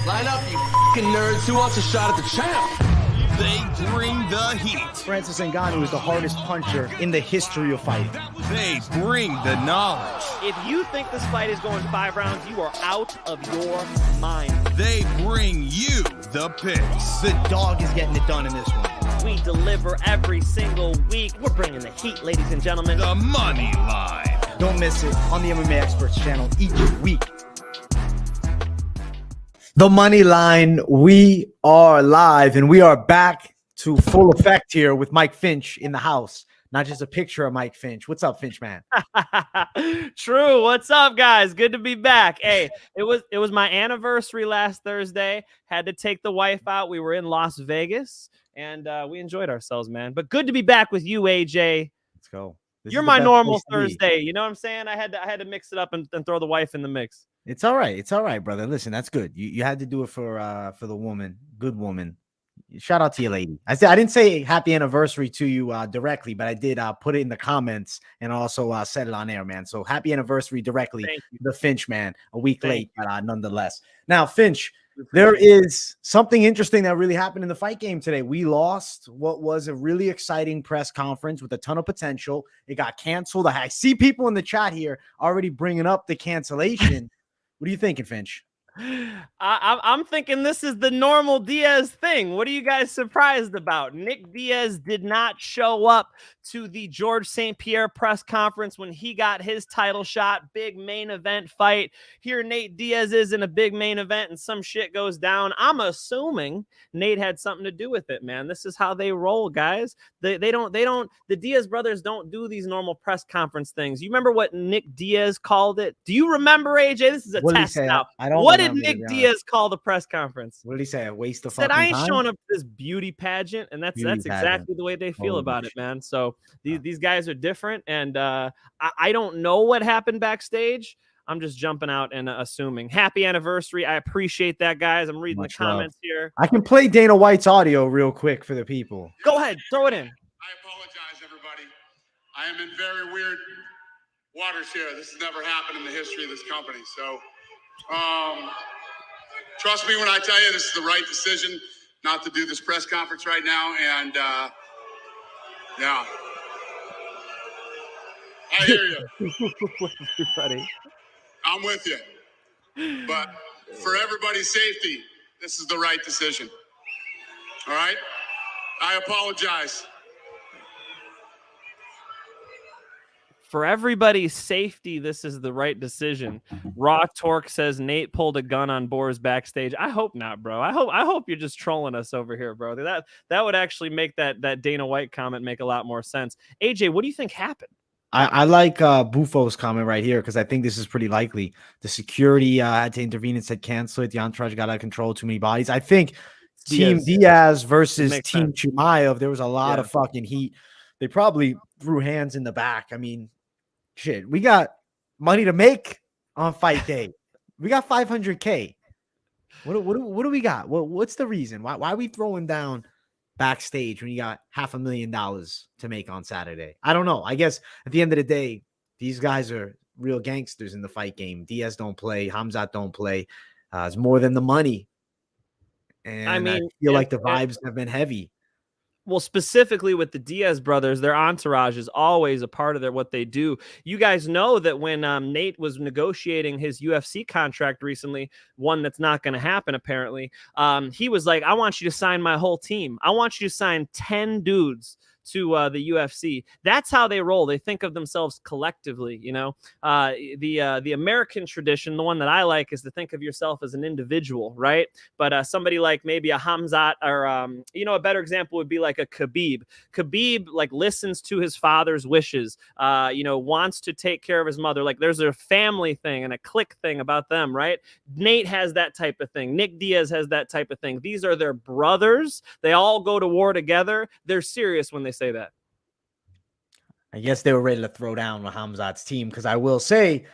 Line up, you fucking nerds. Who wants a shot at the champ? They bring the heat. Francis Ngannou is the hardest puncher in the history of fighting. They bring the knowledge. If you think this fight is going 5 rounds, you are out of your mind. They bring you the picks. The dog is getting it done in this one. We deliver every single week. We're bringing the heat, ladies and gentlemen. The Moneyline. Don't miss it on the MMA Experts channel each week. The Moneyline, we are live and we are back to full effect here with Mike Finch in the house. Not just a picture of Mike Finch. What's up, Finch man? True. What's up, guys? Good to be back. Hey, it was my anniversary last Thursday. Had to take the wife out. We were in Las Vegas and we enjoyed ourselves, man. But good to be back with you, AJ. Let's go. You're my normal Thursday. You know what I'm saying? I had to mix it up and throw the wife in the mix. It's all right. It's all right, brother. Listen, that's good. You had to do it for the woman. Good woman. Shout out to your lady. I didn't say happy anniversary to you directly, but I did put it in the comments and also said it on air, man. So happy anniversary directly to the Finch man. A week late, but nonetheless. Now, Finch, there is something interesting that really happened in the fight game today. We lost what was a really exciting press conference with a ton of potential. It got canceled. I see people in the chat here already bringing up the cancellation. What are you thinking, Finch? I'm thinking this is the normal Diaz thing. What are you guys surprised about? Nick Diaz did not show up to the George St. Pierre press conference when he got his title shot, big main event fight. Here Nate Diaz is in a big main event and some shit goes down. I'm assuming Nate had something to do with it, man. This is how they roll, guys. The Diaz brothers don't do these normal press conference things. You remember what Nick Diaz called it? Do you remember, AJ? This is a test now. What did Nick Diaz call the press conference? What did he say? A waste of fucking time? Said I ain't time? showing up to this beauty pageant, and that's exactly the way they feel about it, man. So these guys are different, and I don't know what happened backstage. I'm just jumping out and assuming. Happy anniversary. I appreciate that, guys. I'm reading the comments here. I can play Dana White's audio real quick for the people. Go ahead. Throw it in. I apologize, everybody. I am in very weird waters here. This has never happened in the history of this company. So trust me when I tell you this is the right decision not to do this press conference right now. And yeah, I hear you. Everybody. I'm with you. But for everybody's safety, this is the right decision. All right? I apologize. For everybody's safety, this is the right decision. Raw Torque says Nate pulled a gun on Boris backstage. I hope not, bro. I hope you're just trolling us over here, bro. That would actually make that Dana White comment make a lot more sense. AJ, what do you think happened? I like Bufo's comment right here because I think this is pretty likely. The security had to intervene and said cancel it. The entourage got out of control, too many bodies. I think Team Diaz versus Team Chimaev, there was a lot of fucking heat. They probably threw hands in the back. I mean, shit, we got money to make on fight day. We got $500K. What do we got? What's the reason? Why are we throwing down backstage when you got $500,000 to make on Saturday? I don't know. I guess at the end of the day, these guys are real gangsters in the fight game. Diaz don't play. Khamzat don't play. It's more than the money. And I mean, I feel like the vibes have been heavy. Well, specifically with the Diaz brothers, their entourage is always a part of what they do. You guys know that when Nate was negotiating his UFC contract recently, one that's not going to happen apparently, he was like, I want you to sign my whole team. I want you to sign 10 dudes to the UFC. That's how they roll. They think of themselves collectively, you know. The American tradition, the one that I like, is to think of yourself as an individual, right? But somebody like maybe a Khamzat or, you know, a better example would be like a Khabib. Khabib, like, listens to his father's wishes, you know, wants to take care of his mother. Like, there's a family thing and a clique thing about them, right? Nate has that type of thing. Nick Diaz has that type of thing. These are their brothers. They all go to war together. They're serious when they say that. I guess they were ready to throw down with Khamzat's team because I will say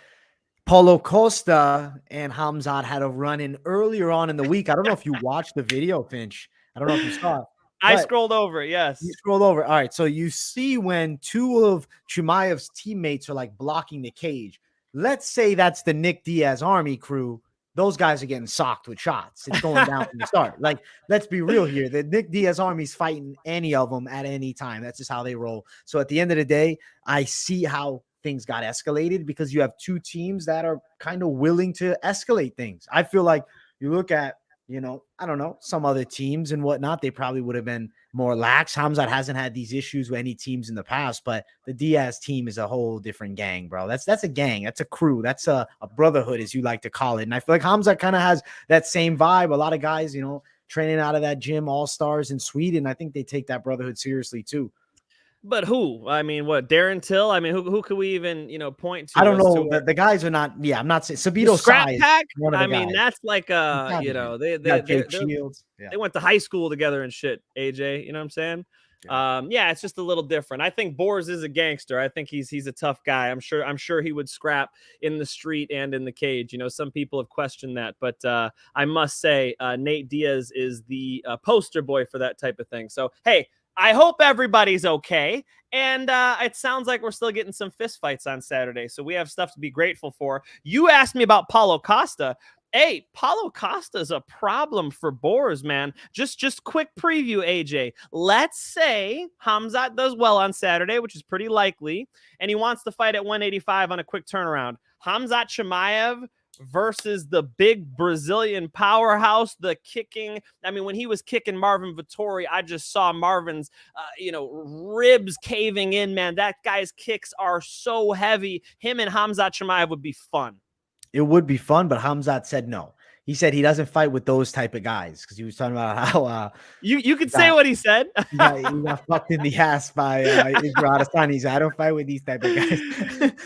Paulo Costa and Khamzat had a run-in earlier on in the week. I don't know if you watched the video, Finch. I don't know if you saw it. I scrolled over it, yes. You scrolled over. All right, so you see when two of Chimaev's teammates are like blocking the cage. Let's say that's the Nick Diaz army crew. those guys are getting socked with shots. It's going down from the start. Like, let's be real here. The Nick Diaz army's fighting any of them at any time. That's just how they roll. So at the end of the day, I see how things got escalated because you have two teams that are kind of willing to escalate things. I feel like you look at, I don't know, some other teams and whatnot, they probably would have been more lax. Khamzat hasn't had these issues with any teams in the past, but the Diaz team is a whole different gang, bro. That's a gang. That's a crew. That's a brotherhood, as you like to call it. And I feel like Khamzat kind of has that same vibe. A lot of guys, training out of that gym, all-stars in Sweden, I think they take that brotherhood seriously too. But who? I mean, what, Darren Till? I mean, who could we even, point to? I don't know. The guys are not. Yeah, I'm not saying Sabito Scrap Sai. Pack. I mean, that's like they went to high school together and shit. AJ, you know what I'm saying? Yeah, it's just a little different. I think Boers is a gangster. I think he's a tough guy. I'm sure he would scrap in the street and in the cage. Some people have questioned that, but I must say, Nate Diaz is the poster boy for that type of thing. So hey, I hope everybody's okay. And it sounds like we're still getting some fist fights on Saturday. So we have stuff to be grateful for. You asked me about Paulo Costa. Hey, Paulo Costa is a problem for Boers, man. Just quick preview, AJ. Let's say Khamzat does well on Saturday, which is pretty likely, and he wants to fight at 185 on a quick turnaround. Khamzat Chimaev versus the big Brazilian powerhouse, the kicking. I mean, when he was kicking Marvin Vettori, I just saw Marvin's, ribs caving in, man. That guy's kicks are so heavy. Him and Khamzat Chimaev would be fun. It would be fun, but Khamzat said no. He said he doesn't fight with those type of guys because he was talking about how you could say what he said. he got fucked in the ass by Israel Adesanya. He said, I don't fight with these type of guys.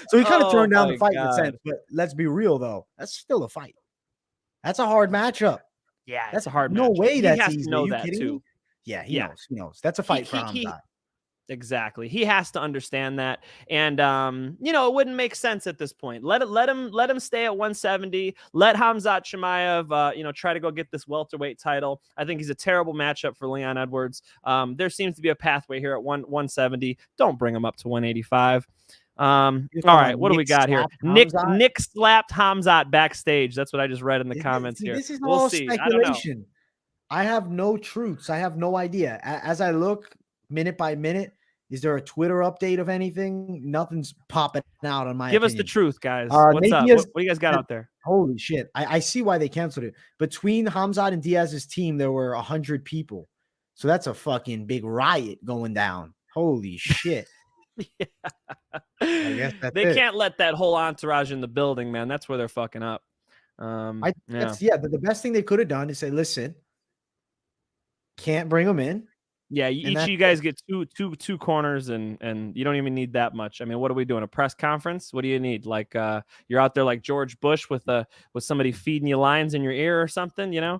So he kind of turned down the fight in a sense. But let's be real though, that's still a fight. That's a hard matchup. Yeah, that's a hard. No matchup. Way that's he has easy. To know that too. Me? Yeah, he knows. He knows. That's a fight for Khamzat. Exactly. He has to understand that. And, it wouldn't make sense at this point. Let him stay at 170. Let Khamzat Chimaev, try to go get this welterweight title. I think he's a terrible matchup for Leon Edwards. There seems to be a pathway here at 170. Don't bring him up to 185. All right. What do we got here? Nick slapped Khamzat backstage. That's what I just read in the comments here. This is all speculation. I have no truths. I have no idea. As I look minute by minute, is there a Twitter update of anything? Nothing's popping out on my Give opinion. Us the truth, guys. What's up? What do you guys got out there? Holy shit. I see why they canceled it. Between Khamzat and Diaz's team, there were 100 people. So that's a fucking big riot going down. Holy shit. Yeah. I guess they can't let that whole entourage in the building, man. That's where they're fucking up. The best thing they could have done is say, listen, can't bring them in. Yeah, each of you guys get two corners, and you don't even need that much. I mean, what are we doing? A press conference? What do you need? Like you're out there like George Bush with somebody feeding you lines in your ear or something, Yeah.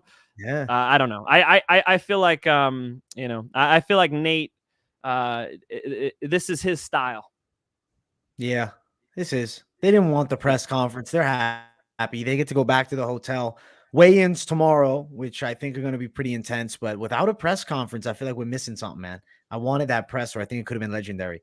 I don't know. I feel like I feel like Nate. This is his style. Yeah, this is. They didn't want the press conference. They're happy. They get to go back to the hotel. Weigh-ins tomorrow, which I think are going to be pretty intense, but without a press conference, I feel like we're missing something, man. I wanted that presser. I think it could have been legendary.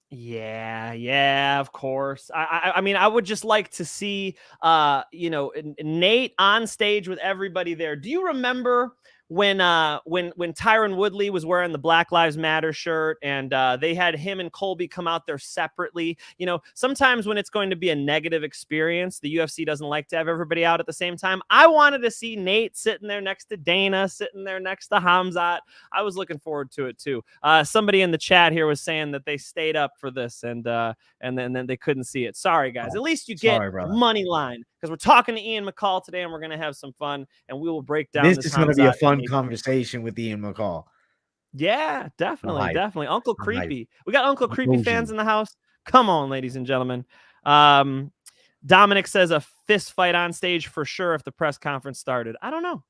Yeah, of course. I mean, I would just like to see, Nate on stage with everybody there. Do you remember when Tyron Woodley was wearing the Black Lives Matter shirt and they had him and Colby come out there separately? Sometimes when it's going to be a negative experience, the UFC doesn't like to have everybody out at the same time. I wanted to see Nate sitting there next to Dana, sitting there next to Khamzat. I was looking forward to it too. Somebody in the chat here was saying that they stayed up for this and then they couldn't see it. Sorry, guys. At least you get Moneyline, because we're talking to Ian McCall today and we're going to have some fun and we will break down this is going to be a fun conversation with Ian McCall. Yeah, definitely. Uncle Creepy. We got Uncle Creepy fans in the house. Come on, ladies and gentlemen. Dominic says a fist fight on stage for sure if the press conference started. I don't know.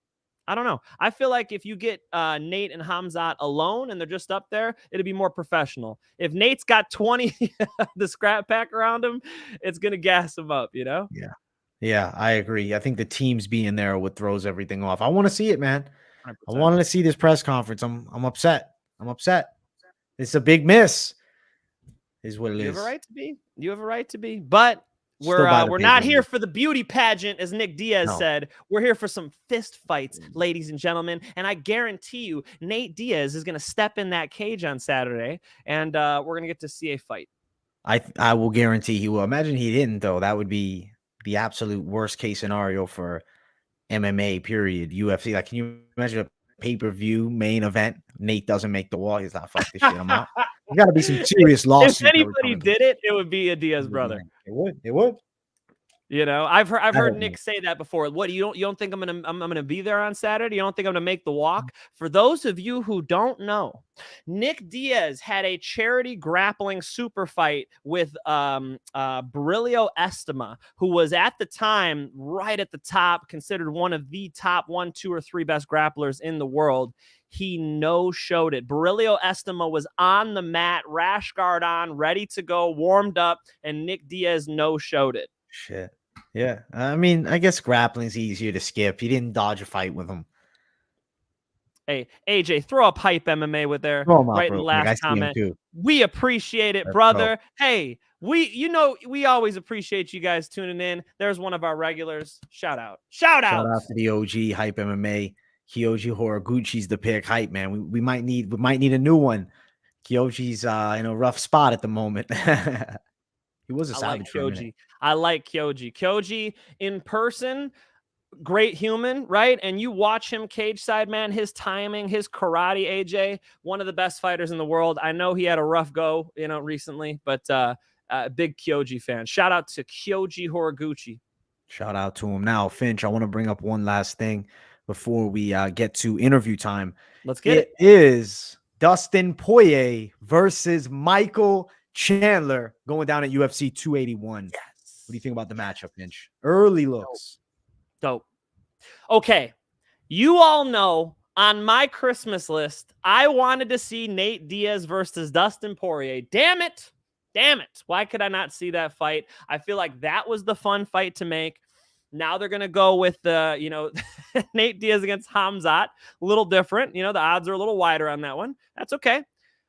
I feel like if you get Nate and Khamzat alone and they're just up there, it'll be more professional. If Nate's got 20 the scrap pack around him, it's going to gas him up, Yeah, I agree. I think the teams being there what throws everything off. I want to see it, man. 100%. I wanted to see this press conference. I'm upset. It's a big miss. Is what it is. You have a right to be. But We're not here for the beauty pageant, as Nick Diaz No. said. We're here for some fist fights, ladies and gentlemen. And I guarantee you, Nate Diaz is going to step in that cage on Saturday, and we're going to get to see a fight. I will guarantee he will. Imagine he didn't, though. That would be the absolute worst case scenario for MMA, period. UFC. Like, can you imagine a pay-per-view main event? Nate doesn't make the wall. He's not, fuck this shit, I'm out. You got to be some serious lawsuits. If anybody did it, it would be a Diaz brother. It would. You know, I've heard Nick say that before. What, you don't think I'm gonna be there on Saturday? You don't think I'm gonna make the walk? For those of you who don't know, Nick Diaz had a charity grappling super fight with Barilio Estima, who was at the time right at the top, considered one of the top 1, 2, or 3 best grapplers in the world. He no-showed it. Barilio Estima was on the mat, rash guard on, ready to go, warmed up, and Nick Diaz no-showed it. Shit. Yeah. I mean, I guess grappling's easier to skip. He didn't dodge a fight with him. Hey, AJ, throw up Hype MMA with there. Right in the last comment. Too. We appreciate it, brother. Hey, we always appreciate you guys tuning in. There's one of our regulars. Shout out to the OG Hype MMA. Kyoji Horiguchi's the pick. Hype, man. We might need a new one. Kyoji's in a rough spot at the moment. He was a savage. I like Kyoji. Kyoji in person, great human, right? And you watch him cage side, man, his timing, his karate, AJ, one of the best fighters in the world. I know he had a rough go, recently, but big Kyoji fan. Shout out to Kyoji Horiguchi. Shout out to him. Now, Finch, I want to bring up one last thing before we get to interview time. Let's get it. It is Dustin Poirier versus Michael Chandler going down at UFC 281. Yes. What do you think about the matchup, Finch? Early looks. Dope. Okay. You all know on my Christmas list, I wanted to see Nate Diaz versus Dustin Poirier. Damn it. Why could I not see that fight? I feel like that was the fun fight to make. Now they're going to go with the, Nate Diaz against Khamzat. A little different. The odds are a little wider on that one. That's okay.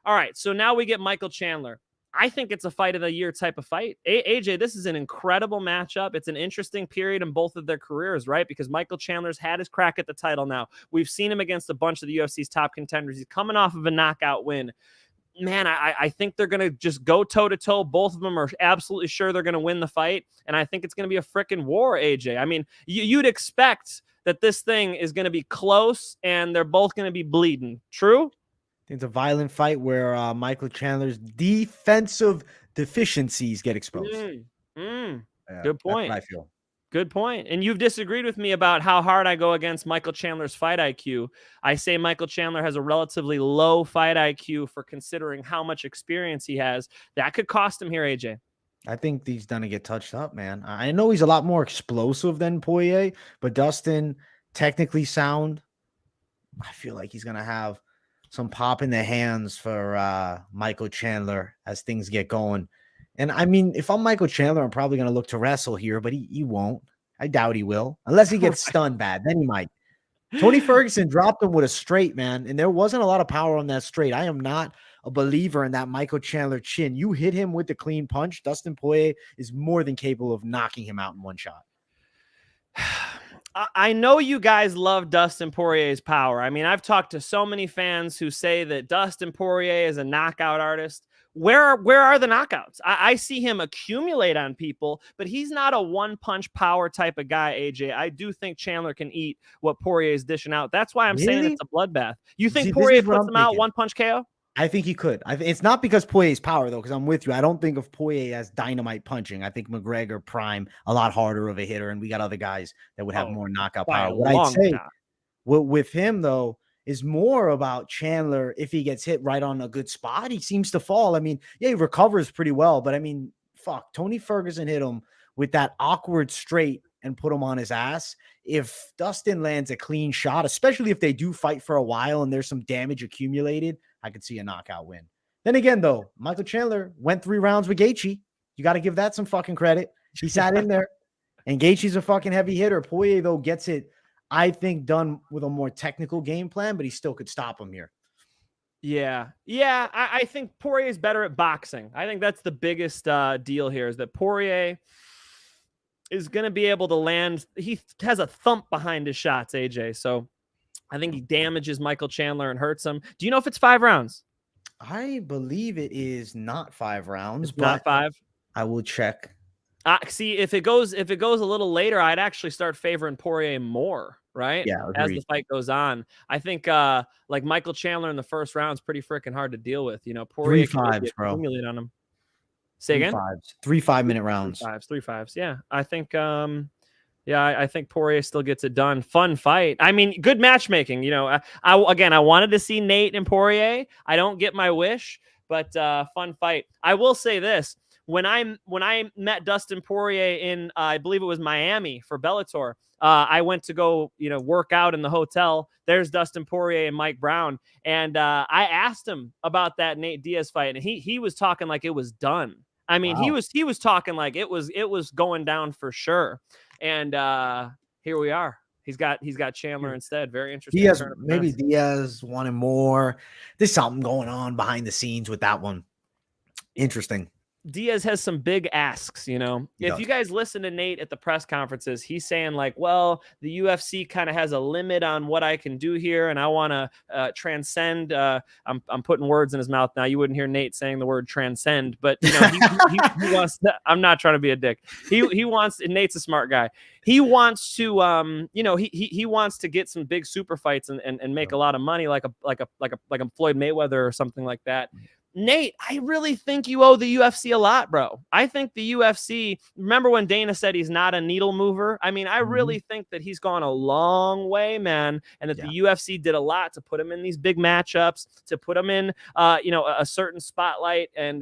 All right. So now we get Michael Chandler. I think it's a fight of the year type of fight. AJ, this is an incredible matchup. It's an interesting period in both of their careers, right? Because Michael Chandler's had his crack at the title now. We've seen him against a bunch of the UFC's top contenders. He's coming off of a knockout win. Man, I think they're going to just go toe-to-toe. Both of them are absolutely sure they're going to win the fight. And I think it's going to be a freaking war, AJ. I mean, you'd expect that this thing is going to be close and they're both going to be bleeding. True? It's a violent fight where Michael Chandler's defensive deficiencies get exposed. Yeah, good point. That's what I feel. Good point. And you've disagreed with me about how hard I go against Michael Chandler's fight IQ. I say Michael Chandler has a relatively low fight IQ for considering how much experience he has. That could cost him here, AJ. I think he's going to get touched up, man. I know he's a lot more explosive than Poirier, but Dustin, technically sound. I feel like he's going to have some pop in the hands for Michael Chandler as things get going. And I mean, if I'm Michael Chandler, I'm probably going to look to wrestle here, but he won't. I doubt he will, unless he gets stunned bad. Then he might. Tony Ferguson dropped him with a straight, man, and there wasn't a lot of power on that straight. I am not a believer in that Michael Chandler chin. You hit him with the clean punch. Dustin Poirier is more than capable of knocking him out in one shot. I know you guys love Dustin Poirier's power. I mean, I've talked to so many fans who say that Dustin Poirier is a knockout artist. Where are the knockouts? I see him accumulate on people, but he's not a one-punch power type of guy, AJ. I do think Chandler can eat what Poirier is dishing out. That's why I'm saying it's a bloodbath. You think Poirier puts him out one-punch KO? I think he could. It's not because Poirier's power, though, because I'm with you. I don't think of Poirier as dynamite punching. I think McGregor prime, a lot harder of a hitter, and we got other guys that would have more knockout power. What I'd say with him, though, is more about Chandler. If he gets hit right on a good spot, he seems to fall. I mean, yeah, he recovers pretty well, but I mean, fuck, Tony Ferguson hit him with that awkward straight and put him on his ass. If Dustin lands a clean shot, especially if they do fight for a while and there's some damage accumulated, I could see a knockout win. Then again, though, Michael Chandler went 3 rounds with Gaethje. You got to give that some fucking credit. He sat in there, and Gaethje's a fucking heavy hitter. Poirier, though, gets it, I think, done with a more technical game plan, but he still could stop him here. Yeah. I think Poirier is better at boxing. I think that's the biggest deal here is that Poirier, is going to be able to land. He has a thump behind his shots, AJ. So I think he damages Michael Chandler and hurts him. Do you know if it's 5 rounds? I believe it is not 5 rounds, It's not 5. I will check. See, if it goes a little later, I'd actually start favoring Poirier more, right? Yeah, as the fight goes on. I think like Michael Chandler in the first round is pretty freaking hard to deal with. You know, Poirier 3 5s, bro. Accumulate on him. Say again? 3 5-minute rounds. 3 5s. Yeah. I think I think Poirier still gets it done. Fun fight. I mean, good matchmaking. You know, I wanted to see Nate and Poirier. I don't get my wish, but fun fight. I will say this. When I met Dustin Poirier in I believe it was Miami for Bellator, I went to go work out in the hotel. There's Dustin Poirier and Mike Brown, and I asked him about that Nate Diaz fight, and he was talking like it was done. I mean, wow. he was talking like it was going down for sure. And here we are. He's got Chandler instead. Very interesting. Maybe Diaz wanted more. There's something going on behind the scenes with that one. Interesting. Diaz has some big asks, you know. If you guys listen to Nate at the press conferences, he's saying like, well, the UFC kind of has a limit on what I can do here, and I want to transcend. I'm putting words in his mouth now. You wouldn't hear Nate saying the word transcend, but you know, he wants to, I'm not trying to be a dick. He wants, and Nate's a smart guy. He wants to, he wants to get some big super fights and make a lot of money, like a Floyd Mayweather or something like that. Nate, I really think you owe the UFC a lot, bro. I think the UFC, remember when Dana said he's not a needle mover? I mean, I really think that he's gone a long way, man, and that the UFC did a lot to put him in these big matchups, to put him in, a certain spotlight. And,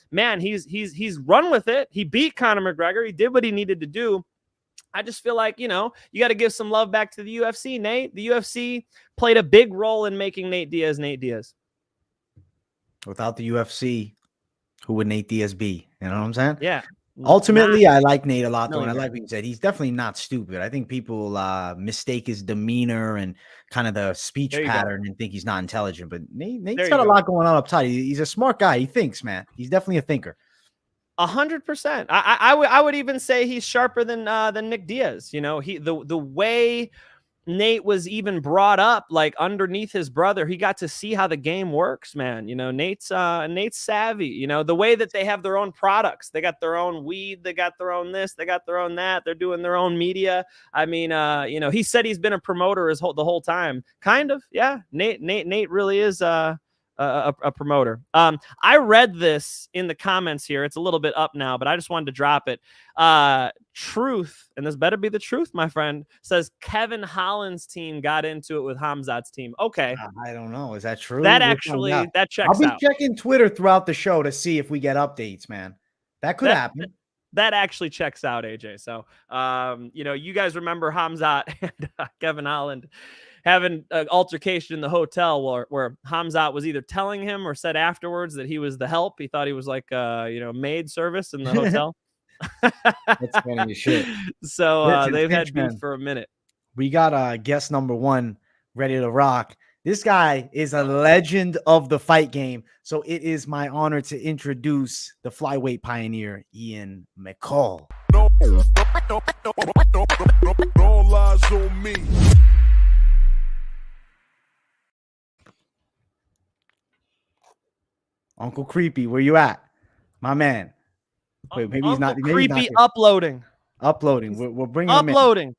man, he's run with it. He beat Conor McGregor. He did what he needed to do. I just feel like, you got to give some love back to the UFC, Nate. The UFC played a big role in making Nate Diaz Nate Diaz. Without the UFC, who would Nate Diaz be? You know what I'm saying? Yeah. Ultimately, I like Nate a lot, though, and I like what you said. He's definitely not stupid. I think people mistake his demeanor and kind of the speech pattern and think he's not intelligent. But Nate's got a lot going on up top. He's a smart guy. He thinks, man. He's definitely a thinker. 100%. I would even say he's sharper than Nick Diaz. You know, the way Nate was even brought up, like underneath his brother, he got to see how the game works, man. You know, Nate's savvy. You know, the way that they have their own products, they got their own weed, they got their own this, they got their own that. They're doing their own media. I mean, he said he's been a promoter the whole time. Kind of, yeah. Nate really is a promoter. I read this in the comments here. It's a little bit up now, but I just wanted to drop it. Truth, and this better be the truth, my friend, says Kevin Holland's team got into it with Khamzat's team. Okay. I don't know. Is that true? That checks out. I'll be checking Twitter throughout the show to see if we get updates, man. That could happen. That actually checks out, AJ. So, you guys remember Khamzat and Kevin Holland having an altercation in the hotel where Khamzat was either telling him or said afterwards that he was the help. He thought he was like, maid service in the hotel. That's funny as shit. So they've had beef for a minute. We got guest number 1 ready to rock. This guy is a legend of the fight game. So it is my honor to introduce the flyweight pioneer, Ian McCall. All lies on me. Uncle Creepy, where you at? My man. Wait, maybe he's not. Creepy he's not uploading. We're bringing him in. Uploading.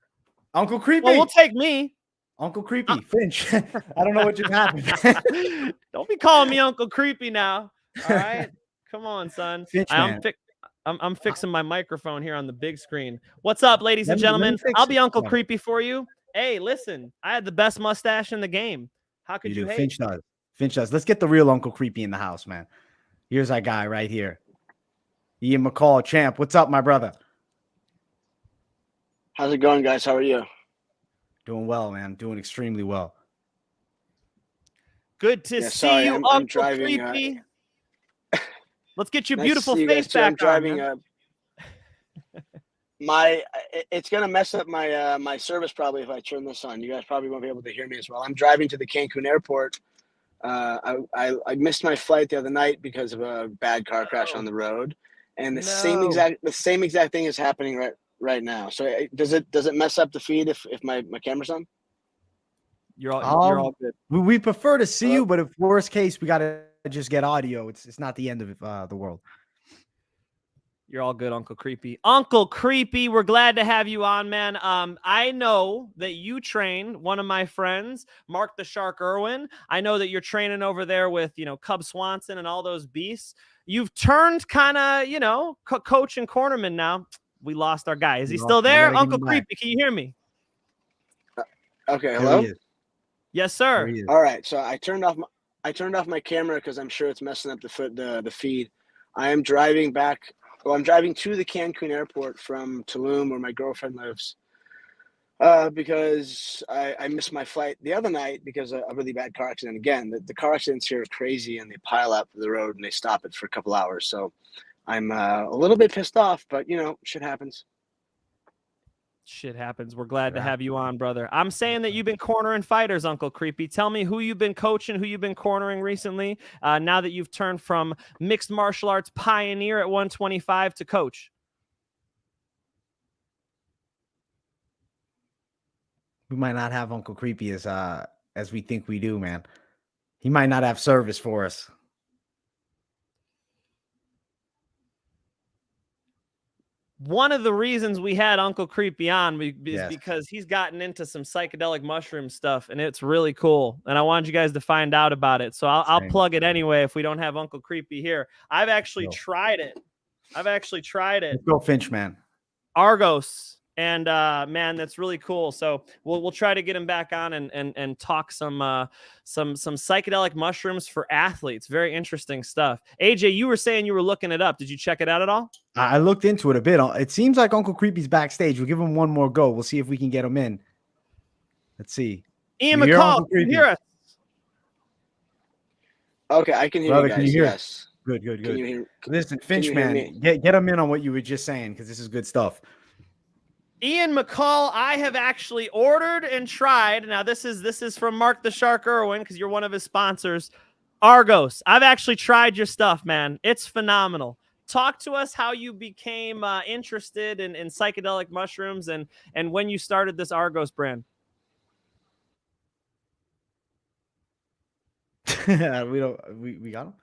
Uncle Creepy. Well, we'll take me. Uncle Creepy. Finch. I don't know what just happened. Don't be calling me Uncle Creepy now. All right. Come on, son. Finch, I'm fixing my microphone here on the big screen. What's up, ladies and gentlemen? I'll be Uncle Creepy for you. Hey, listen, I had the best mustache in the game. How could you hate? Finch does. Let's get the real Uncle Creepy in the house, man. Here's our guy right here. Ian McCall, champ. What's up, my brother? How's it going, guys? How are you? Doing well, man. Doing extremely well. Good to see you, Uncle driving, Creepy. Let's get your beautiful face back. I'm driving. It's gonna mess up my service probably if I turn this on. You guys probably won't be able to hear me as well. I'm driving to the Cancun airport. I missed my flight the other night because of a bad car crash on the road, and the same exact thing is happening right now. So does it mess up the feed if my camera's on? You're all good. We prefer to see Hello? you, but if worst case, we got to just get audio. It's not the end of the world. You're all good, Uncle Creepy. Uncle Creepy, we're glad to have you on, man. I know that you train one of my friends, Mark the Shark Irwin. I know that you're training over there with, Cub Swanson and all those beasts. You've turned kind of, coach and cornerman now. We lost our guy. Is he still there? Uncle Creepy, can you hear me? Okay, hello? Yes, sir. All right, so I turned off my camera because I'm sure it's messing up the feed. I am driving back. Well, I'm driving to the Cancun airport from Tulum, where my girlfriend lives, because I missed my flight the other night because of a really bad car accident. Again, the car accidents here are crazy, and they pile up the road and they stop it for a couple hours. So I'm a little bit pissed off, but shit happens. Shit happens. We're glad to have you on, brother. I'm saying that you've been cornering fighters, Uncle Creepy. Tell me who you've been coaching, who you've been cornering recently, now that you've turned from mixed martial arts pioneer at 125 to coach. We might not have Uncle Creepy as we think we do, man. He might not have service for us. One of the reasons we had Uncle Creepy on is because he's gotten into some psychedelic mushroom stuff, and it's really cool. And I wanted you guys to find out about it. So I'll plug it anyway if we don't have Uncle Creepy here. I've actually tried it. Let's go, Finch, man. Argos. And man, that's really cool. So we'll try to get him back on and talk some psychedelic mushrooms for athletes. Very interesting stuff. AJ, you were saying you were looking it up. Did you check it out at all? I looked into it a bit. It seems like Uncle Creepy's backstage. We'll give him one more go. We'll see if we can get him in. Let's see. Ian McCall, can you hear us? Okay, I can hear you guys. Can you hear yes. Good. Can you hear? Listen, Finch, man, get him in on what you were just saying, because this is good stuff. Ian McCall, I have actually ordered and tried. Now, this is from Mark the Shark Irwin, because you're one of his sponsors. Argos. I've actually tried your stuff, man. It's phenomenal. Talk to us how you became interested in psychedelic mushrooms and when you started this Argos brand. We got him.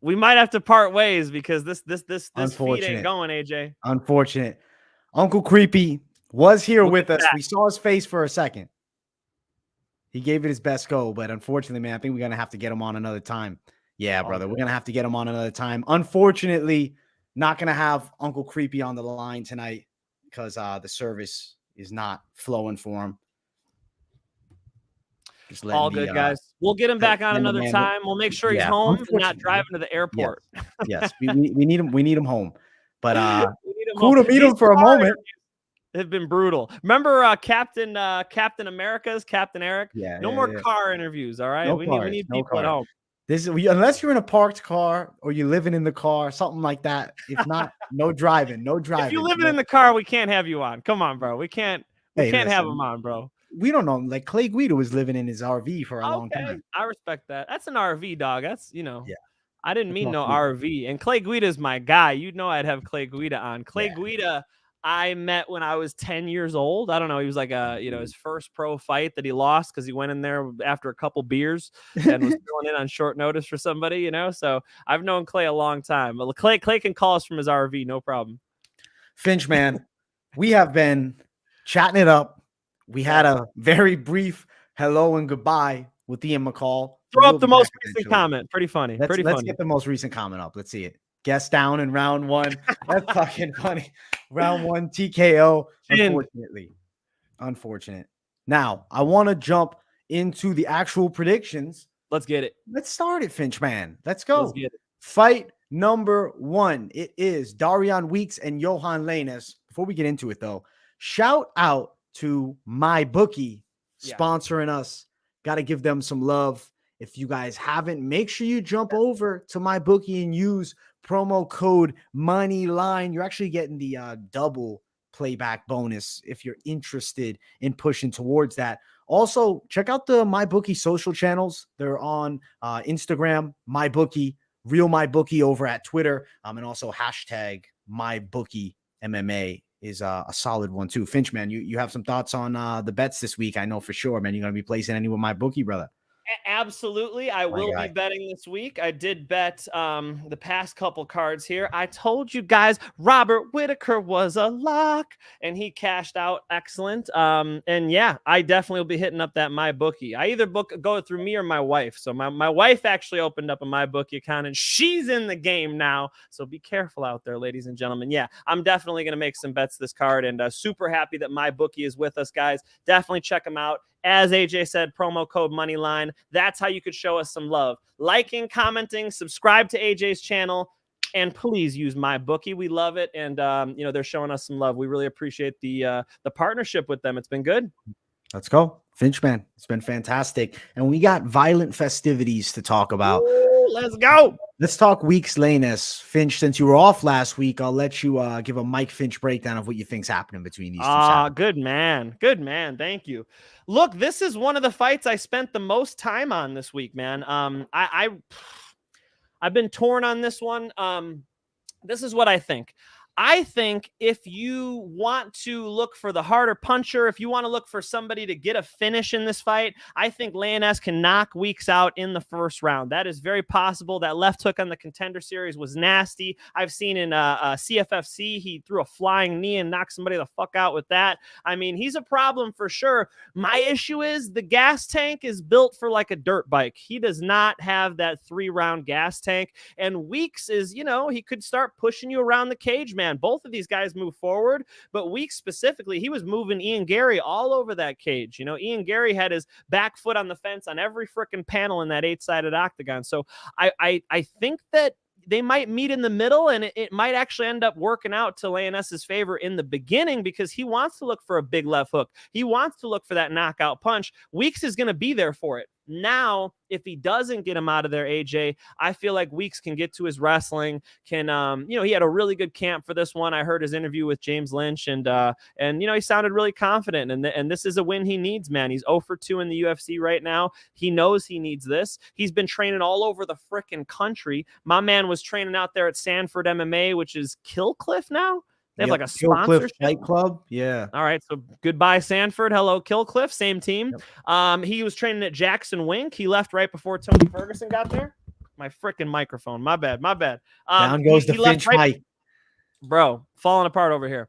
We might have to part ways because this feed ain't going, AJ. Unfortunate. Uncle Creepy was here with us. We saw his face for a second. He gave it his best go, but unfortunately, man, I think we're going to have to get him on another time. Yeah, brother, we're going to have to get him on another time. Unfortunately, not going to have Uncle Creepy on the line tonight because the service is not flowing for him. All good, guys. We'll get him back on another time. We'll make sure he's home and not driving to the airport. Yes. We need him. We need him home. But cool to meet him for a moment. Have been brutal. Remember Captain America's Captain Eric? Yeah. No more car interviews. All right. We need people at home. Unless you're in a parked car or you're living in the car, something like that. If not, no driving. No driving. If you're living in the car, we can't have you on. Come on, bro. We can't have him on, bro. We don't know. Like Clay Guida was living in his RV for a long time. I respect that. That's an RV, dog. That's Yeah. I didn't mean no RV. And Clay Guida is my guy. I'd have Clay Guida on. Clay Guida, I met when I was 10 years old. I don't know. He was like his first pro fight that he lost because he went in there after a couple beers and was filling in on short notice for somebody, So I've known Clay a long time. But Clay can call us from his RV, no problem. Finch, man, we have been chatting it up. We had a very brief hello and goodbye with Ian McCall. Throw up the most recent comment. Pretty funny. Let's get the most recent comment up. Let's see it. Guest down in round one. That's fucking funny. Round one TKO. Unfortunate. Now, I want to jump into the actual predictions. Let's get it. Let's start it, Finch, man. Let's go. Let's get it. Fight number one. It is Darian Weeks and Yohan Lainesse. Before we get into it, though, shout out to MyBookie sponsoring us. Got to give them some love. If you guys haven't, make sure you jump over to MyBookie and use promo code Moneyline. You're actually getting the double playback bonus if you're interested in pushing towards that. Also, check out the MyBookie social channels. They're on Instagram, MyBookie, Real MyBookie over at Twitter, and also hashtag MyBookieMMA is a solid one too. Finch, man, you have some thoughts on the bets this week? I know for sure, man. You're gonna be placing any with my bookie, brother. Absolutely. I will be betting this week. I did bet the past couple cards here. I told you guys Robert Whitaker was a lock and he cashed out. Excellent. And yeah, I definitely will be hitting up that my bookie. I either go through me or my wife. So my wife actually opened up a my bookie account and she's in the game now. So be careful out there, ladies and gentlemen. Yeah, I'm definitely going to make some bets this card and super happy that my bookie is with us, guys. Definitely check them out. As AJ said, promo code Moneyline. That's how you could show us some love. Liking, commenting, subscribe to AJ's channel, and please use my bookie. We love it, and they're showing us some love. We really appreciate the partnership with them. It's been good. Let's go, Finch, man. It's been fantastic, and we got violent festivities to talk about. Ooh, let's go. Let's talk weeks, Lainesse. Finch, since you were off last week, I'll let you give a Mike Finch breakdown of what you think's happening between these two. Good man. Good man. Thank you. Look, this is one of the fights I spent the most time on this week, man. I've been torn on this one. This is what I think. I think if you want to look for the harder puncher, if you want to look for somebody to get a finish in this fight, I think Lainesse can knock Weeks out in the first round. That is very possible. That left hook on the Contender Series was nasty. I've seen in CFFC, he threw a flying knee and knocked somebody the fuck out with that. I mean, he's a problem for sure. My issue is the gas tank is built for like a dirt bike. He does not have that 3-round gas tank. And Weeks is, he could start pushing you around the cage, man. Both of these guys move forward, but Weeks specifically, he was moving Ian Gary all over that cage. Ian Gary had his back foot on the fence on every freaking panel in that 8-sided octagon. So I think that they might meet in the middle, and it might actually end up working out to Lainesse's favor in the beginning because he wants to look for a big left hook. He wants to look for that knockout punch. Weeks is going to be there for it. Now, if he doesn't get him out of there, AJ, I feel like Weeks can get to his wrestling. He had a really good camp for this one. I heard his interview with James Lynch, and he sounded really confident. And this is a win he needs, man. He's 0 for 2 in the UFC right now. He knows he needs this. He's been training all over the freaking country. My man was training out there at Sanford MMA, which is Killcliff now. They have like a sponsorship fight club. Yeah. All right. So goodbye, Sanford. Hello, Killcliff. Same team. Yep. He was training at Jackson Wink. He left right before Tony Ferguson got there. My freaking microphone. My bad. Down goes the Finch mic. Bro, falling apart over here.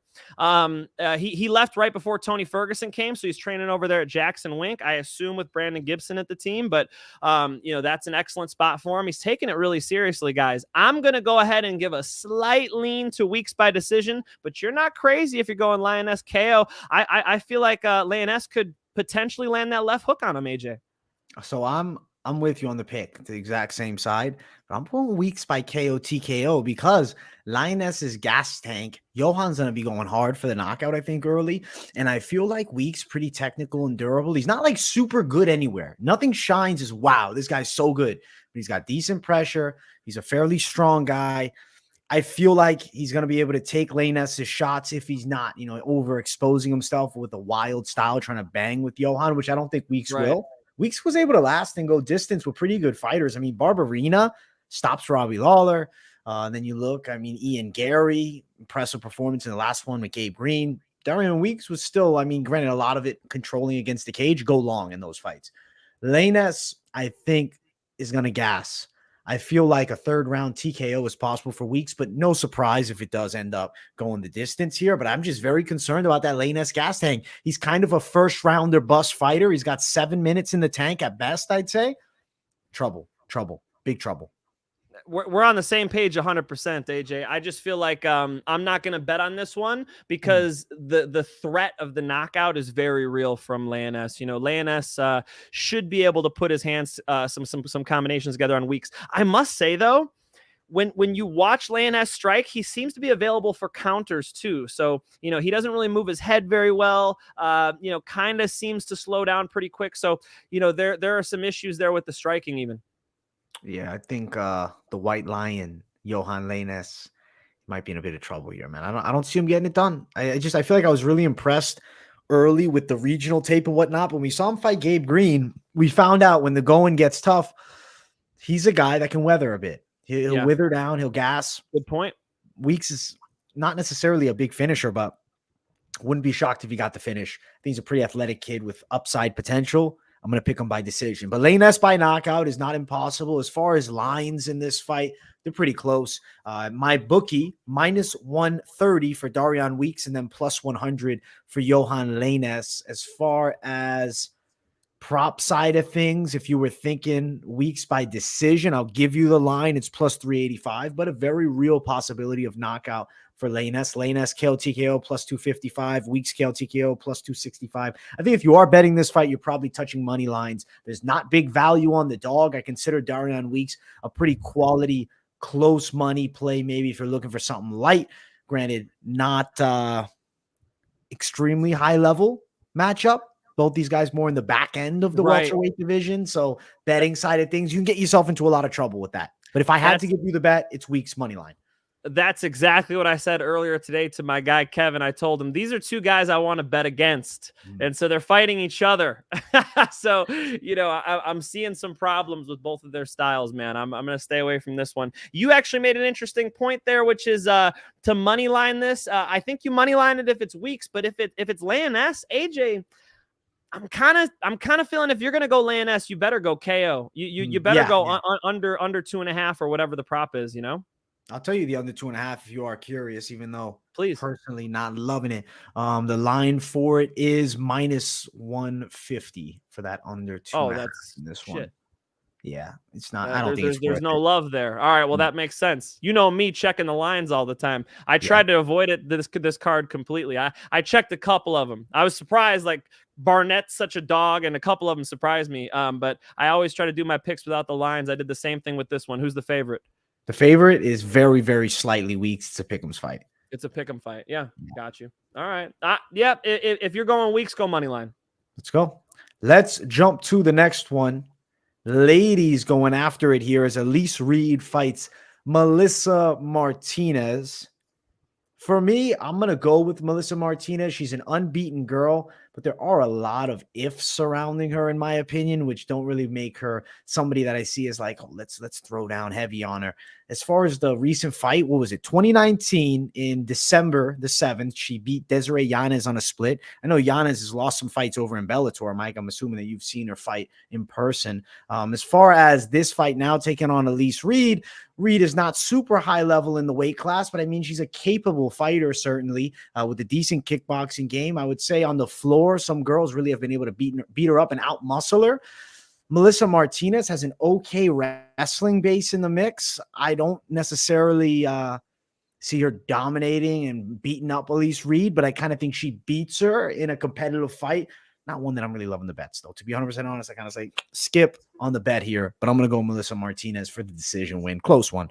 He left right before Tony Ferguson came, so he's training over there at Jackson Wink, I assume with Brandon Gibson at the team, but that's an excellent spot for him. He's taking it really seriously, guys. I'm going to go ahead and give a slight lean to Weeks by decision, but you're not crazy if you're going Lainesse KO. I feel like Lainesse could potentially land that left hook on him, AJ. So I'm with you on the pick, the exact same side, but I'm pulling Weeks by KO TKO because Lainesse's gas tank, Yohan's going to be going hard for the knockout, I think, early. And I feel like Weeks pretty technical and durable. He's not like super good anywhere. Nothing shines as, wow, this guy's so good. But he's got decent pressure. He's a fairly strong guy. I feel like he's going to be able to take Lainesse's shots if he's not, overexposing himself with a wild style, trying to bang with Yohan, which I don't think Weeks will. Weeks was able to last and go distance with pretty good fighters. I mean, Barbarina stops Robbie Lawler. Then you look, Ian Gary, impressive performance in the last one with Gabe Green. Darian Weeks was still, granted, a lot of it controlling against the cage, go long in those fights. Lainesse, I think, is going to gas. I feel like a 3rd-round TKO is possible for Weeks, but no surprise if it does end up going the distance here. But I'm just very concerned about that Lainesse gas tank. He's kind of a first-rounder bust fighter. He's got 7 minutes in the tank at best, I'd say. Trouble, big trouble. We're on the same page 100%, AJ. I just feel like I'm not going to bet on this one because the threat of the knockout is very real from Lainesse. Lainesse should be able to put his hands some combinations together on Weeks. I must say though, when you watch Lainesse strike, he seems to be available for counters too. So he doesn't really move his head very well. Kind of seems to slow down pretty quick. So there are some issues there with the striking even. Yeah, I think the White Lion, Yohan Lainesse, might be in a bit of trouble here, man. I don't see him getting it done. I feel like I was really impressed early with the regional tape and whatnot. But when we saw him fight Gabe Green, we found out when the going gets tough, he's a guy that can weather a bit. He'll wither down, he'll gas. Good point. Weeks is not necessarily a big finisher, but Wouldn't be shocked if he got the finish. I think he's a pretty athletic kid with upside potential. I'm going to pick him by decision. But Lainesse by knockout is not impossible. As far as lines in this fight, they're pretty close. My bookie, minus 130 for Darian Weeks and then plus 100 for Yohan Lainesse. As far as prop side of things, if you were thinking Weeks by decision, I'll give you the line. It's plus 385, but a very real possibility of knockout for Lainesse. Lainesse KO TKO plus 255, Weeks KO TKO plus 265. I think if you are betting this fight, you're probably touching money lines. There's not big value on the dog. I consider Darian Weeks a pretty quality close money play, maybe if you're looking for something light. Granted, not extremely high level matchup. Both these guys more in the back end of the welterweight division. So betting side of things, you can get yourself into a lot of trouble with that. But if I had to give you the bet, it's Weeks money line. That's exactly what I said earlier today to my guy, Kevin. I told him, these are two guys I want to bet against. And so they're fighting each other. So, I'm seeing some problems with both of their styles, man. I'm going to stay away from this one. You actually made an interesting point there, which is to money line this. I think you money line it if it's Weeks, but if it's Lainesse, AJ, I'm kind of feeling if you're going to go Lainesse, you better go KO. You better go under 2.5 or whatever the prop is, I'll tell you the under 2.5 if you are curious, even though please personally not loving it. The line for it is minus 150 for that under 2.5. Oh, that's this shit. One. Yeah, it's not. I don't think there's no love there. All right, well that makes sense. You know me checking the lines all the time. I tried to avoid it this card completely. I checked a couple of them. I was surprised, like Barnett's such a dog, and a couple of them surprised me. But I always try to do my picks without the lines. I did the same thing with this one. Who's the favorite? The favorite is very, very slightly Weeks. It's a pick'em's fight. It's a pick'em fight. Yeah, got you. All right. If you're going Weeks, go money line. Let's go. Let's jump to the next one. Ladies going after it here as Elise Reed fights Melissa Martinez. For me, I'm going to go with Melissa Martinez. She's an unbeaten girl, but there are a lot of ifs surrounding her, in my opinion, which don't really make her somebody that I see as like, oh, let's throw down heavy on her. As far as the recent fight, what was it? 2019 in December the 7th, she beat Desiree Yanez on a split. I know Yanez has lost some fights over in Bellator, Mike. I'm assuming that you've seen her fight in person. As far as this fight now taking on Elise Reed, Reed is not super high level in the weight class, but I mean, she's a capable fighter, certainly, with a decent kickboxing game. I would say on the floor, some girls really have been able to beat her up and out-muscle her. Melissa Martinez has an okay wrestling base in the mix. I don't necessarily see her dominating and beating up Elise Reed, but I kind of think she beats her in a competitive fight. Not one that I'm really loving the bets, though. To be 100% honest, I kind of say skip on the bet here, but I'm going to go Melissa Martinez for the decision win. Close one.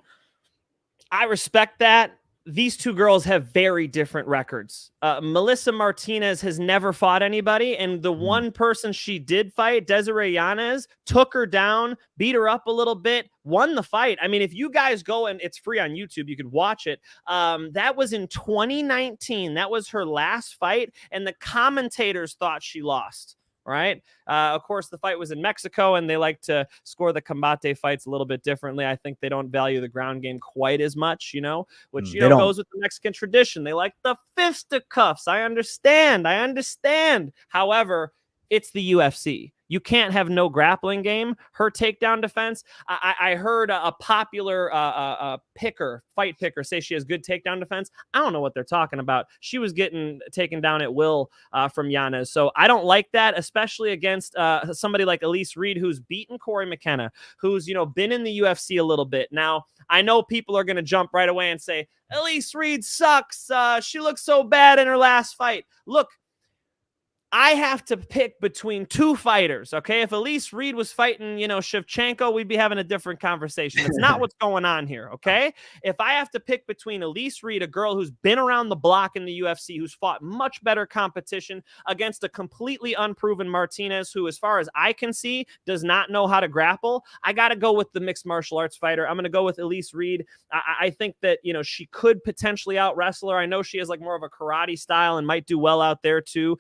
I respect that. These two girls have very different records. Melissa Martinez has never fought anybody, and the one person she did fight, Desiree Yanez, took her down, beat her up a little bit, won the fight. I mean, if you guys go, and it's free on YouTube, you could watch it. That was in 2019. That was her last fight, and the commentators thought she lost. Right. Of course, the fight was in Mexico, and they like to score the combate fights a little bit differently. I think they don't value the ground game quite as much, which, goes with the Mexican tradition. They like the fisticuffs. I understand. However, it's the UFC. You can't have no grappling game. Her takedown defense. I heard a popular fight picker say she has good takedown defense. I don't know what they're talking about. She was getting taken down at will from Yanez. So I don't like that, especially against somebody like Elise Reed, who's beaten Corey McKenna, who's, been in the UFC a little bit. Now, I know people are going to jump right away and say, Elise Reed sucks. She looks so bad in her last fight. Look, I have to pick between two fighters, okay? If Elise Reed was fighting, Shevchenko, we'd be having a different conversation. It's not what's going on here, okay? If I have to pick between Elise Reed, a girl who's been around the block in the UFC, who's fought much better competition against a completely unproven Martinez, who, as far as I can see, does not know how to grapple, I got to go with the mixed martial arts fighter. I'm going to go with Elise Reed. I think that, she could potentially out-wrestle her. I know she has like more of a karate style and might do well out there too.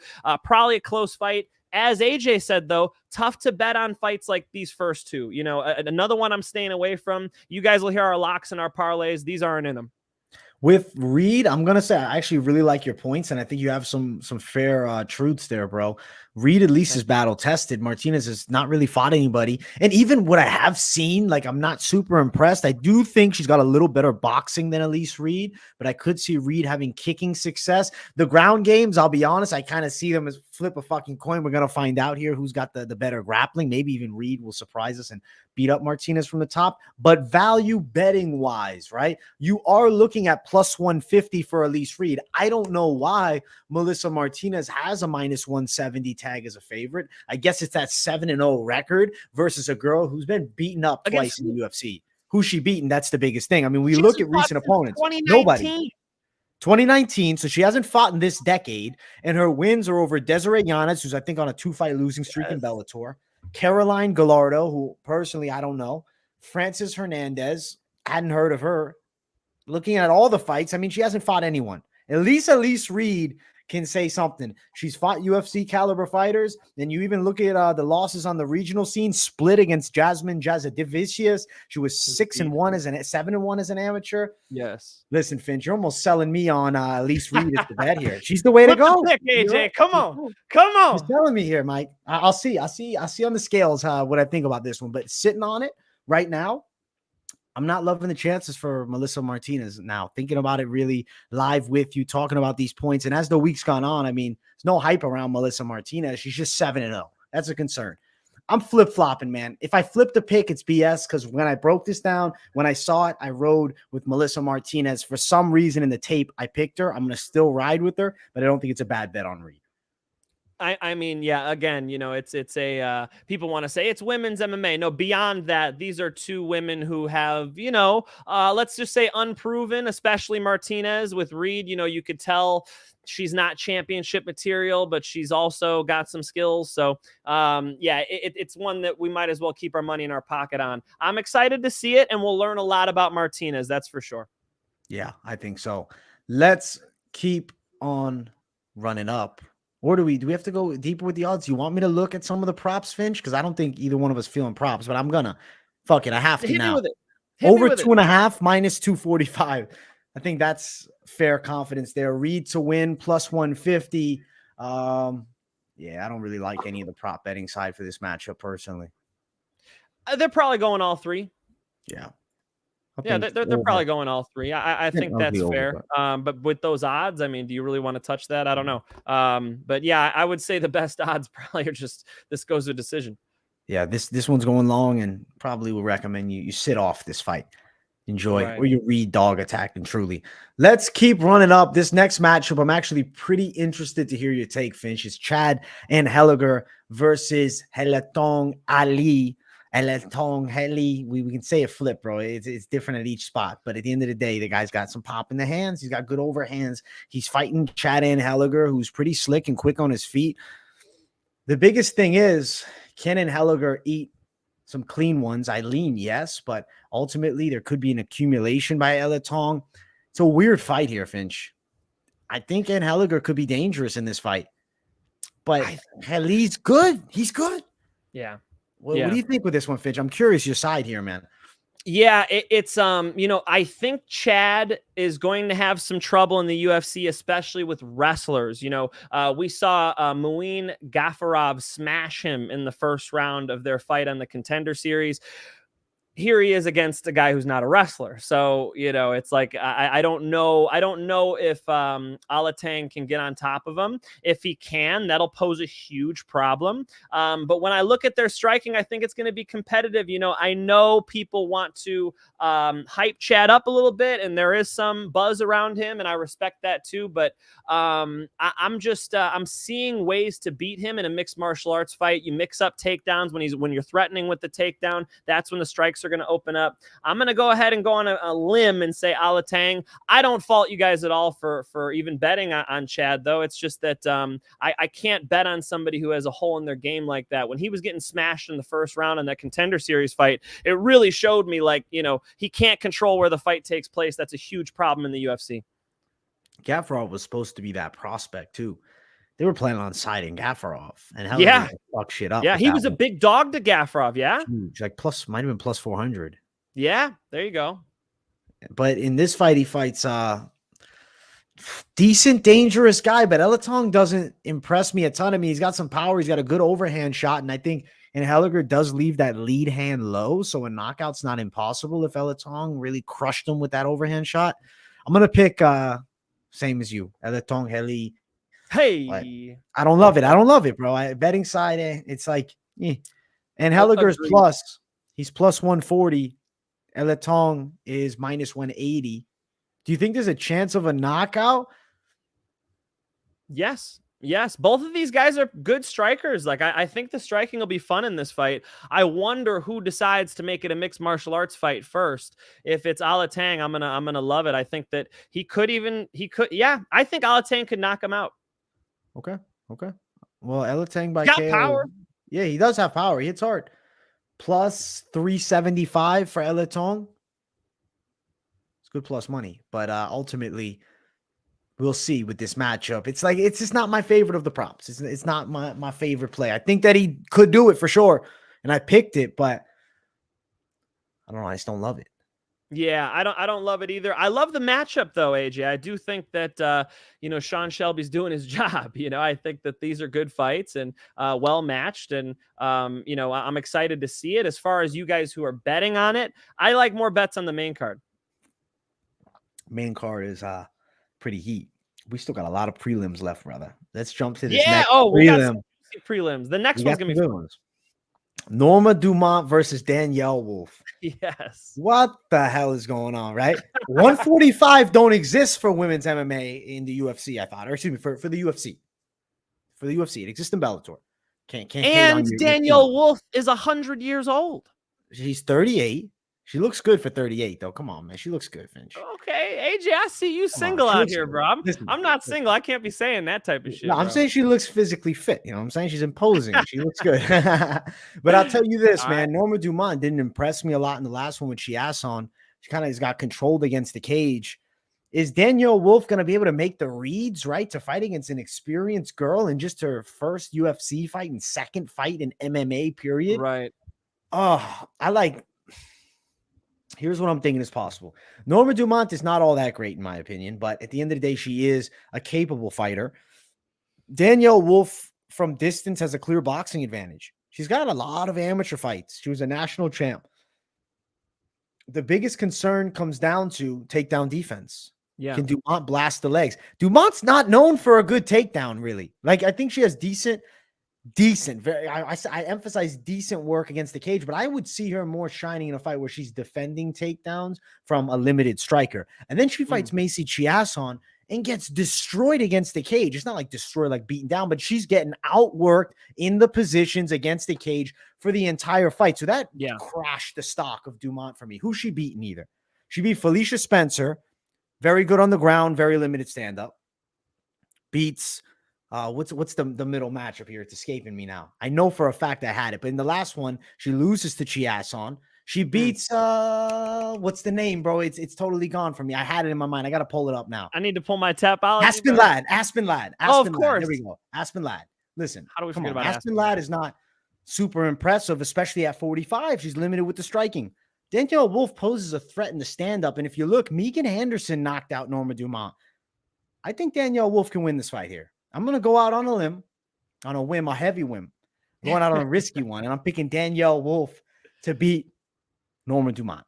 Probably a close fight. As AJ said, though, tough to bet on fights like these first two. Another one I'm staying away from. You guys will hear our locks and our parlays. These aren't in them. With Reed, I'm gonna say I actually really like your points, and I think you have some fair truths there, bro. Reed at least is battle tested. Martinez has not really fought anybody, and even what I have seen, like I'm not super impressed. I do think she's got a little better boxing than Elise Reed, but I could see Reed having kicking success. The ground games, I'll be honest, I kind of see them as flip a fucking coin. We're gonna find out here who's got the better grappling. Maybe even Reed will surprise us and beat up Martinez from the top. But value betting wise, right? You are looking at plus 150 for Elise Reed. I don't know why Melissa Martinez has a minus 170 tag as a favorite. I guess it's that 7-0 record versus a girl who's been beaten up twice in the UFC. Who's she beaten? That's the biggest thing. I mean, we look at recent opponents. Nobody. 2019, so she hasn't fought in this decade, and her wins are over Desiree Yanez, who's I think on a 2-fight losing streak in Bellator, Caroline Gallardo, who personally I don't know, Frances Hernandez, hadn't heard of her. Looking at all the fights, I mean, she hasn't fought anyone. At least Elise Reed can say something. She's fought UFC caliber fighters. Then you even look at the losses on the regional scene, split against Jasmine Jazadivicius. She was 6-1 as 7-1 as an amateur. Yes. Listen, Finch, you're almost selling me on Elise Reed as the bet here. She's the way to go. Pick, AJ. Come on. She's telling me here, Mike. I'll see on the scales what I think about this one, but sitting on it right now, I'm not loving the chances for Melissa Martinez now. Thinking about it really live with you, talking about these points. And as the week's gone on, I mean, there's no hype around Melissa Martinez. She's just 7-0. That's a concern. I'm flip-flopping, man. If I flip the pick, it's BS because when I broke this down, when I saw it, I rode with Melissa Martinez. For some reason in the tape, I picked her. I'm going to still ride with her, but I don't think it's a bad bet on Reed. I mean, yeah, again, you know, it's a, people want to say it's women's MMA. No, beyond that, these are two women who have, you know, let's just say unproven, especially Martinez. With Reed, you know, you could tell she's not championship material, but she's also got some skills. So, yeah, it's one that we might as well keep our money in our pocket on. I'm excited to see it, and we'll learn a lot about Martinez. That's for sure. Yeah, I think so. Let's keep on running up. Or do we have to go deeper with the odds? You want me to look at some of the props, Finch? Because I don't think either one of us feeling props, but I'm gonna. Fuck it, I have to Hit now. me with it. Over 2.5 minus 245. I think that's fair confidence there. Reed to win plus 150. Yeah, I don't really like any of the prop betting side for this matchup personally. They're probably going all three. Yeah. Yeah, they're probably going all three. I think that's fair. But with those odds, I mean, do you really want to touch that? I don't know. But yeah, I would say the best odds probably are just this goes to decision. Yeah, this one's going long, and probably will recommend you sit off this fight. Enjoy, or you read dog attack. And truly, let's keep running up this next matchup. I'm actually pretty interested to hear your take, Finch. It's Chad Anheliger versus Halateng Ali. Alateng, Heili, we can say a flip, bro. It's different at each spot. But at the end of the day, the guy's got some pop in the hands. He's got good overhands. He's fighting Chad Anheliger, who's pretty slick and quick on his feet. The biggest thing is, can Anheliger eat some clean ones? I lean yes, but ultimately there could be an accumulation by Alateng. It's a weird fight here, Finch. I think Anheliger could be dangerous in this fight. But Heili's good. He's good. Yeah. What do you think with this one, Finch? I'm curious your side here, man. Yeah, it's you know, I think Chad is going to have some trouble in the UFC, especially with wrestlers. You know, we saw Muin Gafurov smash him in the first round of their fight on the Contender Series. Here he is against a guy who's not a wrestler. So, you know, it's like, I don't know. I don't know if Alateng can get on top of him. If he can, that'll pose a huge problem. But when I look at their striking, I think it's going to be competitive. You know, I know people want to hype Chad up a little bit, and there is some buzz around him, and I respect that too. But I'm seeing ways to beat him in a mixed martial arts fight. You mix up takedowns when you're threatening with the takedown. That's when the strikes are going to open up. I'm going to go ahead and go on a limb and say Alateng. I don't fault you guys at all for even betting on Chad, though. It's just that I can't bet on somebody who has a hole in their game like that. When he was getting smashed in the first round in that Contender Series fight, it really showed me, like, you know, he can't control where the fight takes place. That's a huge problem in the UFC. Gafurov was supposed to be that prospect too. They were planning on siding Gafurov, and how fuck shit up. Yeah, he was a big dog to Gafurov. Yeah, huge, like might have been plus 400. Yeah, there you go. But in this fight, he fights decent, dangerous guy, but Alateng doesn't impress me a ton. I mean, he's got some power. He's got a good overhand shot, and I think Anheliger does leave that lead hand low, so a knockout's not impossible if Alateng really crushed him with that overhand shot. I'm going to pick same as you, Alateng, Heili. Hey. I don't love it. I don't love it, bro. Betting side, it's like, Anheliger's plus. He's plus 140. Alateng is minus 180. Do you think there's a chance of a knockout? Yes. Both of these guys are good strikers. Like I think the striking will be fun in this fight. I wonder who decides to make it a mixed martial arts fight first. If it's Alateng, I'm gonna love it. I think that he could. Yeah, I think Alateng could knock him out. Okay. Well, Alateng by got KO. Power. Yeah, he does have power. He hits hard. Plus 375 for Alateng. It's good plus money, but ultimately, we'll see with this matchup. It's just not my favorite of the props. It's not my favorite play. I think that he could do it for sure, and I picked it, but I don't know. I just don't love it. Yeah, I don't love it either. I love the matchup though, AJ. I do think that Sean Shelby's doing his job. I think that these are good fights and well matched, and I'm excited to see it. As far as you guys who are betting on it, I like more bets on the main card. Main card is pretty heat. We still got a lot of prelims left, brother. Let's jump to this next prelim. We got some prelims. The next one's gonna be fun. Norma Dumont versus Danyelle Wolf. Yes. What the hell is going on, right? 145 don't exist for women's MMA in the UFC, I thought. Or excuse me, for the UFC. For the UFC. It exists in Bellator. Can't and Danyelle Wolf is 100 years old. She's 38. She looks good for 38, though. Come on, man. She looks good, Finch. Okay, AJ, I see you single out here, bro. I'm not single. I can't be saying that type of shit. No, I'm saying she looks physically fit. You know what I'm saying? She's imposing. She looks good. But I'll tell you this, man. Norma Dumont didn't impress me a lot in the last one with Chiasson. She kind of has got controlled against the cage. Is Danyelle Wolf going to be able to make the reads, right, to fight against an experienced girl in just her first UFC fight and second fight in MMA, period? Right. Oh, here's what I'm thinking is possible. Norma Dumont is not all that great, in my opinion, but at the end of the day, she is a capable fighter. Danyelle Wolf, from distance, has a clear boxing advantage. She's got a lot of amateur fights. She was a national champ. The biggest concern comes down to takedown defense. Yeah. Can Dumont blast the legs? Dumont's not known for a good takedown, really. Like, I think she has decent, very, I emphasize decent work against the cage, but I would see her more shining in a fight where she's defending takedowns from a limited striker. And then she fights Macy Chiasson and gets destroyed against the cage. It's not like destroyed, like beaten down, but she's getting outworked in the positions against the cage for the entire fight. So that crashed the stock of Dumont for me. Who's she beaten either? She beat Felicia Spencer, very good on the ground, very limited stand-up. Beats what's the middle matchup here? It's escaping me now. I know for a fact I had it, but in the last one, she loses to Chiasson. She beats what's the name, bro? It's totally gone from me. I had it in my mind. I gotta pull it up now. I need to pull my Tapology. Aspen Ladd. Oh, of course. There we go. Aspen Ladd. Listen, how do we forget about Aspen Ladd? Is not super impressive, especially at 45. She's limited with the striking. Danyelle Wolf poses a threat in the stand-up, and if you look, Megan Anderson knocked out Norma Dumont. I think Danyelle Wolf can win this fight here. I'm going to go out on a limb, a heavy whim, going out on a risky one, and I'm picking Danyelle Wolf to beat Norma Dumont.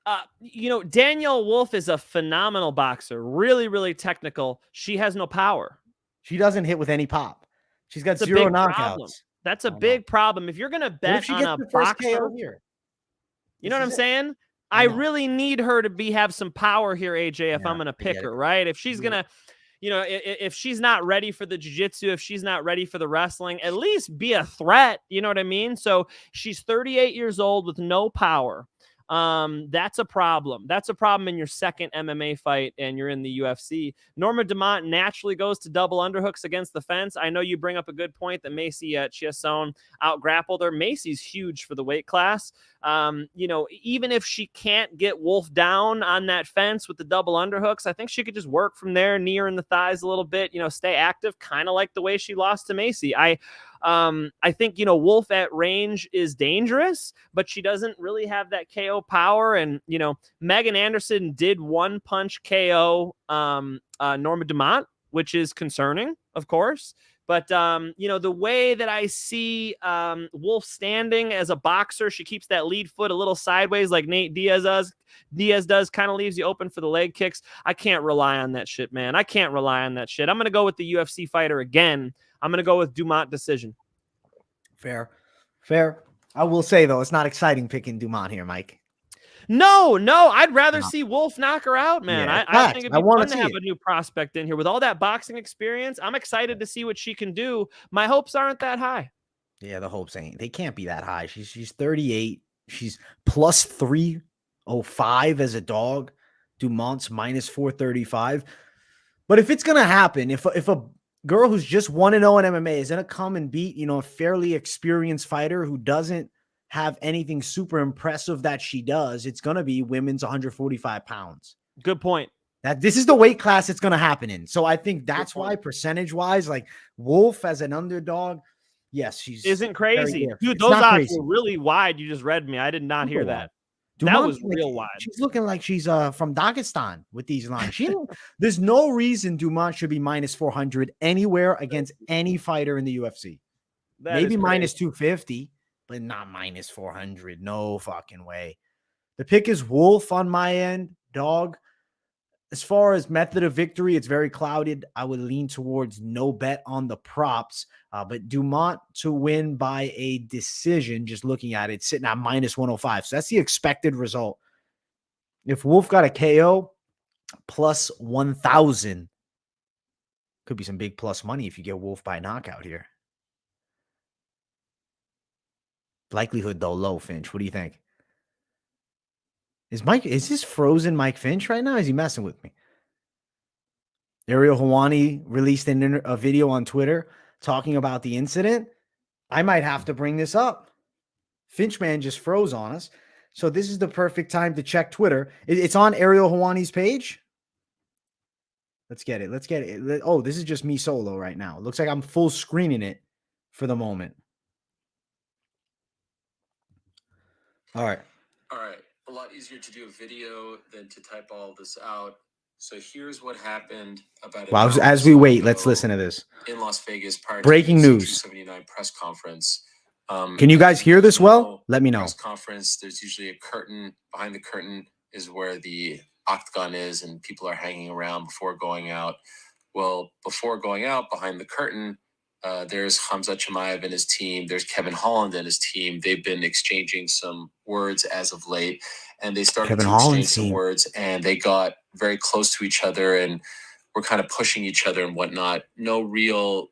Danyelle Wolf is a phenomenal boxer, really, really technical. She has no power. She doesn't hit with any pop. She's got zero knockouts. Problem. That's a big problem. If you're going to bet on a boxer, you know what I'm saying? I really need her to have some power here, AJ, if I'm going to pick her, right? If she's going to, if she's not ready for the jiu-jitsu, if she's not ready for the wrestling, at least be a threat. You know what I mean? So she's 38 years old with no power. That's a problem. That's a problem in your second MMA fight and you're in the UFC. Norma Dumont naturally goes to double underhooks against the fence. I know you bring up a good point that Macy Chiasson out-grappled her. Macy's huge for the weight class. You know, even if she can't get Wolf down on that fence with the double underhooks, I think she could just work from there, knee her in the thighs a little bit, you know, stay active, kind of like the way she lost to Macy. I think, you know, Wolf at range is dangerous, but she doesn't really have that KO power. And, you know, Megan Anderson did one punch KO Norma Dumont, which is concerning, of course. But, you know, the way that I see Wolf standing as a boxer, she keeps that lead foot a little sideways like Nate Diaz does, kind of leaves you open for the leg kicks. I can't rely on that shit, man. I can't rely on that shit. I'm going to go with the UFC fighter again. I'm going to go with Dumont decision. Fair. I will say, though, it's not exciting picking Dumont here, Mike. No, I'd rather see Wolf knock her out, man. Yeah, I think it'd be fun to have a new prospect in here with all that boxing experience. I'm excited to see what she can do. My hopes aren't that high. Yeah, the hopes they can't be that high. She's 38. She's plus 305 as a dog. Dumont's minus 435. But if it's gonna happen, if a girl who's just 1-0 in MMA is gonna come and beat, you know, a fairly experienced fighter who doesn't have anything super impressive that she does, it's going to be women's 145 pounds. Good point. That this is the weight class it's going to happen in. So I think that's why percentage wise, like Wolf as an underdog, yes, she's isn't crazy. Dude, those odds were really wide. You just read me. I did not hear that. That was real wide. She's looking like she's from Dagestan with these lines. There's no reason Dumont should be minus 400 anywhere against any fighter in the UFC. Maybe minus 250. But not minus 400. No fucking way. The pick is Wolf on my end, dog. As far as method of victory, it's very clouded. I would lean towards no bet on the props, but Dumont to win by a decision, just looking at it, sitting at minus 105. So that's the expected result. If Wolf got a KO, plus 1,000. Could be some big plus money if you get Wolf by knockout here. Likelihood, though, low, Finch. What do you think? Is this frozen Mike Finch right now? Is he messing with me? Ariel Helwani released a video on Twitter talking about the incident. I might have to bring this up. Finchman just froze on us. So this is the perfect time to check Twitter. It's on Ariel Helwani's page. Let's get it. Oh, this is just me solo right now. It looks like I'm full screening it for the moment. All right. A lot easier to do a video than to type all this out. So here's what happened about. Wow, as we wait, let's listen to this. In Las Vegas, breaking news. 279 press conference. Can you guys hear this well? Let me know. Press conference. There's usually a curtain. Behind the curtain is where the octagon is, and people are hanging around before going out. Well, before going out, behind the curtain, there's Khamzat Chimaev and his team. There's Kevin Holland and his team. They've been exchanging some words as of late, and they started to exchange some words, and they got very close to each other and were kind of pushing each other and whatnot. No real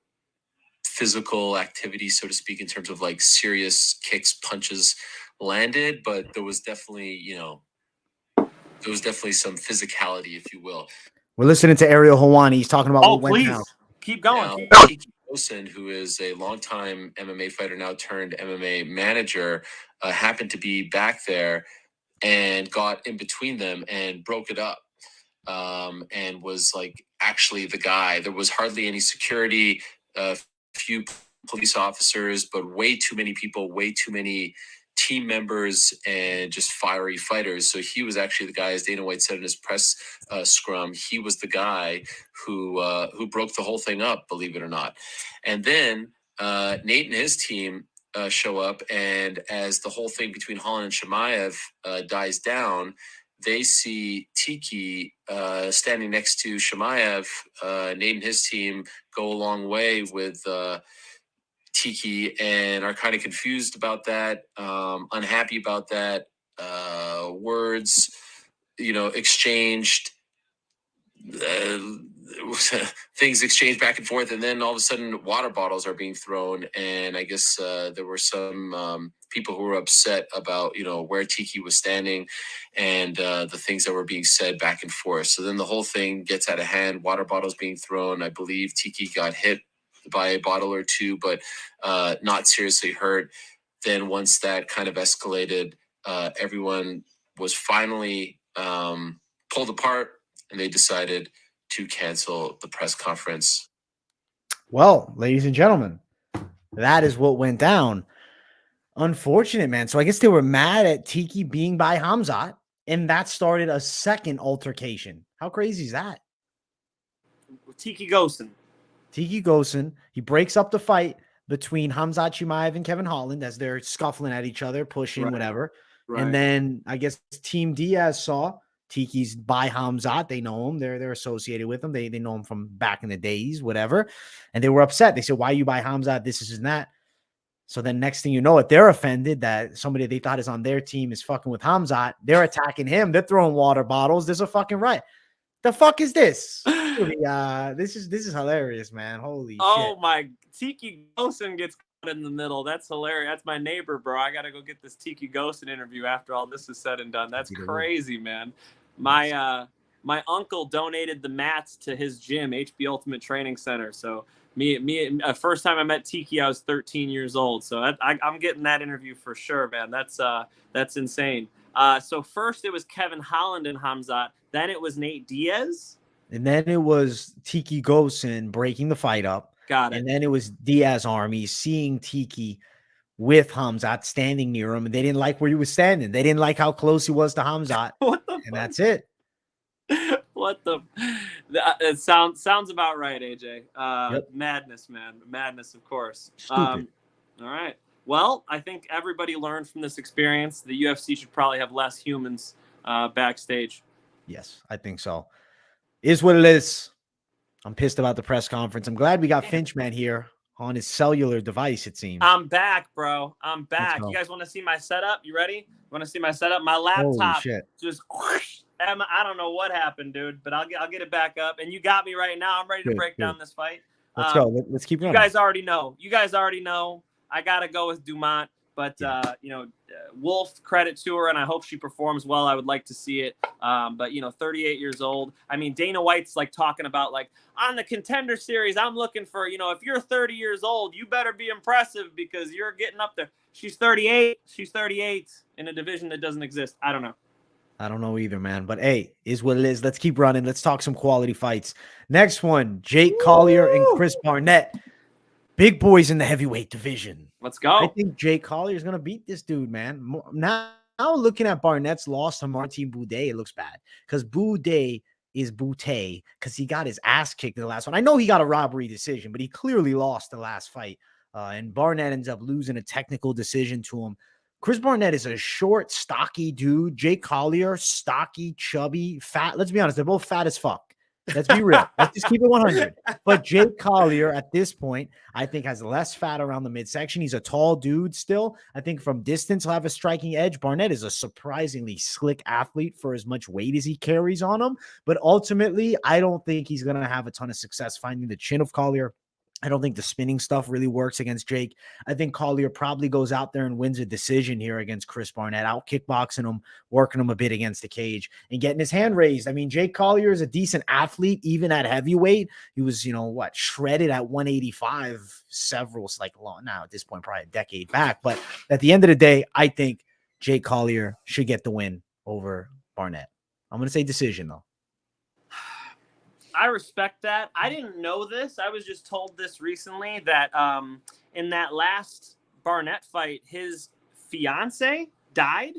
physical activity, so to speak, in terms of like serious kicks, punches landed, but there was definitely, some physicality, if you will. We're listening to Ariel Helwani. He's talking about what went down. Keep going. Now, Wilson, who is a longtime MMA fighter, now turned MMA manager, happened to be back there and got in between them and broke it up, and was like actually the guy. There was hardly any security, few police officers, but way too many people, way too many team members, and just fiery fighters. So he was actually the guy, as Dana White said in his press scrum, he was the guy who broke the whole thing up, believe it or not. And then Nate and his team show up, and as the whole thing between Holland and Chimaev dies down, they see Tiki standing next to Chimaev. Nate and his team go a long way with Tiki and are kind of confused about that, unhappy about that. Words, exchanged, things exchanged back and forth, and then all of a sudden water bottles are being thrown, and I guess there were some people who were upset about where Tiki was standing and the things that were being said back and forth. So then the whole thing gets out of hand, water bottles being thrown. I believe Tiki got hit by a bottle or two, but not seriously hurt. Then once that kind of escalated, everyone was finally pulled apart, and they decided to cancel the press conference. Well, ladies and gentlemen, that is what went down. Unfortunate, man. So I guess they were mad at Tiki being by Khamzat, and that started a second altercation. How crazy is that? Tiki Gosen. He breaks up the fight between Khamzat Chimaev and Kevin Holland as they're scuffling at each other, pushing, whatever. Right. And then I guess Team Diaz saw Tiki's by Khamzat. They know him. They're associated with him. They know him from back in the days, whatever. And they were upset. They said, why you by Khamzat? This is that. So then next thing you know it, they're offended that somebody they thought is on their team is fucking with Khamzat. They're attacking him. They're throwing water bottles. There's a fucking riot. The fuck is this? This is hilarious, man. Holy shit. Oh my, Tiki Gosen gets caught in the middle. That's hilarious. That's my neighbor, bro. I gotta go get this Tiki Gosen interview after all this is said and done. That's crazy, man. My uncle donated the mats to his gym, HB Ultimate Training Center. So me, first time I met Tiki, I was 13 years old. So I'm getting that interview for sure, man. That's insane. So first it was Kevin Holland and Khamzat. Then it was Nate Diaz. And then it was Tiki Gosen breaking the fight up. Got it. And then it was Diaz Army seeing Tiki with Khamzat standing near him. And they didn't like where he was standing. They didn't like how close he was to Khamzat. And that's it. What the? It sounds about right, AJ. Yep. Madness, man. Madness, of course. Stupid. All right. Well, I think everybody learned from this experience. The UFC should probably have less humans backstage. Yes, I think so. Is what it is. I'm pissed about the press conference. I'm glad we got Finchman here on his cellular device, it seems. I'm back, bro. I'm back. You guys want to see my setup? You ready? Want to see my setup? My laptop just whoosh, I don't know what happened, dude, but I'll get it back up. And you got me right now. I'm ready to break down this fight. Let's go. Let's keep going. You guys already know. I got to go with Dumont. But, Wolf, credit to her, and I hope she performs well. I would like to see it. But 38 years old. I mean, Dana White's like talking about like on the Contender Series, I'm looking for, if you're 30 years old, you better be impressive because you're getting up there. She's 38. She's 38 in a division that doesn't exist. I don't know. I don't know either, man. But, hey, is what it is. Let's keep running. Let's talk some quality fights. Next one, Jake Collier and Chris Barnett. Big boys in the heavyweight division. Let's go. I think Jake Collier is going to beat this dude, man. Now looking at Barnett's loss to Martin Boudet, it looks bad because Boudet is Boutet because he got his ass kicked in the last one. I know he got a robbery decision, but he clearly lost the last fight. And Barnett ends up losing a technical decision to him. Chris Barnett is a short, stocky dude. Jake Collier, stocky, chubby, fat. Let's be honest. They're both fat as fuck. Let's be real. Let's just keep it 100. But Jake Collier at this point, I think, has less fat around the midsection. He's a tall dude still. I think from distance, he'll have a striking edge. Barnett is a surprisingly slick athlete for as much weight as he carries on him. But ultimately, I don't think he's going to have a ton of success finding the chin of Collier. I don't think the spinning stuff really works against Jake. I think Collier probably goes out there and wins a decision here against Chris Barnett, out kickboxing him, working him a bit against the cage and getting his hand raised. I mean, Jake Collier is a decent athlete, even at heavyweight. He was, shredded at 185 now at this point, probably a decade back. But at the end of the day, I think Jake Collier should get the win over Barnett. I'm going to say decision, though. I respect that. I didn't know this. I was just told this recently that in that last Barnett fight, his fiance died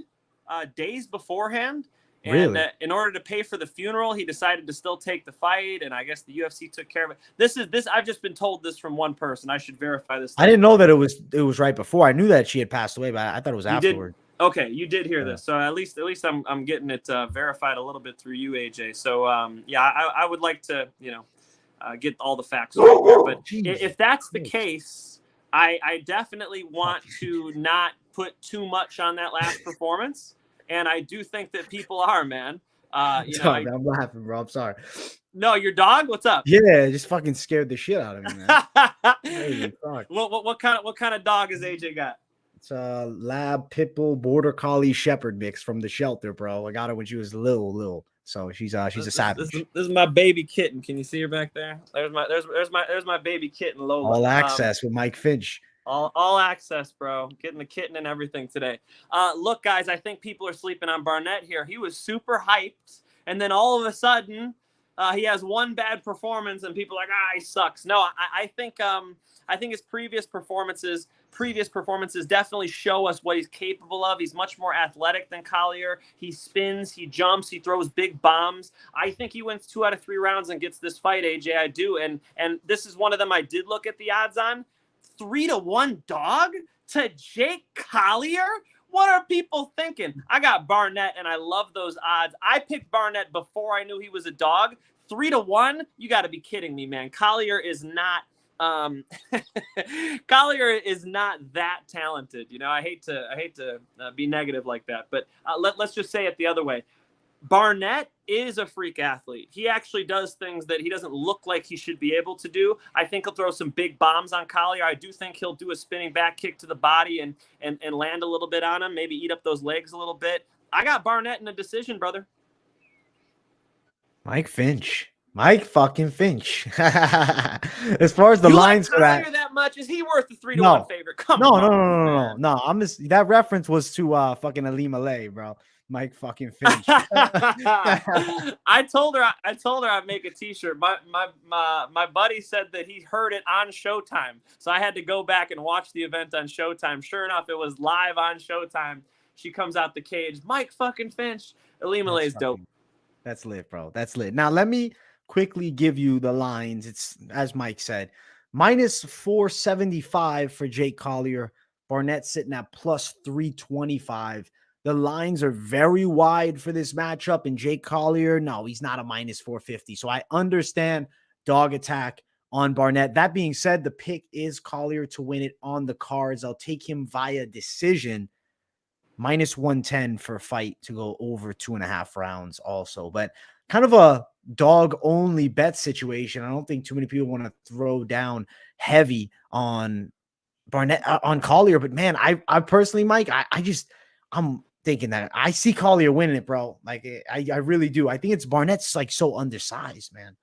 days beforehand. And really? In order to pay for the funeral, he decided to still take the fight. And I guess the UFC took care of it. This. I've just been told this from one person. I should verify this. I didn't know that it was right before. I knew that she had passed away, but I thought it was afterward. Okay, you did hear this, so at least I'm getting it verified a little bit through you, AJ. So I would like to get all the facts right there. But if that's the case, I definitely want to not put too much on that last performance, and I do think that people are, man. I'm laughing, bro. I'm sorry. No, your dog. What's up? Yeah, it just fucking scared the shit out of me, man. Hey, fuck. What kind of dog has AJ got? It's a lab pitbull border collie shepherd mix from the shelter, bro. I got her when she was little. So she's a savage. This is my baby kitten. Can you see her back there? There's my baby kitten Lola. All access with Mike Finch. All access, bro. Getting the kitten and everything today. Look, guys, I think people are sleeping on Barnett here. He was super hyped, and then all of a sudden, he has one bad performance, and people are like, he sucks. No, I think his previous performances definitely show us what he's capable of. He's much more athletic than Collier. He spins, he jumps, he throws big bombs. I think he wins 2 out of 3 rounds and gets this fight, AJ. I do, and this is one of them I did look at the odds on. 3-1 dog to Jake Collier? What are people thinking? I got Barnett, and I love those odds. I picked Barnett before I knew he was a dog. 3-1? You got to be kidding me, man. Collier is not Collier is not that talented. You know, I hate to be negative like that, but let's just say it the other way. Barnett is a freak athlete. He actually does things that he doesn't look like he should be able to do. I think he'll throw some big bombs on Collier. I do think he'll do a spinning back kick to the body and land a little bit on him, maybe eat up those legs a little bit. I got Barnett in a decision, brother. Mike fucking Finch. As far as the lines for that, that much, is he worth the 3-1 favorite? Come on. No. That reference was to fucking Ali Malay, bro. Mike fucking Finch. I told her I'd make a t-shirt. My buddy said that he heard it on Showtime, so I had to go back and watch the event on Showtime. Sure enough, it was live on Showtime. She comes out the cage. Mike fucking Finch. Ali Malay's dope. That's lit, bro. That's lit. Now let me quickly give you the lines. It's as Mike said, -475 for Jake Collier. Barnett sitting at +325. The lines are very wide for this matchup, and Jake Collier, no, he's not a -450. So I understand dog attack on Barnett. That being said, the pick is Collier to win it on the cards. I'll take him via decision. -110 for a fight to go over 2.5 rounds also. But kind of a dog-only bet situation. I don't think too many people want to throw down heavy on Barnett, on Collier. But, man, I personally, Mike, I'm thinking that I see Collier winning it, bro. Like, I really do. I think it's Barnett's like so undersized, man.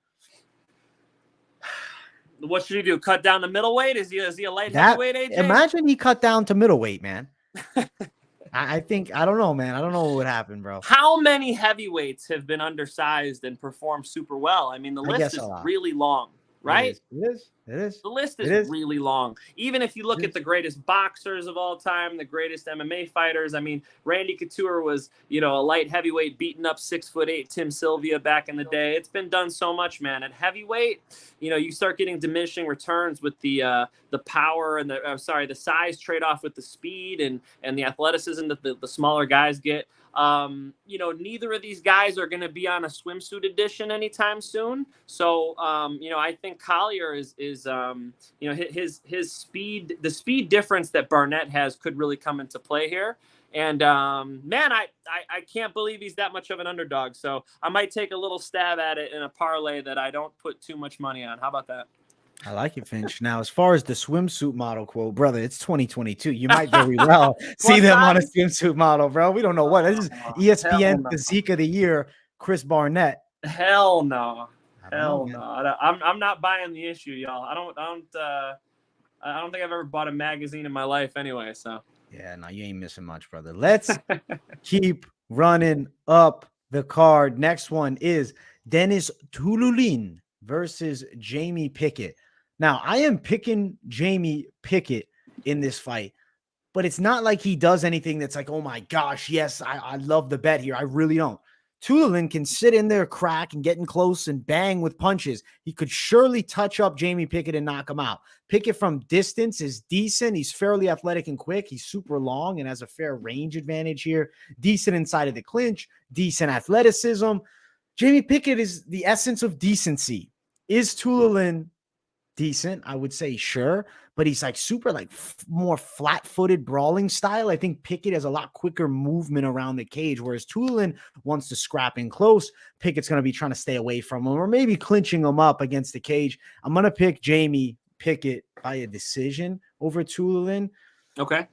What should he do? Cut down to middleweight? Is he a light heavyweight, AJ? Imagine he cut down to middleweight, man. I don't know, man. I don't know what would happen, bro. How many heavyweights have been undersized and performed super well? I mean, the list is really long, right? It is. The list is really long. Even if you look at the greatest boxers of all time, the greatest MMA fighters. I mean, Randy Couture was, a light heavyweight beating up 6'8" Tim Sylvia back in the day. It's been done so much, man. At heavyweight, you start getting diminishing returns with the power and the size trade-off with the speed and the athleticism that the smaller guys get. Neither of these guys are going to be on a swimsuit edition anytime soon. So, I think Collier is his speed, the speed difference that Barnett has could really come into play here. And, man, I can't believe he's that much of an underdog. So I might take a little stab at it in a parlay that I don't put too much money on. How about that? I like it, Finch. Now, as far as the swimsuit model quote, brother, it's 2022. You might very well see them on a swimsuit model, bro. We don't know what. This is ESPN Physique of the Year, Chris Barnett. Hell no. Hell no. I'm not buying the issue, y'all. I don't think I've ever bought a magazine in my life anyway, so. Yeah, no, you ain't missing much, brother. Let's keep running up the card. Next one is Denis Tiuliulin versus Jamie Pickett. Now, I am picking Jamie Pickett in this fight, but it's not like he does anything that's like, oh my gosh, yes, I love the bet here. I really don't. Tiuliulin can sit in there, crack, and getting close and bang with punches. He could surely touch up Jamie Pickett and knock him out. Pickett from distance is decent. He's fairly athletic and quick. He's super long and has a fair range advantage here. Decent inside of the clinch. Decent athleticism. Jamie Pickett is the essence of decency. Is Tiuliulin decent? I would say sure, but he's like super more flat-footed brawling style. I think Pickett has a lot quicker movement around the cage, whereas Tiuliulin wants to scrap in close. Pickett's going to be trying to stay away from him or maybe clinching him up against the cage. I'm going to pick Jamie Pickett by a decision over Tiuliulin. Okay.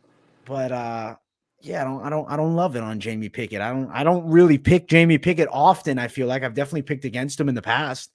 But yeah, I don't love it on Jamie Pickett. I don't really pick Jamie Pickett often. I feel like I've definitely picked against him in the past.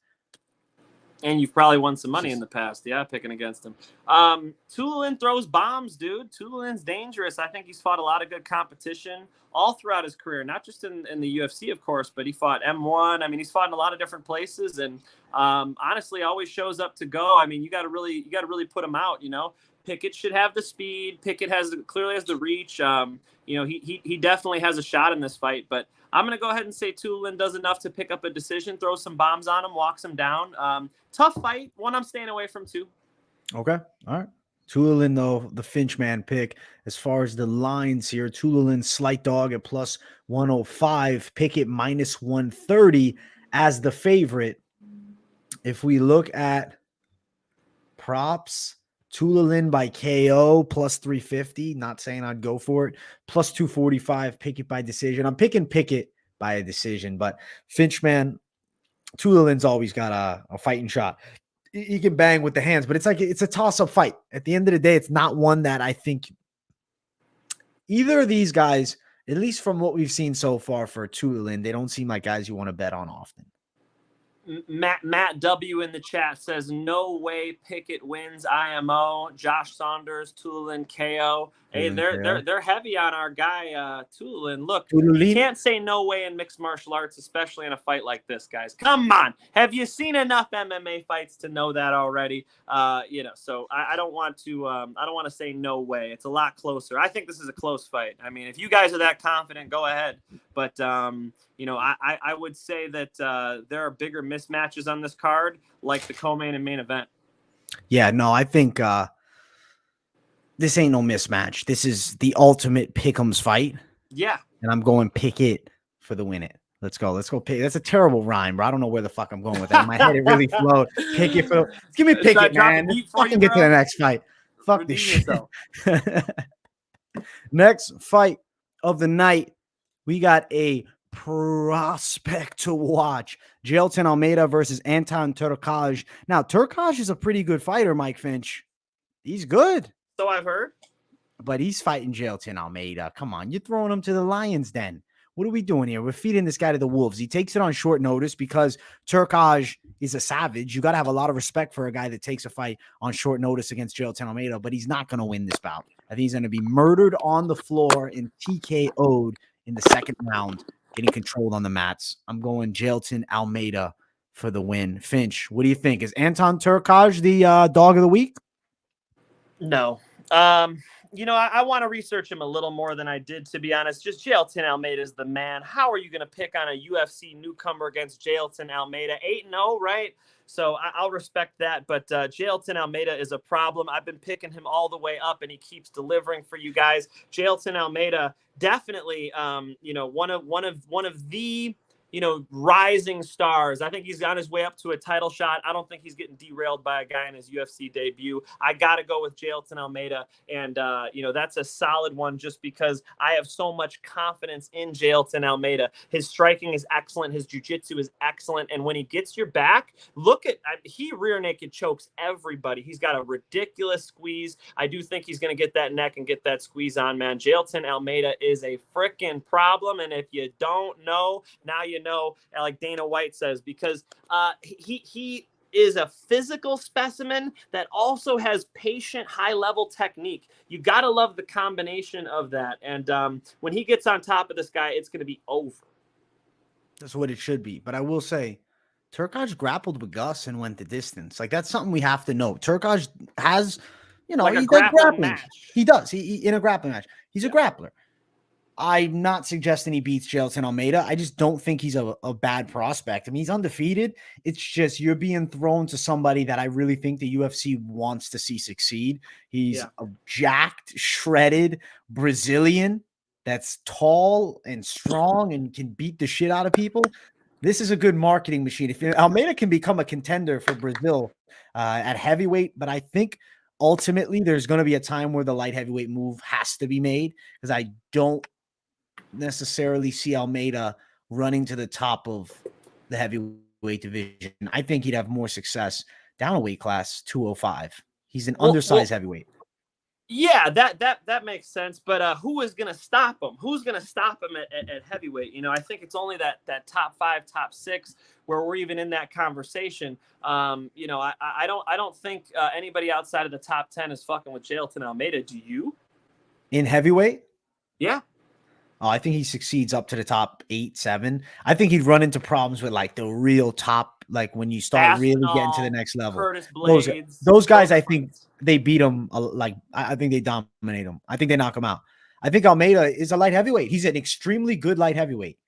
And you've probably won some money in the past, yeah, picking against him. Tiuliulin throws bombs, dude. Tiuliulin's dangerous. I think he's fought a lot of good competition all throughout his career, not just in the UFC, of course, but he fought M1. I mean, he's fought in a lot of different places, and honestly, always shows up to go. I mean, you got to really put him out. You know, Pickett should have the speed. Pickett clearly has the reach. You know, he definitely has a shot in this fight, but I'm going to go ahead and say Tiuliulin does enough to pick up a decision, throw some bombs on him, walks him down. Tough fight. One I'm staying away from too. Okay. All right. Tiuliulin, though, the Finchman pick. As far as the lines here, Tiuliulin slight dog at plus 105, Pickett minus 130 as the favorite. If we look at props, Tiuliulin by KO plus 350. Not saying I'd go for it. Plus 245, Pickett by decision. I'm picking Pickett by a decision, but Finchman, Tiuliulin's always got a fighting shot. He can bang with the hands, but it's a toss-up fight. At the end of the day, it's not one that I think either of these guys, at least from what we've seen so far for Tiuliulin, they don't seem like guys you want to bet on often. Matt W in the chat says no way Pickett wins IMO. Josh Saunders, Tiuliulin KO. Hey, they're heavy on our guy Tiuliulin. Look, you can't say no way in mixed martial arts, especially in a fight like this, guys. Come on, have you seen enough MMA fights to know that already? You know, so I don't want to say no way. It's a lot closer. I think this is a close fight. I mean, if you guys are that confident, go ahead. But you know, I would say that there are bigger mismatches on this card, like the co-main and main event. Yeah, no, I think this ain't no mismatch. This is the ultimate pick'ems fight. Yeah. And I'm going Pickett for the win it. Let's go. Pick. That's a terrible rhyme, bro. I don't know where the fuck I'm going with that. In my head, it really flowed. Pickett for give me Pickett, man. Fucking get to the next fight. Fuck this shit. Next fight of the night, we got a prospect to watch. Jailton Almeida versus Anton Turkalj. Now, Turkalj is a pretty good fighter, Mike Finch. He's good. So I've heard. But he's fighting Jailton Almeida. Come on, you're throwing him to the Lions den. What are we doing here? We're feeding this guy to the wolves. He takes it on short notice because Turkalj is a savage. You got to have a lot of respect for a guy that takes a fight on short notice against Jailton Almeida, but he's not going to win this bout. I think he's going to be murdered on the floor and TKO'd in the second round, getting controlled on the mats. I'm going Jailton Almeida for the win. Finch, what do you think? Is Anton Turkalj the dog of the week? No. You know, I want to research him a little more than I did, to be honest. Just Jailton Almeida is the man. How are you going to pick on a UFC newcomer against Jailton Almeida? 8-0, right? So I'll respect that. But Jailton Almeida is a problem. I've been picking him all the way up, and he keeps delivering for you guys. Jailton Almeida, definitely, you know, one of the, you know, rising stars. I think he's on his way up to a title shot. I don't think he's getting derailed by a guy in his UFC debut. I got to go with Jailton Almeida. And, you know, that's a solid one just because I have so much confidence in Jailton Almeida. His striking is excellent. His jiu-jitsu is excellent. And when he gets your back, he rear naked chokes everybody. He's got a ridiculous squeeze. I do think he's going to get that neck and get that squeeze on, man. Jailton Almeida is a freaking problem. And if you don't know, now you know, like Dana White says, because he is a physical specimen that also has patient, high-level technique. You got to love the combination of that. And when he gets on top of this guy, it's going to be over. That's what it should be. But I will say, Turkalj grappled with Gus and went the distance. Like, that's something we have to know. Turkalj has, you know, like he a does grappling grappling. match. He does. He in a grappling match. He's a grappler. I'm not suggesting he beats Jailton Almeida. I just don't think he's a bad prospect. I mean, he's undefeated. It's just you're being thrown to somebody that I really think the UFC wants to see succeed. He's a jacked, shredded Brazilian that's tall and strong and can beat the shit out of people. This is a good marketing machine. If Almeida can become a contender for Brazil at heavyweight, but I think ultimately there's going to be a time where the light heavyweight move has to be made because I don't necessarily see Almeida running to the top of the heavyweight division. I think he'd have more success down a weight class, 205. He's an undersized heavyweight. Yeah, that makes sense. But who is going to stop him? Who's going to stop him at heavyweight? I think it's only that top 5, top 6 where we're even in that conversation. I don't think anybody outside of the top 10 is fucking with Jailton Almeida. Do you? In heavyweight? Yeah. Oh, I think he succeeds up to the top 8, 7. I think he'd run into problems with like the real top, like when you start really getting to the next level. Curtis Blades, those guys, I think they beat him. I think they dominate him. I think they knock him out. I think Almeida is a light heavyweight. He's an extremely good light heavyweight.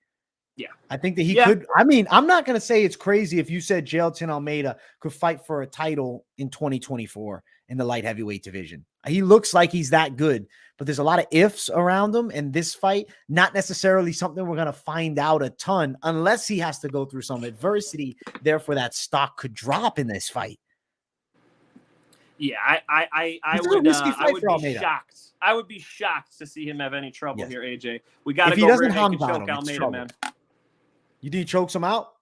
Yeah. I think that he could. I mean, I'm not going to say it's crazy if you said Jailton Almeida could fight for a title in 2024 in the light heavyweight division. He looks like he's that good, but there's a lot of ifs around him. And this fight, not necessarily something we're going to find out a ton unless he has to go through some adversity. Therefore, that stock could drop in this fight. Yeah, I would be shocked. I would be shocked to see him have any trouble here, AJ. We got to go rear naked choke Almeida, man. You think he chokes him out?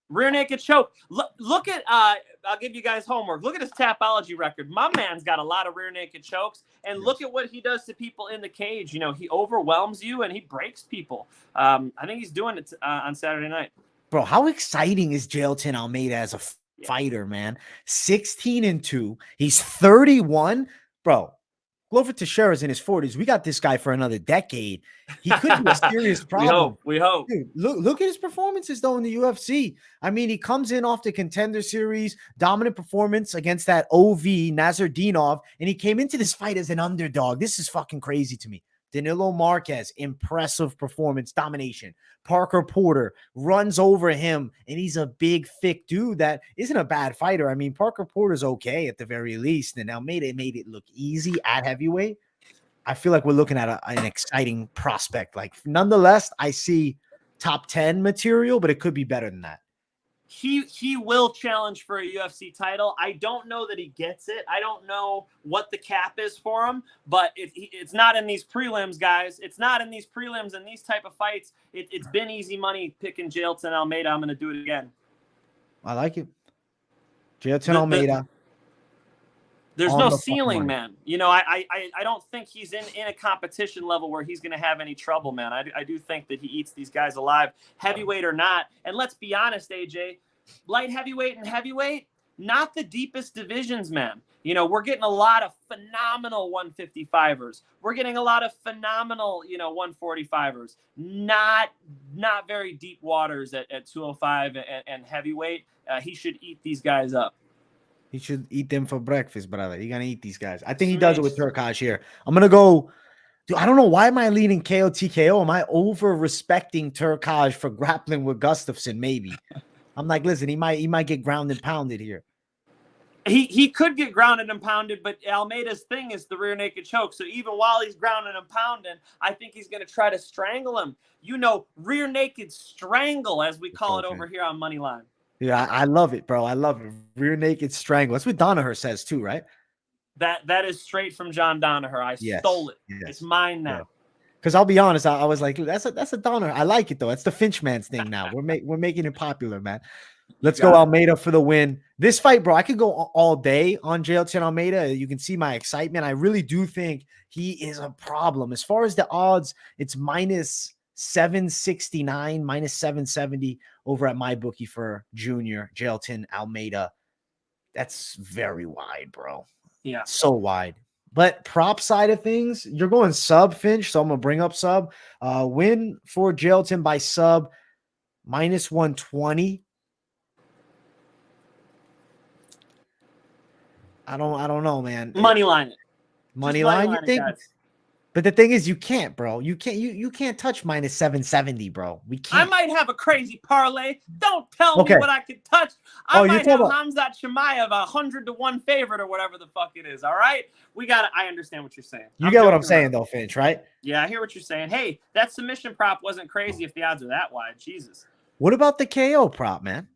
Rear naked choke. Look at I'll give you guys homework. Look at his Tapology record. My man's got a lot of rear naked chokes, and look at what he does to people in the cage. He overwhelms you and he breaks people. I think he's doing it on Saturday night. Bro, how exciting is Jailton Almeida as a fighter, man? 16-2. He's 31. Bro, Glover Teixeira's in his 40s. We got this guy for another decade. He could be a serious problem. We hope. Dude, look at his performances, though, in the UFC. I mean, he comes in off the Contender Series, dominant performance against that OV, Nazardinov, and he came into this fight as an underdog. This is fucking crazy to me. Danilo Marquez, impressive performance, domination. Parker Porter runs over him, and he's a big, thick dude that isn't a bad fighter. I mean, Parker Porter's okay at the very least, and Almeida made it look easy at heavyweight. I feel like we're looking at an exciting prospect. Like, nonetheless, I see top 10 material, but it could be better than that. He will challenge for a UFC title. I don't know that he gets it. I don't know what the cap is for him, but it's not in these prelims, guys. It's not in these prelims and these type of fights. It's been easy money picking Jailton Almeida. I'm going to do it again. I like it. Jailton Almeida. There's no ceiling, man. I don't think he's in a competition level where he's going to have any trouble, man. I do think that he eats these guys alive, heavyweight or not. And let's be honest, AJ, light heavyweight and heavyweight, not the deepest divisions, man. We're getting a lot of phenomenal 155ers. We're getting a lot of phenomenal, 145ers. Not very deep waters at 205 and heavyweight. He should eat these guys up. He should eat them for breakfast, brother. You're going to eat these guys. I think he does it with Turkalj here. I'm going to go. Dude, I don't know. Why am I leaning KO TKO? Am I over-respecting Turkalj for grappling with Gustafsson? Maybe. I'm like, listen, he might get grounded and pounded here. He could get grounded and pounded, but Almeida's thing is the rear naked choke. So even while he's grounding and pounding, I think he's going to try to strangle him. Rear naked strangle, as we call it over here on Moneyline. Yeah, I love it, bro. I love it. Rear naked strangle. That's what Danaher says too, right? That is straight from John Danaher. I stole it. Yes. It's mine now. Because I'll be honest, I was like, that's a Danaher. I like it though. It's the Finchman's thing now. We're making it popular, man. Let's go Almeida for the win. This fight, bro, I could go all day on Jailton Almeida. You can see my excitement. I really do think he is a problem. As far as the odds, it's minus 769, minus 770 over at MyBookie for Junior Jailton Almeida. That's very wide, bro. Yeah. So wide. But prop side of things, you're going sub, Finch, so I'm going to bring up sub. Win for Jailton by sub, minus 120. I don't know, man. Moneyline it. Moneyline, you think? Guys. But the thing is, you can't, bro. You can't touch minus 770, bro. We can't. I might have a crazy parlay. Don't tell me what I could touch. I might have Khamzat Chimaev 100-1 favorite or whatever the fuck it is. All right, I understand what you're saying. You get what I'm saying, though, Finch, right? Yeah, I hear what you're saying. Hey, that submission prop wasn't crazy if the odds are that wide. Jesus. What about the KO prop, man?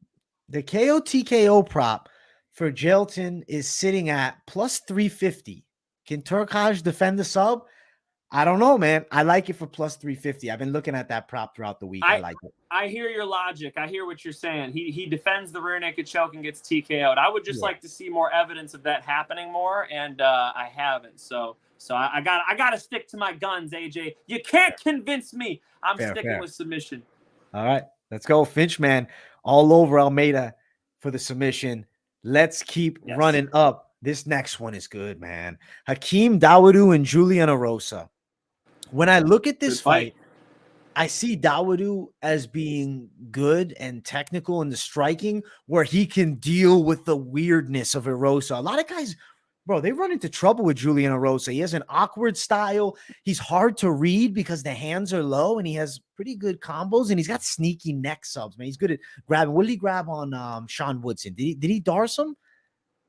The KO TKO prop for Jailton is sitting at plus 350. Can Turkalj defend the sub? I don't know, man. I like it for plus 350. I've been looking at that prop throughout the week. I like it. I hear your logic. I hear what you're saying. He defends the rear naked choke and gets TKO'd. I would just like to see more evidence of that happening more, and I haven't. So So I got to stick to my guns, AJ. You can't convince me. I'm sticking with submission. All right, let's go. Finch, man, all over Almeida for the submission. Let's keep running up. This next one is good, man. Hakeem, Dawodu, and Julian Erosa. When I look at this fight, I see Dawodu as being good and technical in the striking, where he can deal with the weirdness of Erosa. A lot of guys, bro, they run into trouble with Julian Erosa. He has an awkward style. He's hard to read because the hands are low, and he has pretty good combos, and he's got sneaky neck subs, man. He's good at grabbing. What did he grab on Sean Woodson? Did he darce him?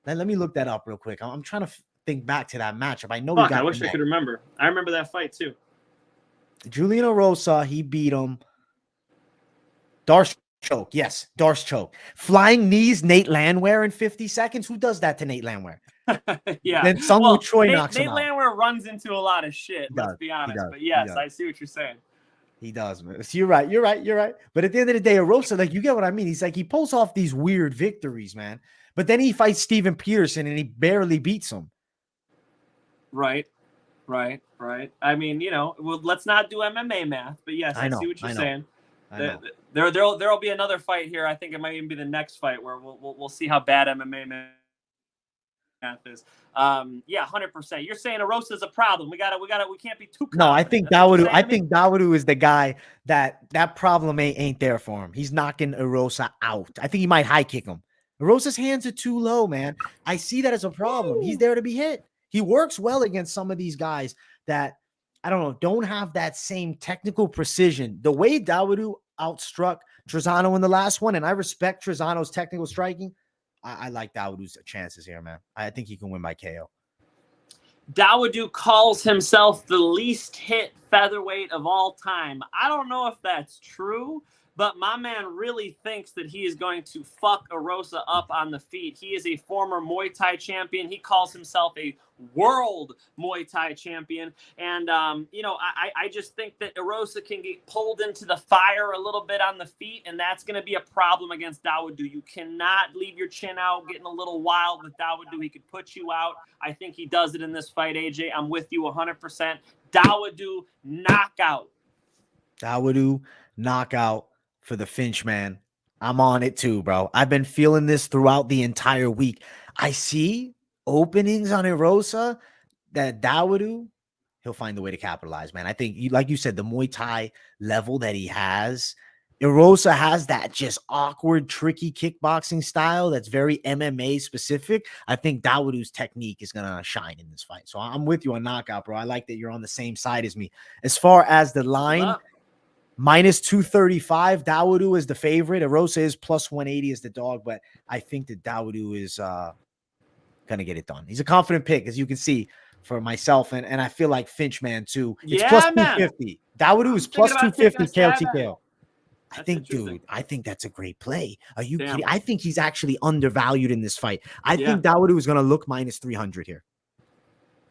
Let me look that up real quick. I'm trying to think back to that matchup. I know I wish I could remember. I remember that fight too. Julian Erosa, he beat him. Darce choke. Yes, Darce choke. Flying knees, Nate Landwehr in 50 seconds. Who does that to Nate Landwehr? Yeah. Then Sung Choi knocks him out. Nate Landwehr runs into a lot of shit, let's be honest. But yes, I see what you're saying. He does, man. So you're right. But at the end of the day, Erosa, like, you get what I mean. He's like, he pulls off these weird victories, man. But then he fights Steven Peterson, and he barely beats him. Right. I mean, well, let's not do MMA math, but yes, I see what you're saying. There'll be another fight here. I think it might even be the next fight where we'll see how bad MMA math is. 100%. You're saying Erosa is a problem. We can't be too confident. No, I think Dawodu is the guy that problem ain't there for him. He's knocking Erosa out. I think he might high kick him. Erosa's hands are too low, man. I see that as a problem. He's there to be hit. He works well against some of these guys that, I don't know, don't have that same technical precision. The way Dawodu outstruck Trezano in the last one, and I respect Trezano's technical striking, I like Dawodu's chances here, man. I think he can win by KO. Dawodu calls himself the least hit featherweight of all time. I don't know if that's true, but my man really thinks that he is going to fuck Erosa up on the feet. He is a former Muay Thai champion. He calls himself a world Muay Thai champion. And, I just think that Erosa can get pulled into the fire a little bit on the feet, and that's going to be a problem against Dawodu. You cannot leave your chin out, getting a little wild with Dawodu. He could put you out. I think he does it in this fight, AJ. I'm with you 100%. Dawodu knockout. Dawodu knockout for the Finch, man. I'm on it too, bro. I've been feeling this throughout the entire week. I see openings on Erosa that Dawodu, he'll find a way to capitalize, man. I think, like you said, the Muay Thai level that he has, Erosa has that just awkward, tricky kickboxing style that's very MMA specific. I think Dawodu's technique is going to shine in this fight. So I'm with you on knockout, bro. I like that you're on the same side as me. As far as the line, minus 235, Dawodu is the favorite. Erosa is plus 180 as the dog, but I think that Dawodu is going to get it done. He's a confident pick, as you can see, for myself, and I feel like Finch, man, too. It's plus 250. Dawodu is plus 250 KO. I think that's a great play. Are you kidding? I think he's actually undervalued in this fight. I think Dawodu is going to look minus 300 here.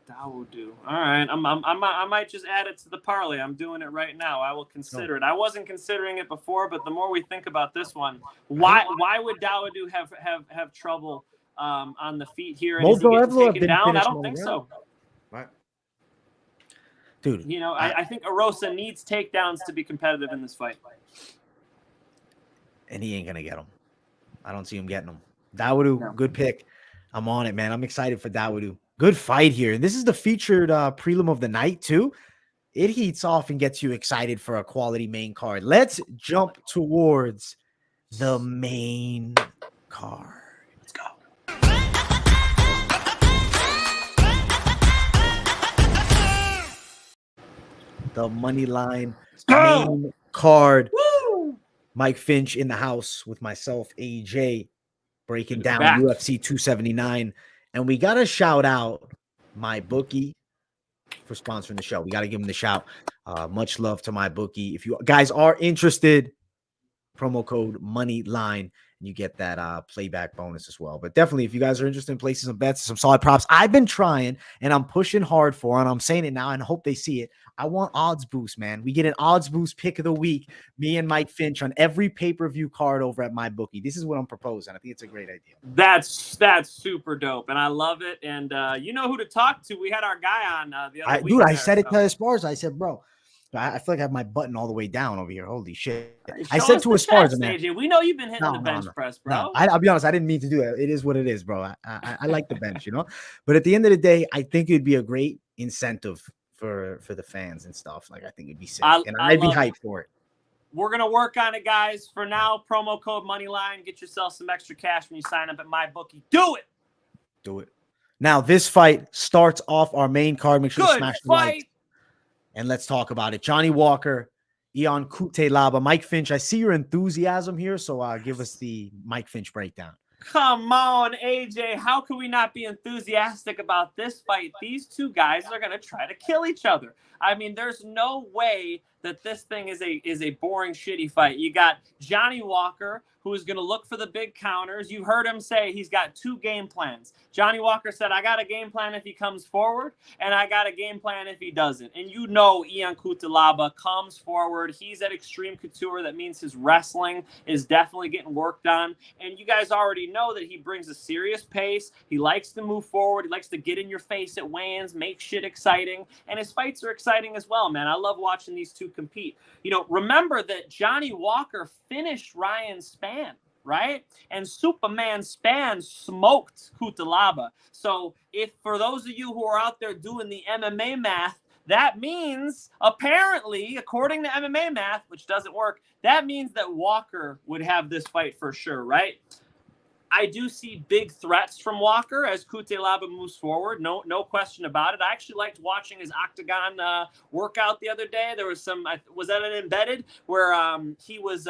Dawodu. All right. I might just add it to the parlay. I'm doing it right now. I will consider it. I wasn't considering it before, but the more we think about this one, why would Dawodu have trouble on the feet here? And is he getting taken down? I don't think so. Right. Dude. I think Erosa needs takedowns to be competitive in this fight. And he ain't going to get them. I don't see him getting them. Dawodu, good pick. I'm on it, man. I'm excited for Dawodu. Good fight here. This is the featured prelim of the night, too. It heats off and gets you excited for a quality main card. Let's jump towards the main card. Let's go. The Moneyline main card. Woo! Mike Finch in the house with myself, AJ, breaking down UFC 279. And we got to shout out my bookie for sponsoring the show. We got to give him the shout. Much love to my bookie. If you guys are interested, promo code Moneyline, and you get that playback bonus as well. But definitely, if you guys are interested in placing some bets, some solid props, I've been trying and I'm pushing hard for, and I'm saying it now and hope they see it. I want odds boost, man. We get an odds boost pick of the week, me and Mike Finch, on every pay-per-view card over at MyBookie. This is what I'm proposing. I think it's a great idea. That's super dope, and I love it. And you know who to talk to. We had our guy on the other week. Dude, I said it to Esparza. I said, bro, I feel like I have my button all the way down over here. Holy shit. I said to Esparza, man. AJ. We know you've been hitting the bench press, bro. No, I'll be honest. I didn't mean to do that. It is what it is, bro. I like the bench, you know. But at the end of the day, I think it'd be a great incentive for the fans and stuff. Like, I think it'd be sick. And I'd be hyped for it. We're going to work on it, guys. For now, promo code Moneyline. Get yourself some extra cash when you sign up at MyBookie. Do it. Do it. Now, this fight starts off our main card. Make sure to smash the like. And let's talk about it. Johnny Walker, Ion Cutelaba, Mike Finch. I see your enthusiasm here, so give us the Mike Finch breakdown. Come on, AJ. How can we not be enthusiastic about this fight? These two guys are going to try to kill each other. I mean, there's no way that this thing is a boring, shitty fight. You got Johnny Walker, who is going to look for the big counters. You heard him say he's got two game plans. Johnny Walker said, I got a game plan if he comes forward, and I got a game plan if he doesn't. And you know Ion Cutelaba comes forward. He's at Extreme Couture. That means his wrestling is definitely getting worked on. And you guys already know that he brings a serious pace. He likes to move forward. He likes to get in your face at weigh-ins, make shit exciting. And his fights are exciting as well, man. I love watching these two compete. You know, remember that Johnny Walker finished Ryan Spann, right? And Superman Spann smoked Cutelaba. So if for those of you who are out there doing the MMA math, that means apparently, according to MMA math, which doesn't work, that means that Walker would have this fight for sure, right? I do see big threats from Walker as Cutelaba moves forward. No question about it. I actually liked watching his octagon workout the other day. There was was that an embedded where he was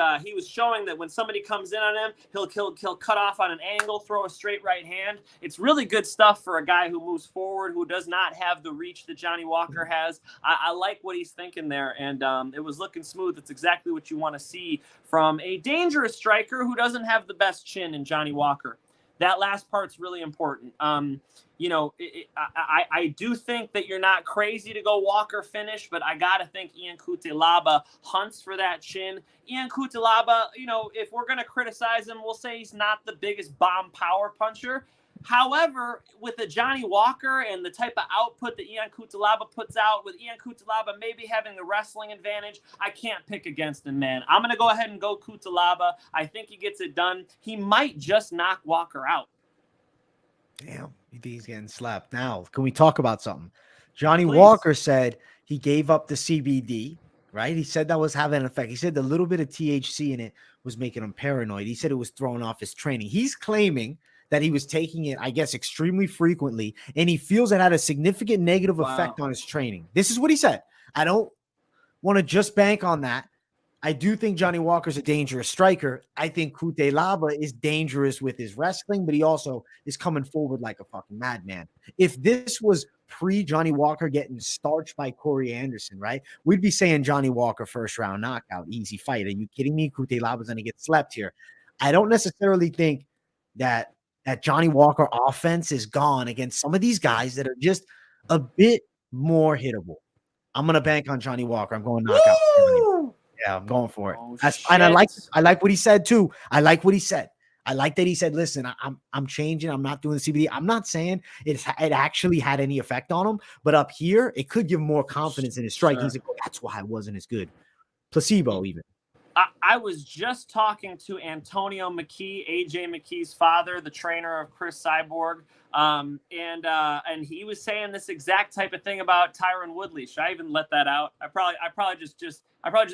showing that when somebody comes in on him, he'll cut off on an angle, throw a straight right hand. It's really good stuff for a guy who moves forward, who does not have the reach that Johnny Walker has. I like what he's thinking there, and it was looking smooth. It's exactly what you want to see from a dangerous striker who doesn't have the best chin in Johnny Walker. That last part's really important. You know, I do think that you're not crazy to go Walker finish, but I got to think Ion Cutelaba hunts for that chin. Ion Cutelaba, you know, if we're going to criticize him, we'll say he's not the biggest bomb power puncher. However, with the Johnny Walker and the type of output that Ion Cutelaba puts out, with Ion Cutelaba maybe having the wrestling advantage, I can't pick against him, man. I'm going to go ahead and go Cutelaba. I think he gets it done. He might just knock Walker out. Damn, you think he's getting slapped. Now, can we talk about something? Johnny Please. Walker said he gave up the CBD, right? He said that was having an effect. He said the little bit of THC in it was making him paranoid. He said it was throwing off his training. He's claiming that he was taking it, I guess, extremely frequently, and he feels it had a significant negative effect on his training. This is what he said. I don't want to just bank on that. I do think Johnny Walker's a dangerous striker. I think Cutelaba is dangerous with his wrestling, but he also is coming forward like a fucking madman. If this was pre-Johnny Walker getting starched by Corey Anderson, right, we'd be saying Johnny Walker first-round knockout, easy fight. Are you kidding me? Cutelaba's going to get slept here. I don't necessarily think that Johnny Walker offense is gone against some of these guys that are just a bit more hittable. I'm going to bank on Johnny Walker. I'm going knockout. Woo! Yeah, I'm going for it. Oh, and I like what he said too. I like what he said. I like that he said, listen, I'm changing. I'm not doing the CBD. I'm not saying it actually had any effect on him, but up here, it could give him more confidence in his strike. Sure. He's like, oh, that's why it wasn't as good. Placebo even. I was just talking to Antonio McKee, AJ McKee's father, the trainer of Chris Cyborg, and he was saying this exact type of thing about Tyron Woodley. Should I even let that out? I probably just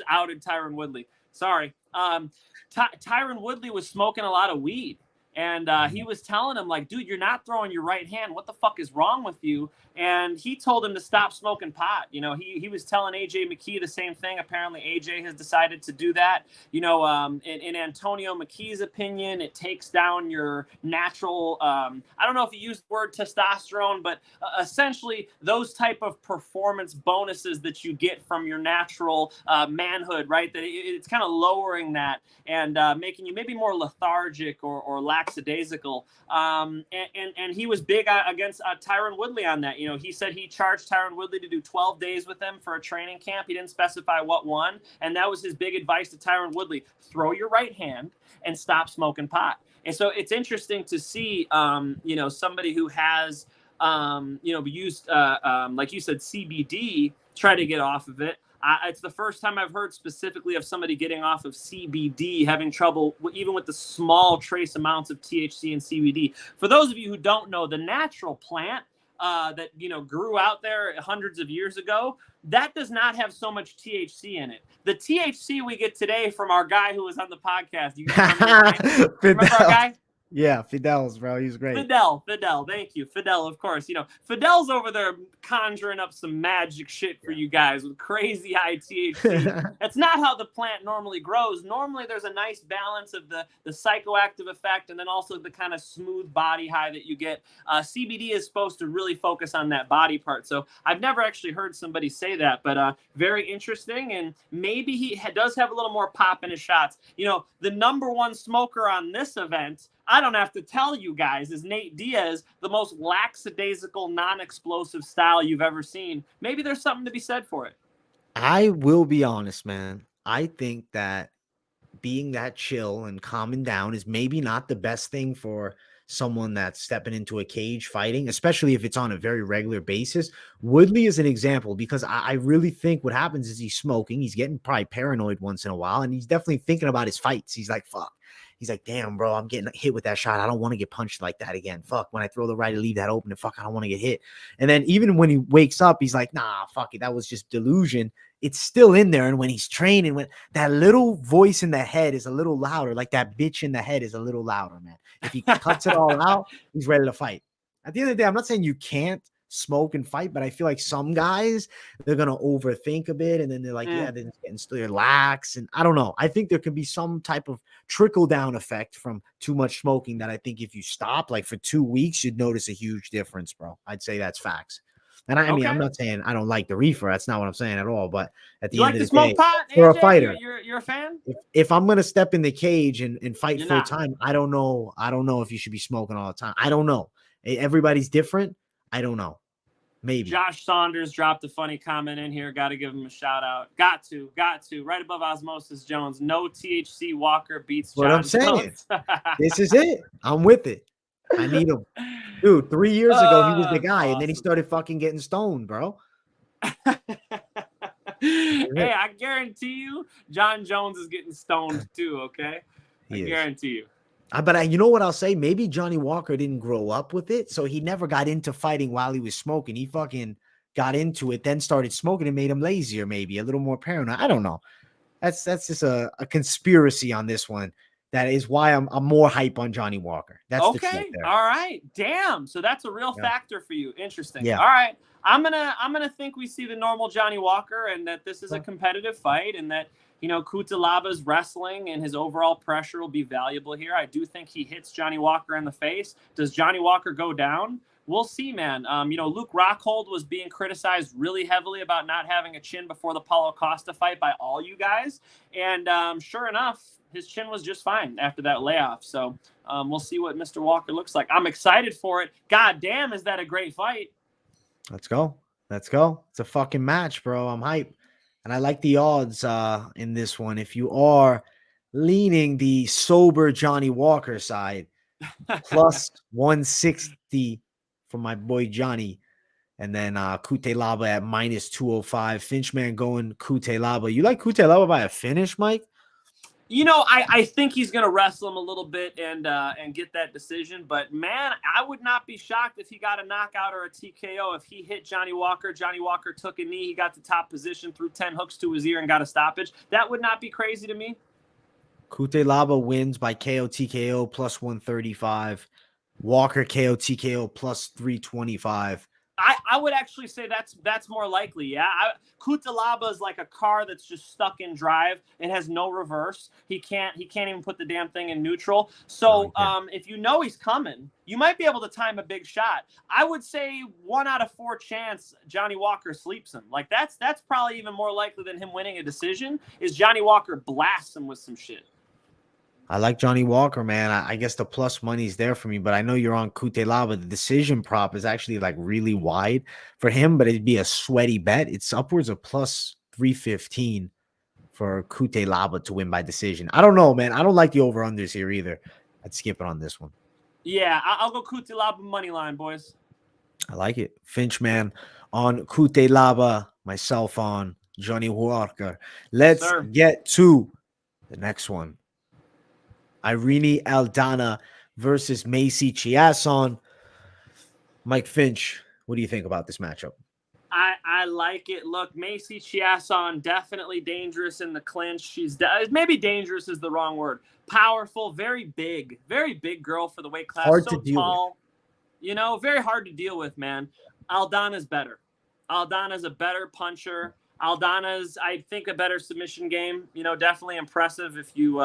outed Tyron Woodley. Sorry. Tyron Woodley was smoking a lot of weed, And he was telling him, like, dude, you're not throwing your right hand. What the fuck is wrong with you? And he told him to stop smoking pot. You know, he was telling AJ McKee the same thing. Apparently, AJ has decided to do that. You know, in Antonio McKee's opinion, it takes down your natural, I don't know if he used the word testosterone, but essentially those type of performance bonuses that you get from your natural manhood, right? That it's kind of lowering that and making you maybe more lethargic or lackadaisical. And he was big against Tyron Woodley on that. You know, he said he charged Tyron Woodley to do 12 days with him for a training camp. He didn't specify what one. And that was his big advice to Tyron Woodley: throw your right hand and stop smoking pot. And so it's interesting to see, you know, somebody who has, you know, used, like you said, CBD, try to get off of it. It's the first time I've heard specifically of somebody getting off of CBD, having trouble even with the small trace amounts of THC and CBD. For those of you who don't know, the natural plant that, you know, grew out there hundreds of years ago, that does not have so much THC in it. The THC we get today from our guy who was on the podcast. You remember our guy? Yeah, Fidel's, bro. He's great. Fidel. Thank you. Fidel, of course. You know, Fidel's over there conjuring up some magic shit for you guys with crazy high THC. That's not how the plant normally grows. Normally, there's a nice balance of the psychoactive effect and then also the kind of smooth body high that you get. CBD is supposed to really focus on that body part. So I've never actually heard somebody say that, but very interesting. And maybe he does have a little more pop in his shots. You know, the number one smoker on this event, I don't have to tell you guys, is Nate Diaz, the most lackadaisical, non-explosive style you've ever seen. Maybe there's something to be said for it. I will be honest, man. I think that being that chill and calming down is maybe not the best thing for someone that's stepping into a cage fighting, especially if it's on a very regular basis. Woodley is an example because I really think what happens is he's smoking. He's getting probably paranoid once in a while, and he's definitely thinking about his fights. He's like, fuck. He's like, damn, bro, I'm getting hit with that shot. I don't want to get punched like that again. Fuck, when I throw the right, I leave that open. And fuck, I don't want to get hit. And then even when he wakes up, he's like, nah, fuck it. That was just delusion. It's still in there. And when he's training, when that little voice in the head is a little louder, like that bitch in the head is a little louder, man. If he cuts it all out, he's ready to fight. At the end of the day, I'm not saying you can't smoke and fight, but I feel like some guys, they're gonna overthink a bit, and then they're like, yeah, they're getting still lax, and I don't know. I think there can be some type of trickle down effect from too much smoking that I think if you stop like for 2 weeks, you'd notice a huge difference, bro. I'd say that's facts. And I mean, I'm not saying I don't like the reefer. That's not what I'm saying at all. But at the end of the day, for a fighter, you're a fan. If I'm gonna step in the cage and fight full time, I don't know if you should be smoking all the time. I don't know. Everybody's different. I don't know. Maybe. Josh Saunders dropped a funny comment in here. Got to give him a shout out. Got to. Right above Osmosis Jones. No THC Walker beats John what I'm saying. Jones. This is it. I'm with it. I need him. Dude, 3 years ago, he was the guy, and then he started fucking getting stoned, bro. Hey, I guarantee you, John Jones is getting stoned too, okay? I guarantee you. But you know what I'll say? Maybe Johnny Walker didn't grow up with it, so he never got into fighting while he was smoking. He fucking got into it, then started smoking and made him lazier, maybe a little more paranoid. I don't know. That's just a conspiracy on this one. That is why I'm more hype on Johnny Walker. That's okay. All right. Damn. So that's a real factor for you. Interesting. Yeah. All right. I'm gonna think we see the normal Johnny Walker, and that this is a competitive fight, and that, you know, Kutalaba's wrestling and his overall pressure will be valuable here. I do think he hits Johnny Walker in the face. Does Johnny Walker go down? We'll see, man. You know, Luke Rockhold was being criticized really heavily about not having a chin before the Paulo Costa fight by all you guys. And sure enough, his chin was just fine after that layoff. So we'll see what Mr. Walker looks like. I'm excited for it. God damn, is that a great fight? Let's go. It's a fucking match, bro. I'm hyped. And I like the odds in this one. If you are leaning the sober Johnny Walker side, plus 160 for my boy Johnny. And then Kutelaba at minus 205. Finchman going Kutelaba. You like Kutelaba by a finish, Mike? You know, I think he's going to wrestle him a little bit and get that decision. But, man, I would not be shocked if he got a knockout or a TKO. If he hit Johnny Walker took a knee, he got the top position, threw 10 hooks to his ear and got a stoppage. That would not be crazy to me. Cutelaba wins by KO TKO plus 135. Walker KO TKO plus 325. I would actually say that's more likely. Yeah, Cutelaba is like a car that's just stuck in drive. It has no reverse. He can't even put the damn thing in neutral. So if you know he's coming, you might be able to time a big shot. I would say 1 out of 4 chance Johnny Walker sleeps him. Like that's probably even more likely than him winning a decision. Is Johnny Walker blasts him with some shit. I like Johnny Walker, man. I guess the plus money's there for me, but I know you're on Cutelaba. The decision prop is actually like really wide for him, but it'd be a sweaty bet. It's upwards of plus 315 for Cutelaba to win by decision. I don't know, man. I don't like the over-unders here either. I'd skip it on this one. Yeah, I'll go Cutelaba money line, boys. I like it. Finch, man, on Cutelaba, myself on Johnny Walker. Let's get to the next one. Irene Aldana versus Macy Chiasson. Mike Finch, what do you think about this matchup? I like it. Look, Macy Chiasson, definitely dangerous in the clinch. She's maybe dangerous is the wrong word. Powerful, very big girl for the weight class. Hard so to deal tall, with. Very hard to deal with, man. Aldana's better. Aldana's a better puncher. Aldana's, I think, a better submission game. Definitely impressive if you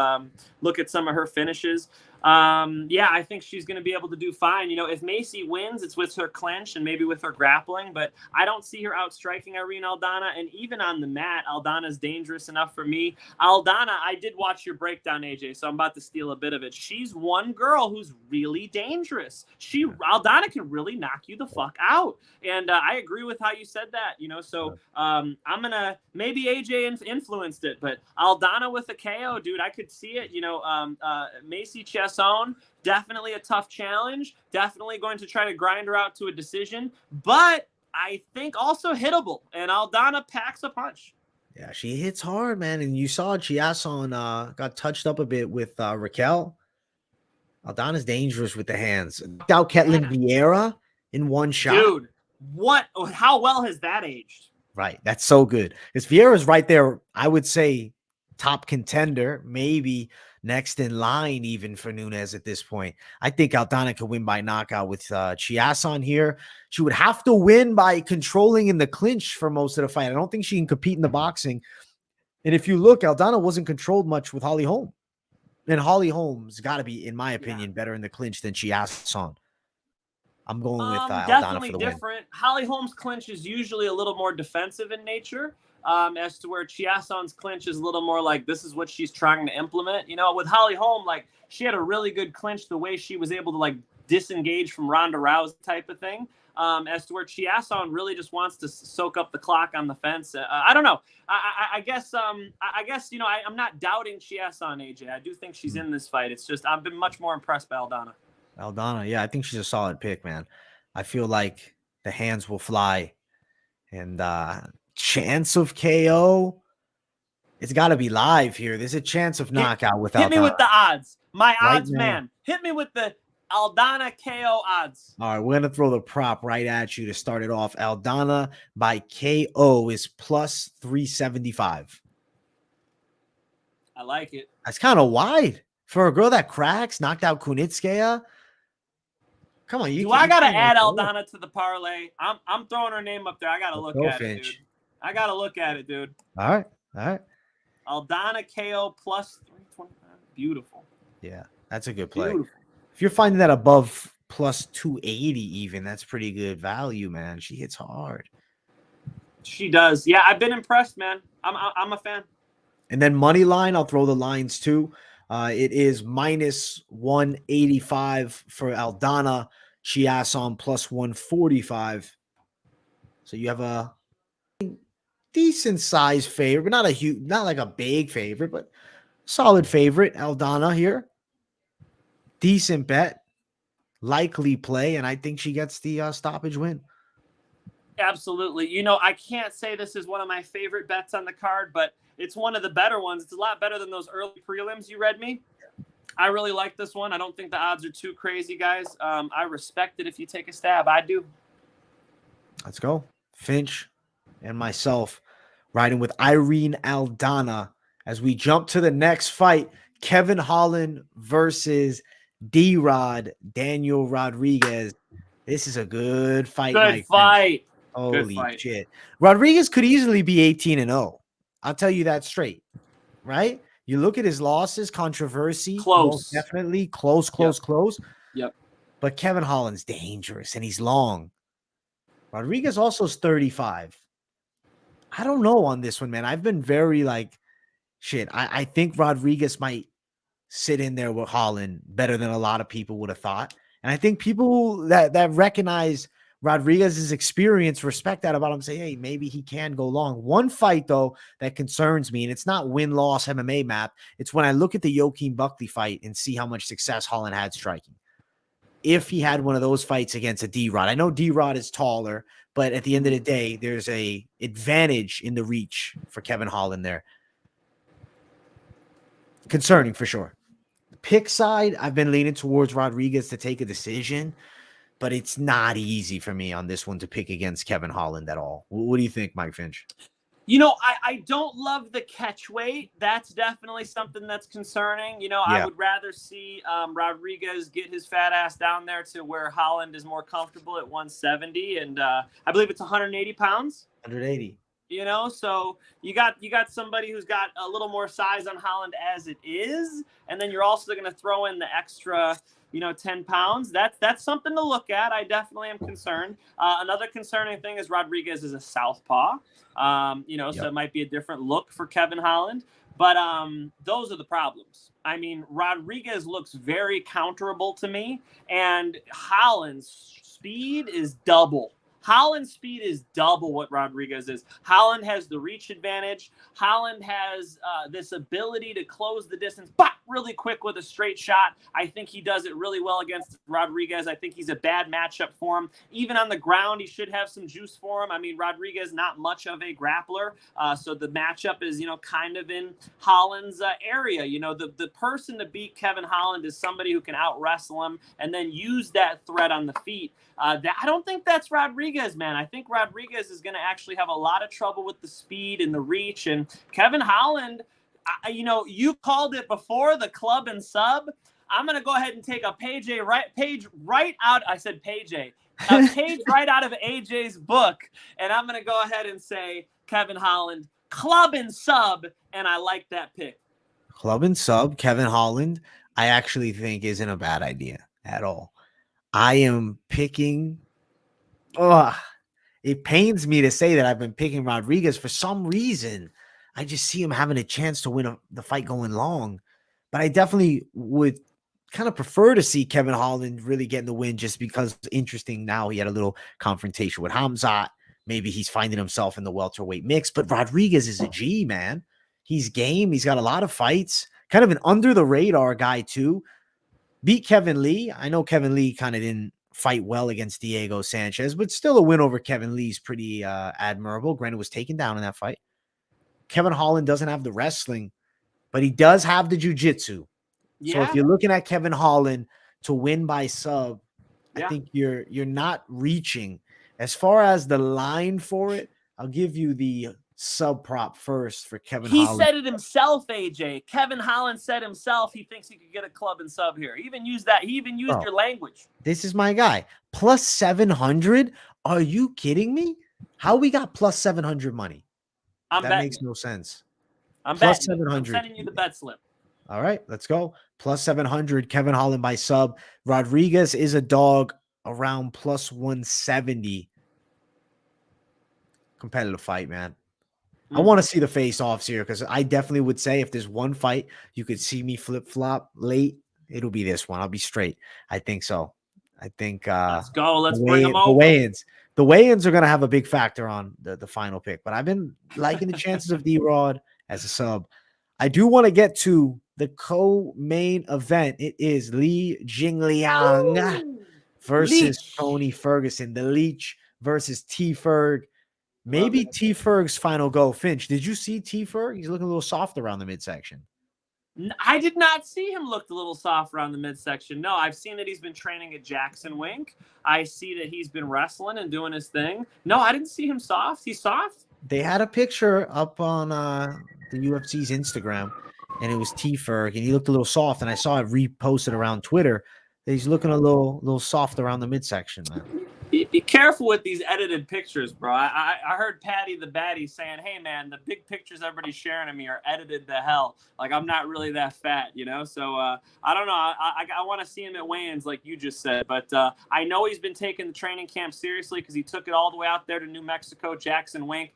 look at some of her finishes. I think she's going to be able to do fine. If Macy wins, it's with her clinch and maybe with her grappling, but I don't see her outstriking Irene Aldana. And even on the mat, Aldana's dangerous enough for me. Aldana, I did watch your breakdown, AJ, so I'm about to steal a bit of it. She's one girl who's really dangerous. Aldana can really knock you the fuck out. And I agree with how you said that, so I'm going to, maybe AJ influenced it, but Aldana with a KO, dude, I could see it. Macy Chiasson, definitely a tough challenge, definitely going to try to grind her out to a decision, but I think also hittable, and Aldana packs a punch. Yeah, she hits hard, man, and you saw Chiasson got touched up a bit with Raquel. Aldana's dangerous with the hands. Knocked out Ketlin Vieira in one shot. Dude, how well has that aged? Right, that's so good. Because Vieira's right there, I would say, top contender, maybe next in line even for Nunes at this point. I think Aldana could win by knockout with Chiasson here. She would have to win by controlling in the clinch for most of the fight. I don't think she can compete in the boxing. And if you look, Aldana wasn't controlled much with Holly Holm. And Holly Holm's got to be, in my opinion, better in the clinch than Chiasson. I'm going with Aldana definitely for the different. Win. Holly Holm's clinch is usually a little more defensive in nature. As to where Chiasson's clinch is a little more like this is what she's trying to implement. With Holly Holm, like she had a really good clinch the way she was able to like disengage from Ronda Rousey type of thing. As to where Chiasson really just wants to soak up the clock on the fence. I don't know. I guess I'm not doubting Chiasson, AJ. I do think she's in this fight. It's just I've been much more impressed by Aldana. Aldana, yeah, I think she's a solid pick, man. I feel like the hands will fly, and chance of KO. It's got to be live here. There's a chance of knockout without. Hit me with the odds. My odds, man. Hit me with the Aldana KO odds. All right, we're gonna throw the prop right at you to start it off. Aldana by KO is plus 375. I like it. That's kind of wide for a girl that cracks, knocked out Kunitskaya. Come on, I gotta add Aldana to the parlay? I'm throwing her name up there. I gotta look at it, dude. I gotta look at it, dude. All right. Aldana KO plus 325. Beautiful. Yeah, that's a good play. Beautiful. If you're finding that above plus 280 even, that's pretty good value, man. She hits hard. She does. Yeah, I've been impressed, man. I'm a fan. And then money line, I'll throw the lines too. It is minus 185 for Aldana. Chiasson plus 145. So you have a decent size favorite, not like a big favorite, but solid favorite. Aldana here. Decent bet, likely play, and I think she gets the stoppage win. Absolutely. I can't say this is one of my favorite bets on the card, but it's one of the better ones. It's a lot better than those early prelims you read me. I really like this one. I don't think the odds are too crazy, guys. I respect it if you take a stab. I do. Let's go. Finch and myself riding with Irene Aldana as we jump to the next fight. Kevin Holland versus D-Rod, Daniel Rodriguez. This is a good fight. Good fight. Holy shit. Rodriguez could easily be 18-0. I'll tell you that straight, right? You look at his losses, controversy. Close. Definitely close. Yep. But Kevin Holland's dangerous, and he's long. Rodriguez also is 35. I don't know on this one, man. I've been very shit. I think Rodriguez might sit in there with Holland better than a lot of people would have thought. And I think people that recognize Rodriguez's experience respect that about him, say, hey, maybe he can go long. One fight, though, that concerns me, and it's not win-loss MMA map. It's when I look at the Joaquin Buckley fight and see how much success Holland had striking. If he had one of those fights against a D-Rod. I know D-Rod is taller, but at the end of the day, there's a advantage in the reach for Kevin Holland there. Concerning for sure. Pick side, I've been leaning towards Rodriguez to take a decision, but it's not easy for me on this one to pick against Kevin Holland at all. What do you think, Mike Finch? You know, I don't love the catch weight. That's definitely something that's concerning. You know, I would rather see Rodriguez get his fat ass down there to where Holland is more comfortable at 170. And I believe it's 180 pounds. 180. You know, so you got somebody who's got a little more size on Holland as it is. And then you're also going to throw in the extra 10 pounds. That's something to look at. I definitely am concerned. Another concerning thing is Rodriguez is a southpaw. So it might be a different look for Kevin Holland. But those are the problems. I mean, Rodriguez looks very counterable to me, and Holland's speed is double. Holland's speed is double what Rodriguez is. Holland has the reach advantage. Holland has this ability to close the distance, but really quick with a straight shot. I think he does it really well against Rodriguez. I think he's a bad matchup for him. Even on the ground, he should have some juice for him. I mean, Rodriguez, not much of a grappler. So the matchup is, kind of in Holland's area. The person to beat Kevin Holland is somebody who can out-wrestle him and then use that threat on the feet. I don't think that's Rodriguez, man. I think Rodriguez is going to actually have a lot of trouble with the speed and the reach. And Kevin Holland, you called it before, the club and sub. I'm going to go ahead and take a page right out. I said page right out of AJ's book. And I'm going to go ahead and say Kevin Holland, club and sub. And I like that pick. Club and sub, Kevin Holland, I actually think isn't a bad idea at all. I am picking. It pains me to say that I've been picking Rodriguez for some reason. I just see him having a chance to win the fight going long. But I definitely would kind of prefer to see Kevin Holland really getting the win just because it's interesting now. He had a little confrontation with Khamzat. Maybe he's finding himself in the welterweight mix. But Rodriguez is a G, man. He's game. He's got a lot of fights. Kind of an under-the-radar guy, too. Beat Kevin Lee. I know Kevin Lee kind of didn't fight well against Diego Sanchez, but still a win over Kevin Lee is pretty admirable. Granted, was taken down in that fight. Kevin Holland doesn't have the wrestling, but he does have the jiu-jitsu. Yeah. So if you're looking at Kevin Holland to win by sub, I think you're not reaching. As far as the line for it, I'll give you the sub prop first for Kevin Holland. He said it himself, AJ. Kevin Holland said himself he thinks he could get a club and sub here. He even used your language. This is my guy. Plus 700? Are you kidding me? How we got plus 700 money? That makes no sense. I'm plus betting. 700. I'm sending you the bet slip. All right, let's go. Plus 700, Kevin Holland by sub. Rodriguez is a dog around plus 170. Competitive fight, man. I want to see the face-offs here because I definitely would say if there's one fight you could see me flip-flop late, it'll be this one. I'll be straight. I think so. I think let's go. Let's bring them over. The weigh-ins are going to have a big factor on the final pick, but I've been liking the chances of D-Rod as a sub. I do want to get to the co-main event. It is Li Jingliang versus Tony Ferguson. The Leech versus T-Ferg. Maybe T-Ferg's final go. Finch, did you see T-Ferg? He's looking a little soft around the midsection. I did not see him look a little soft around the midsection. No, I've seen that he's been training at Jackson Wink. I see that he's been wrestling and doing his thing. No, I didn't see him soft. He's soft? They had a picture up on the UFC's Instagram. and it was T-Ferg, and he looked a little soft, and I saw it reposted around Twitter that he's looking a little soft around the midsection, man. Be careful with these edited pictures, bro. I heard Patty the Batty saying, hey, man, the big pictures everybody's sharing of me are edited to hell. Like, I'm not really that fat, you know? So, I don't know. I want to see him at weigh-ins like you just said. But I know he's been taking the training camp seriously because he took it all the way out there to New Mexico, Jackson Wink.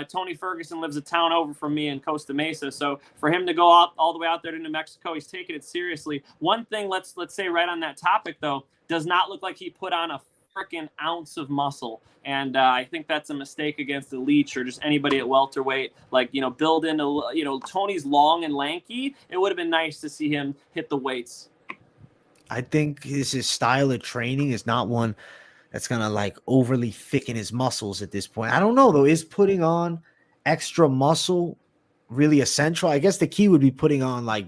Tony Ferguson lives a town over from me in Costa Mesa. So for him to go out all the way out there to New Mexico, he's taking it seriously. One thing, let's say right on that topic, though, does not look like he put on a freaking ounce of muscle, and I think that's a mistake against the Leech or just anybody at welterweight. Like, you know, build in a, you know, Tony's long and lanky. It would have been nice to see him hit the weights. I think his style of training is not one that's gonna like overly thicken his muscles at this point. I don't know though. Is putting on extra muscle really essential? I guess the key would be putting on like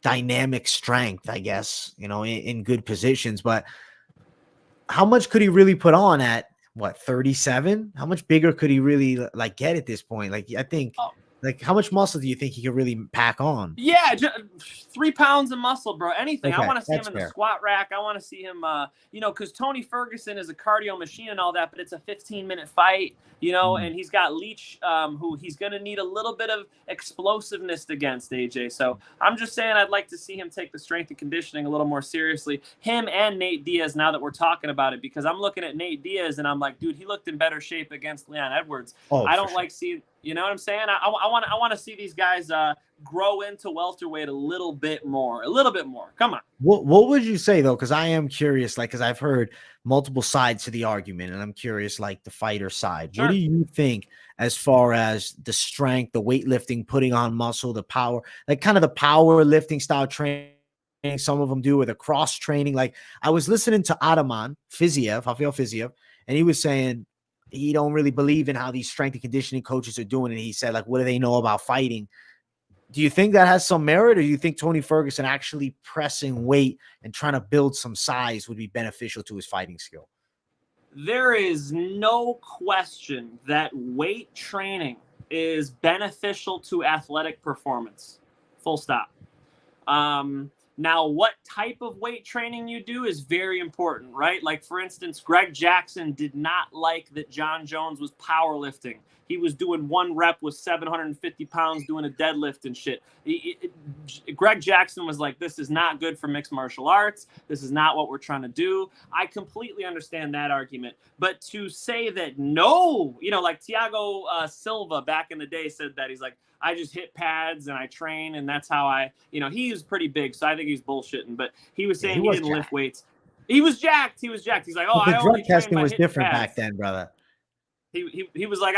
dynamic strength, I guess, you know, in good positions, but how much could he really put on at what, 37? How much bigger could he really like get at this point? Like, I think like how much muscle do you think he could really pack on? Yeah, 3 pounds of muscle, bro. Anything. Okay, I want to see him in fair. the squat rack. I want to see him, you know, because Tony Ferguson is a cardio machine and all that, but it's a 15-minute fight, you know, and he's got Leech, who he's going to need a little bit of explosiveness against, AJ. So I'm just saying I'd like to see him take the strength and conditioning a little more seriously. Him and Nate Diaz, now that we're talking about it, because I'm looking at Nate Diaz and I'm like, dude, he looked in better shape against Leon Edwards. I don't like seeing, you know what I'm saying? I want to see these guys grow into welterweight a little bit more. Come on. What would you say though? Because I am curious, like, because I've heard multiple sides to the argument, and I'm curious, like the fighter side. Sure. What do you think as far as the strength, the weightlifting, putting on muscle, the power, like kind of the power lifting style training some of them do, with the cross training? Like I was listening to Ataman Fiziev, and he was saying he don't really believe in how these strength and conditioning coaches are doing. And he said, like, what do they know about fighting? Do you think that has some merit, or do you think Tony Ferguson actually pressing weight and trying to build some size would be beneficial to his fighting skill? There is no question that weight training is beneficial to athletic performance. Full stop. Now, what type of weight training you do is very important, right? Like, for instance, Greg Jackson did not like that John Jones was powerlifting. He was doing 1 rep with 750 pounds doing a deadlift and shit. Greg Jackson was like, this is not good for mixed martial arts. This is not what we're trying to do. I completely understand that argument. But to say that no, you know, like Thiago Silva back in the day said that, he's like, I just hit pads and I train, and that's how I, you know, he was pretty big, so I think he's bullshitting. But he was saying he didn't lift weights. He was jacked. He's like, oh, the I drug only testing was different pads. back then, brother. He was like,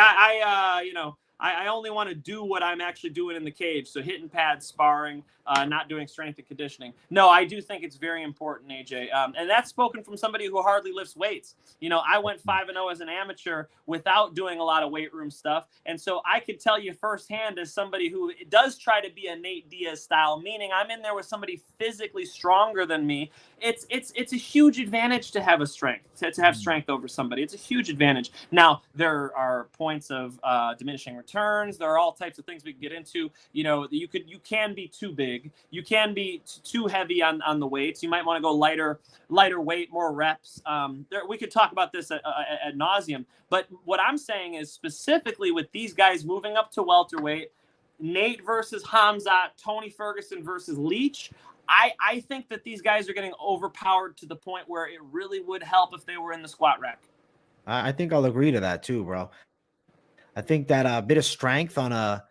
you know, I only want to do what I'm actually doing in the cage. So hitting pads, sparring, not doing strength and conditioning. No, I do think it's very important, AJ. And that's spoken from somebody who hardly lifts weights. You know, I went 5-0 as an amateur without doing a lot of weight room stuff. And so I could tell you firsthand, as somebody who does try to be a Nate Diaz style, meaning I'm in there with somebody physically stronger than me. It's a huge advantage to have to have strength over somebody. It's a huge advantage. Now, there are points of diminishing returns. There are all types of things we can get into. You know, you can be too big. You can be too heavy on the weights. You might want to go lighter weight, more reps. We could talk about this ad nauseum. But what I'm saying is, specifically with these guys moving up to welterweight, Nate versus Khamzat, Tony Ferguson versus Leech, I think that these guys are getting overpowered to the point where it really would help if they were in the squat rack. I think I'll agree to that too, bro. I think that a bit of strength on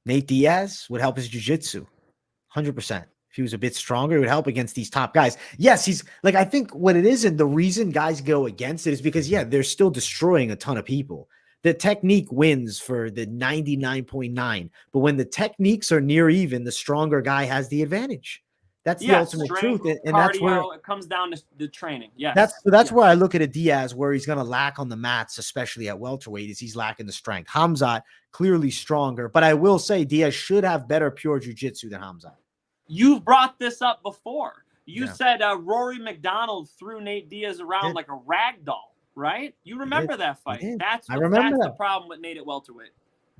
Nate Diaz would help his jiu-jitsu. 100%. If he was a bit stronger, it would help against these top guys. Yes, he's like, I think what it is, and the reason guys go against it is because, yeah, they're still destroying a ton of people. The technique wins for the 99.9, but when the techniques are near even, the stronger guy has the advantage. That's the ultimate truth. And cardio, that's where it comes down to the training. Yeah. That's where I look at a Diaz where he's going to lack on the mats, especially at welterweight, is he's lacking the strength. Khamzat clearly stronger, but I will say Diaz should have better pure jiu-jitsu than Khamzat. You've brought this up before. You said Rory McDonald threw Nate Diaz around like a rag doll, right? You remember that fight. That's the problem with Nate at welterweight.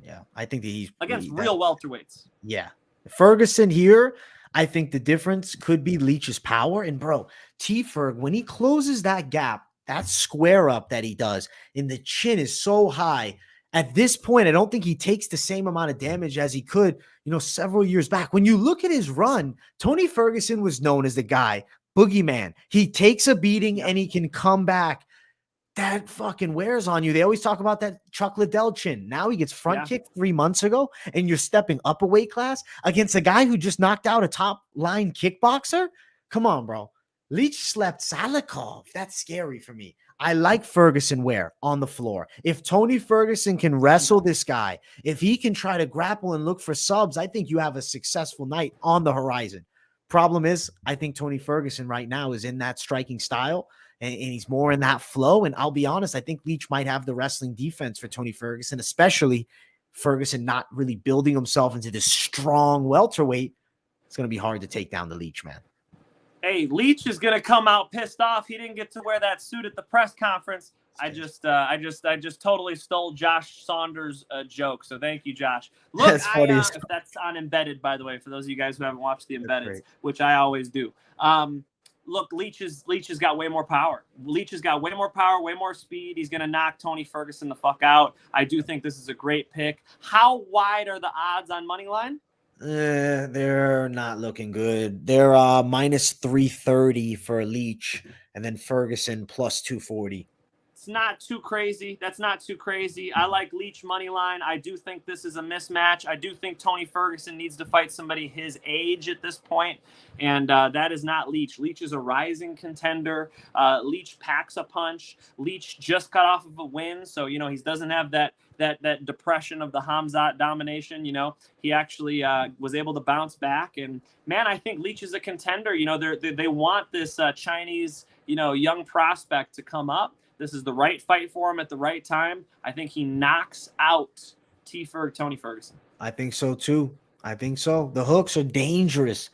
Yeah, I think that he's against real welterweights. Yeah. Ferguson here, I think the difference could be Leach's power. And bro, T-Ferg, when he closes that gap, that square up that he does, and the chin is so high. At this point, I don't think he takes the same amount of damage as he could, several years back. When you look at his run, Tony Ferguson was known as the guy, boogeyman. He takes a beating and he can come back. That fucking wears on you. They always talk about that Chuck Liddell chin. Now he gets front kicked 3 months ago, and you're stepping up a weight class against a guy who just knocked out a top line kickboxer. Come on, bro. Leach slept Salikov. That's scary for me. I like Ferguson where on the floor. If Tony Ferguson can wrestle this guy, if he can try to grapple and look for subs, I think you have a successful night on the horizon. Problem is, I think Tony Ferguson right now is in that striking style. And he's more in that flow. And I'll be honest, I think Leach might have the wrestling defense for Tony Ferguson, especially Ferguson not really building himself into this strong welterweight. It's going to be hard to take down the Leach, man. Hey, Leach is going to come out pissed off. He didn't get to wear that suit at the press conference. I just totally stole Josh Saunders' joke. So thank you, Josh. Look, that's funny. If that's on Embedded, by the way, for those of you guys who haven't watched the Embedded, which I always do. Look, Leach has got way more power. Leach has got way more power, way more speed. He's going to knock Tony Ferguson the fuck out. I do think this is a great pick. How wide are the odds on Moneyline? They're not looking good. They're minus 330 for Leach, and then Ferguson plus 240. It's not too crazy. That's not too crazy. I like Leach money line. I do think this is a mismatch. I do think Tony Ferguson needs to fight somebody his age at this point, and that is not Leach. Leach is a rising contender. Leach packs a punch. Leach just got off of a win, so he doesn't have that depression of the Khamzat domination. He actually was able to bounce back, and man, I think Leach is a contender. They want this Chinese young prospect to come up. This is the right fight for him at the right time. I think he knocks out Tony Ferguson. I think so too. I think so. The hooks are dangerous.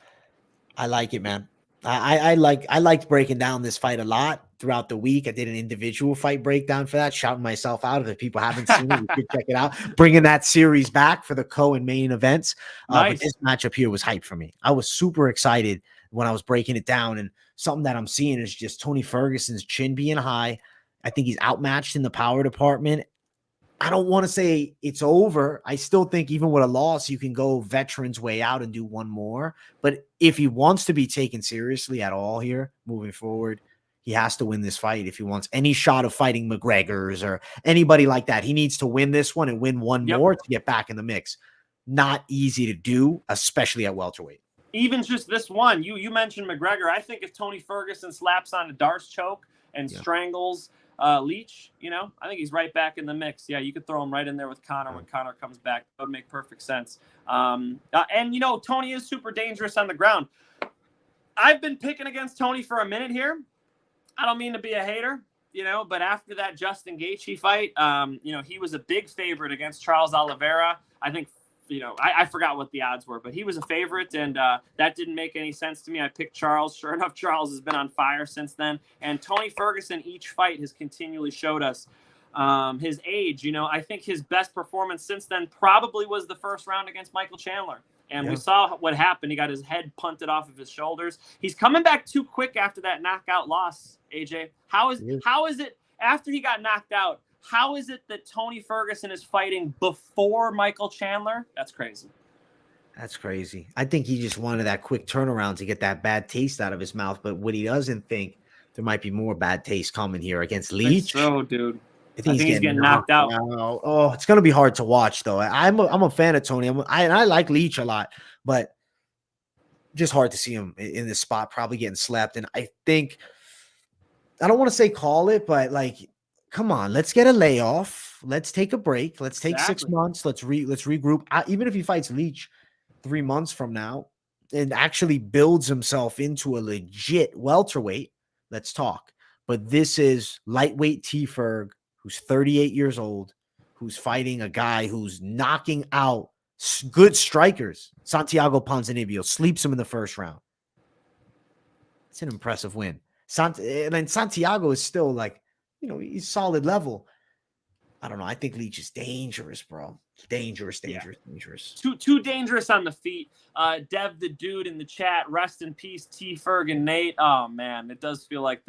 I like it, man. I liked breaking down this fight a lot throughout the week. I did an individual fight breakdown for that, shouting myself out. If people haven't seen it, you should check it out. Bringing that series back for the co and main events. Nice. But this matchup here was hype for me. I was super excited when I was breaking it down, and something that I'm seeing is just Tony Ferguson's chin being high. I think he's outmatched in the power department. I don't want to say it's over. I still think even with a loss, you can go veterans way out and do one more. But if he wants to be taken seriously at all here moving forward, he has to win this fight. If he wants any shot of fighting McGregor's or anybody like that, he needs to win this one and win one more to get back in the mix. Not easy to do, especially at welterweight. Even just this one, you mentioned McGregor. I think if Tony Ferguson slaps on a Darce choke and strangles Leach, I think he's right back in the mix. Yeah, you could throw him right in there with Conor when Conor comes back. That would make perfect sense. And Tony is super dangerous on the ground. I've been picking against Tony for a minute here. I don't mean to be a hater, but after that Justin Gaethje fight, he was a big favorite against Charles Oliveira. I think, I forgot what the odds were, but he was a favorite, and that didn't make any sense to me. I picked Charles. Sure enough, Charles has been on fire since then. And Tony Ferguson, each fight has continually showed us his age. I think his best performance since then probably was the first round against Michael Chandler. And we saw what happened. He got his head punted off of his shoulders. He's coming back too quick after that knockout loss, AJ. How is it after he got knocked out? How is it that Tony Ferguson is fighting before Michael Chandler? That's crazy. That's crazy. I think he just wanted that quick turnaround to get that bad taste out of his mouth. But what he doesn't think, there might be more bad taste coming here against Leach. So, dude. I think he's getting knocked out. Oh, it's going to be hard to watch, though. I'm a fan of Tony. I like Leach a lot, but just hard to see him in this spot, probably getting slapped. And I think, I don't want to say call it, but come on, let's get a layoff. Let's take a break. Let's take 6 months. Let's regroup. Even if he fights Leach 3 months from now and actually builds himself into a legit welterweight, let's talk. But this is lightweight T-Ferg, who's 38 years old, who's fighting a guy who's knocking out good strikers. Santiago Ponzinibbio sleeps him in the first round. It's an impressive win. And then Santiago is still he's solid level. I don't know. I think Leach is dangerous, bro. Dangerous. Too dangerous on the feet. Dev the dude in the chat, rest in peace, T Ferg and Nate. Oh man, it does feel like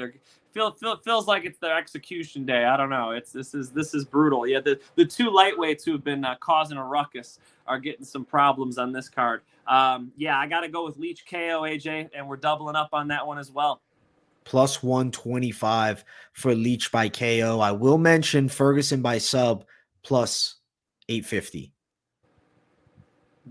feels like it's their execution day. I don't know. This is brutal. Yeah, the two lightweights who have been causing a ruckus are getting some problems on this card. Yeah, I got to go with Leach KO, AJ, and we're doubling up on that one as well. Plus 125 for Leach by KO. I will mention Ferguson by sub plus 850.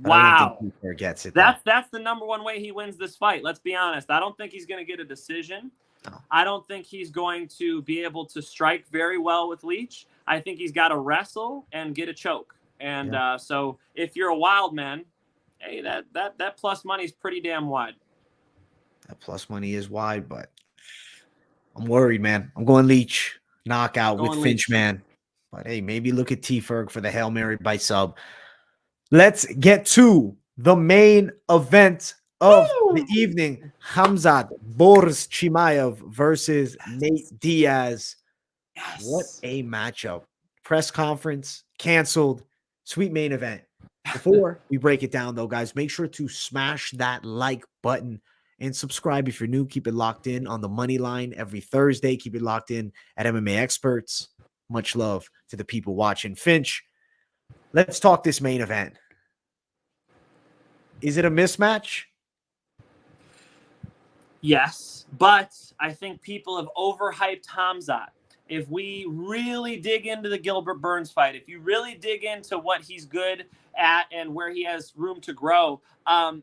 Wow. Gets it. That's the number one way he wins this fight. Let's be honest. I don't think he's going to get a decision. No. I don't think he's going to be able to strike very well with Leach. I think he's got to wrestle and get a choke. And so if you're a wild man, hey, that plus money is pretty damn wide. That plus money is wide, but I'm worried, man. I'm going Leach. Knockout with Finch, man. But hey, maybe look at T-Ferg for the Hail Mary by sub. Let's get to the main event of the evening. Khamzat Boris Chimaev versus Nate Diaz. Yes. What a matchup. Press conference canceled. Sweet main event. Before we break it down, though, guys, make sure to smash that like button and subscribe if you're new. Keep it locked in on the Moneyline every Thursday. Keep it locked in at MMA Experts. Much love to the people watching. Finch, let's talk this main event. Is it a mismatch? Yes, but I think people have overhyped Khamzat. If we really dig into the Gilbert Burns fight, if you really dig into what he's good at and where he has room to grow,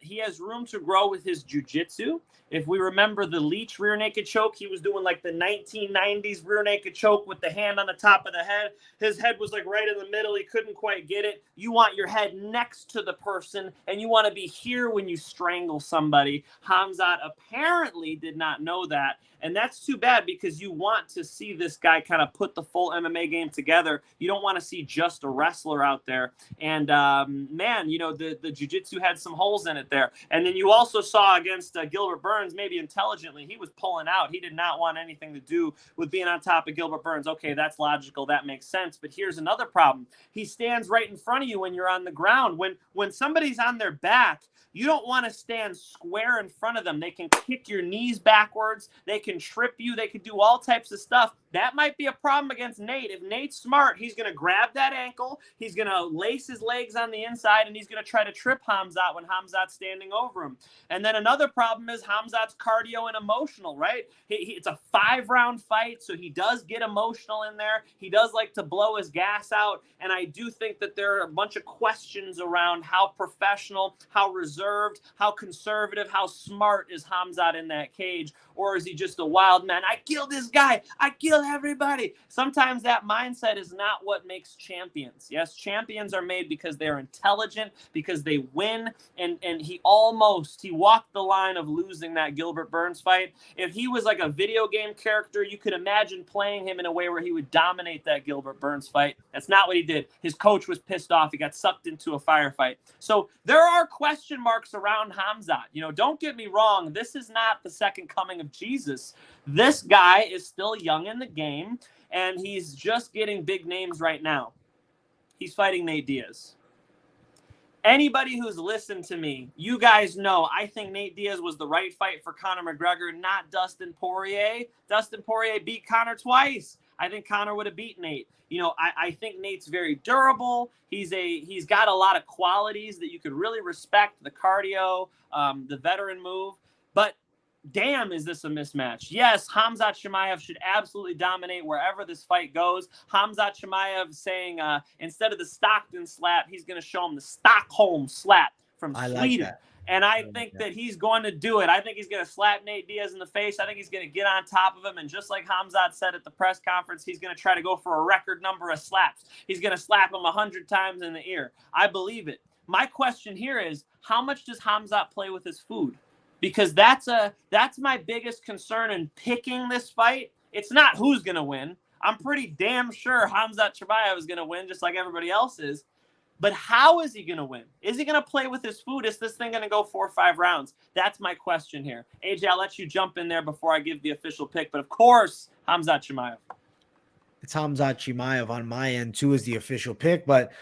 he has room to grow with his jiu-jitsu. If we remember the Leach rear naked choke, he was doing like the 1990s rear naked choke with the hand on the top of the head. His head was like right in the middle. He couldn't quite get it. You want your head next to the person, and you want to be here when you strangle somebody. Khamzat apparently did not know that. And that's too bad because you want to see this guy kind of put the full MMA game together. You don't want to see just a wrestler out there. And, man, you know, the jiu-jitsu had some holes in it there. And then you also saw against Gilbert Burns, maybe intelligently, he was pulling out. He did not want anything to do with being on top of Gilbert Burns. Okay, that's logical. That makes sense. But here's another problem. He stands right in front of you when you're on the ground. When somebody's on their back, you don't want to stand square in front of them. They can kick your knees backwards. They can trip you. They can do all types of stuff. That might be a problem against Nate. If Nate's smart, he's going to grab that ankle. He's going to lace his legs on the inside, and he's going to try to trip Khamzat when Khamzat's standing over him. And then another problem is Khamzat's cardio and emotional, right? It's a 5-round fight, so he does get emotional in there. He does like to blow his gas out, and I do think that there are a bunch of questions around how professional, how reserved, how conservative, how smart is Khamzat in that cage, or is he just a wild man? I killed this guy. I killed everybody. Sometimes that mindset is not what makes champions. Yes, champions are made because they're intelligent, because they win, and he walked the line of losing that Gilbert Burns fight. If he was like a video game character, you could imagine playing him in a way where he would dominate that Gilbert Burns fight. That's not what he did. His coach was pissed off. He got sucked into a firefight. So there are question marks around Khamzat. You know, don't get me wrong. This is not the second coming of Jesus. This guy is still young in the game, and he's just getting big names right now. He's fighting Nate Diaz. Anybody who's listened to me, you guys know I think Nate Diaz was the right fight for Conor McGregor, not Dustin Poirier. Dustin Poirier beat Conor twice. I think Conor would have beat Nate. You know, I think Nate's very durable. He's got a lot of qualities that you could really respect, the cardio, the veteran move. But damn, is this a mismatch? Yes, Khamzat Chimaev should absolutely dominate wherever this fight goes. Khamzat Chimaev saying instead of the Stockton slap, he's going to show him the Stockholm slap from Sweden. Like and I think that he's going to do it. I think he's going to slap Nate Diaz in the face. I think he's going to get on top of him. And just like Khamzat said at the press conference, he's going to try to go for a record number of slaps. He's going to slap him 100 times in the ear. I believe it. My question here is, how much does Khamzat play with his food? Because that's my biggest concern in picking this fight. It's not who's going to win. I'm pretty damn sure Khamzat Chimaev is going to win just like everybody else is. But how is he going to win? Is he going to play with his food? Is this thing going to go 4 or 5 rounds? That's my question here. AJ, I'll let you jump in there before I give the official pick. But, of course, Khamzat Chimaev. It's Khamzat Chimaev on my end too as the official pick, but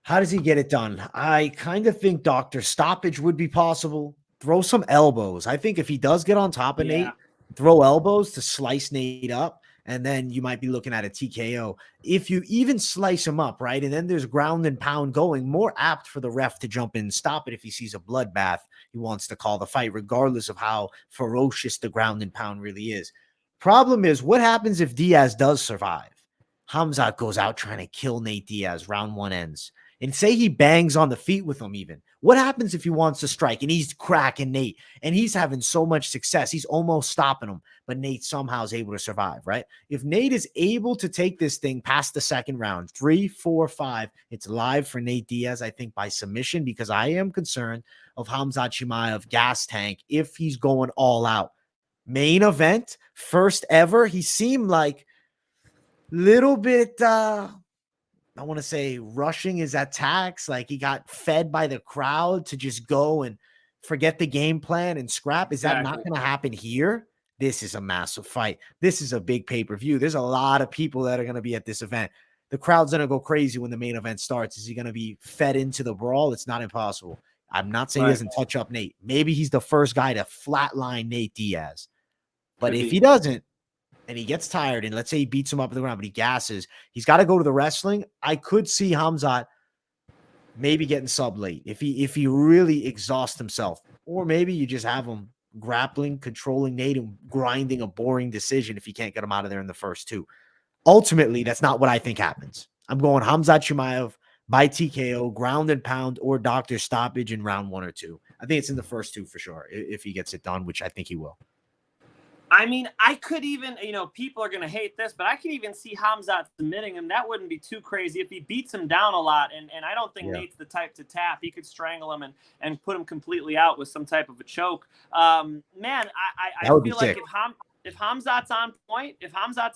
how does he get it done? I kind of think doctor stoppage would be possible. Throw some elbows. I think if he does get on top of Nate, throw elbows to slice Nate up, and then you might be looking at a TKO. If you even slice him up, right, and then there's ground and pound going, more apt for the ref to jump in and stop it if he sees a bloodbath. He wants to call the fight, regardless of how ferocious the ground and pound really is. Problem is, what happens if Diaz does survive? Khamzat goes out trying to kill Nate Diaz. Round one ends. And say he bangs on the feet with him even. What happens if he wants to strike and he's cracking Nate and he's having so much success? He's almost stopping him, but Nate somehow is able to survive, right? If Nate is able to take this thing past the second round, 3, 4, 5, it's live for Nate Diaz, I think, by submission, because I am concerned of Khamzat Chimaev gas tank if he's going all out. Main event, first ever. He seemed like little bit I want to say rushing his attacks, like he got fed by the crowd to just go and forget the game plan and scrap. Is that not going to happen here? This is a massive fight. This is a big pay-per-view. There's a lot of people that are going to be at this event. The crowd's going to go crazy when the main event starts. Is he going to be fed into the brawl? It's not impossible. I'm not saying he doesn't touch up Nate. Maybe he's the first guy to flatline Nate Diaz. But if he doesn't, and he gets tired, and let's say he beats him up on the ground, but he gasses, he's got to go to the wrestling. I could see Khamzat maybe getting sub late if he really exhausts himself. Or maybe you just have him grappling, controlling Nate, and grinding a boring decision if you can't get him out of there in the first two. Ultimately, that's not what I think happens. I'm going Khamzat Chimaev by TKO, ground and pound, or doctor stoppage in round 1 or 2. I think it's in the first two for sure if he gets it done, which I think he will. I mean, I could even, people are going to hate this, but I could even see Khamzat submitting him. That wouldn't be too crazy if he beats him down a lot. And I don't think Nate's the type to tap. He could strangle him and put him completely out with some type of a choke. Man, I feel like if Khamzat's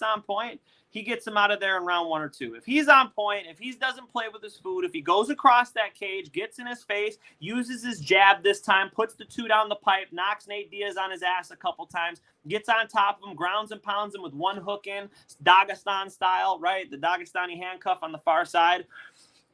on point, he gets him out of there in round 1 or 2. If he's on point, if he doesn't play with his food, if he goes across that cage, gets in his face, uses his jab this time, puts the 2 down the pipe, knocks Nate Diaz on his ass a couple times, gets on top of him, grounds and pounds him with one hook in, Dagestan style, right? The Dagestani handcuff on the far side,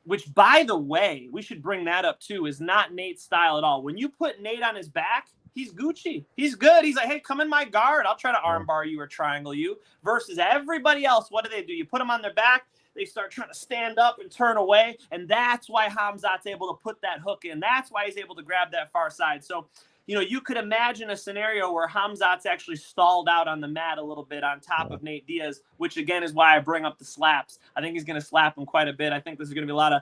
which, by the way, we should bring that up too, is not Nate's style at all. When you put Nate on his back, he's Gucci. He's good. He's like, hey, come in my guard. I'll try to armbar you or triangle you. Versus everybody else, what do? You put them on their back. They start trying to stand up and turn away. And that's why Khamzat's able to put that hook in. That's why he's able to grab that far side. So, you could imagine a scenario where Khamzat's actually stalled out on the mat a little bit on top of Nate Diaz, which again is why I bring up the slaps. I think he's going to slap him quite a bit. I think there's going to be a lot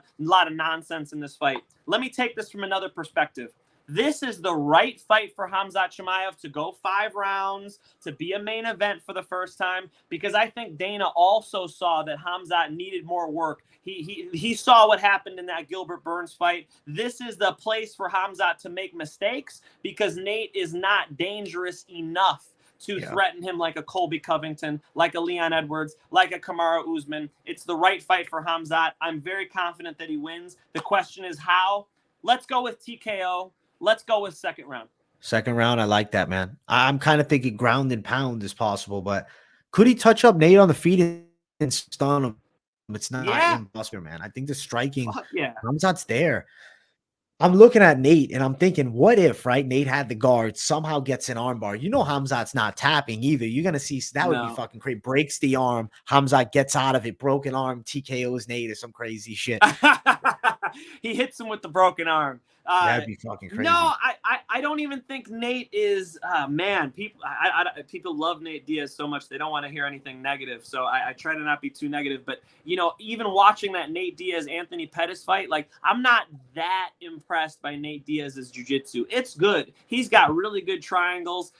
of nonsense in this fight. Let me take this from another perspective. This is the right fight for Khamzat Chimaev to go 5 rounds, to be a main event for the first time, because I think Dana also saw that Khamzat needed more work. He saw what happened in that Gilbert Burns fight. This is the place for Khamzat to make mistakes because Nate is not dangerous enough to threaten him like a Colby Covington, like a Leon Edwards, like a Kamaru Usman. It's the right fight for Khamzat. I'm very confident that he wins. The question is how. Let's go with TKO. Let's go with second round. Second round, I like that, man. I'm kind of thinking ground and pound is possible, but could he touch up Nate on the feet and stun him? It's not impossible, man. I think the striking, Khamzat's there. I'm looking at Nate and I'm thinking, what if, right? Nate had the guard, somehow gets an armbar. Khamzat's not tapping either. You're going to see that would be fucking crazy. Breaks the arm. Khamzat gets out of it. Broken arm, TKOs Nate or some crazy shit. He hits him with the broken arm. That'd be fucking crazy. No, I don't even think Nate is man. People love Nate Diaz so much they don't want to hear anything negative. So I try to not be too negative. But even watching that Nate Diaz Anthony Pettis fight, like I'm not that impressed by Nate Diaz's jiu-jitsu. It's good. He's got really good triangles.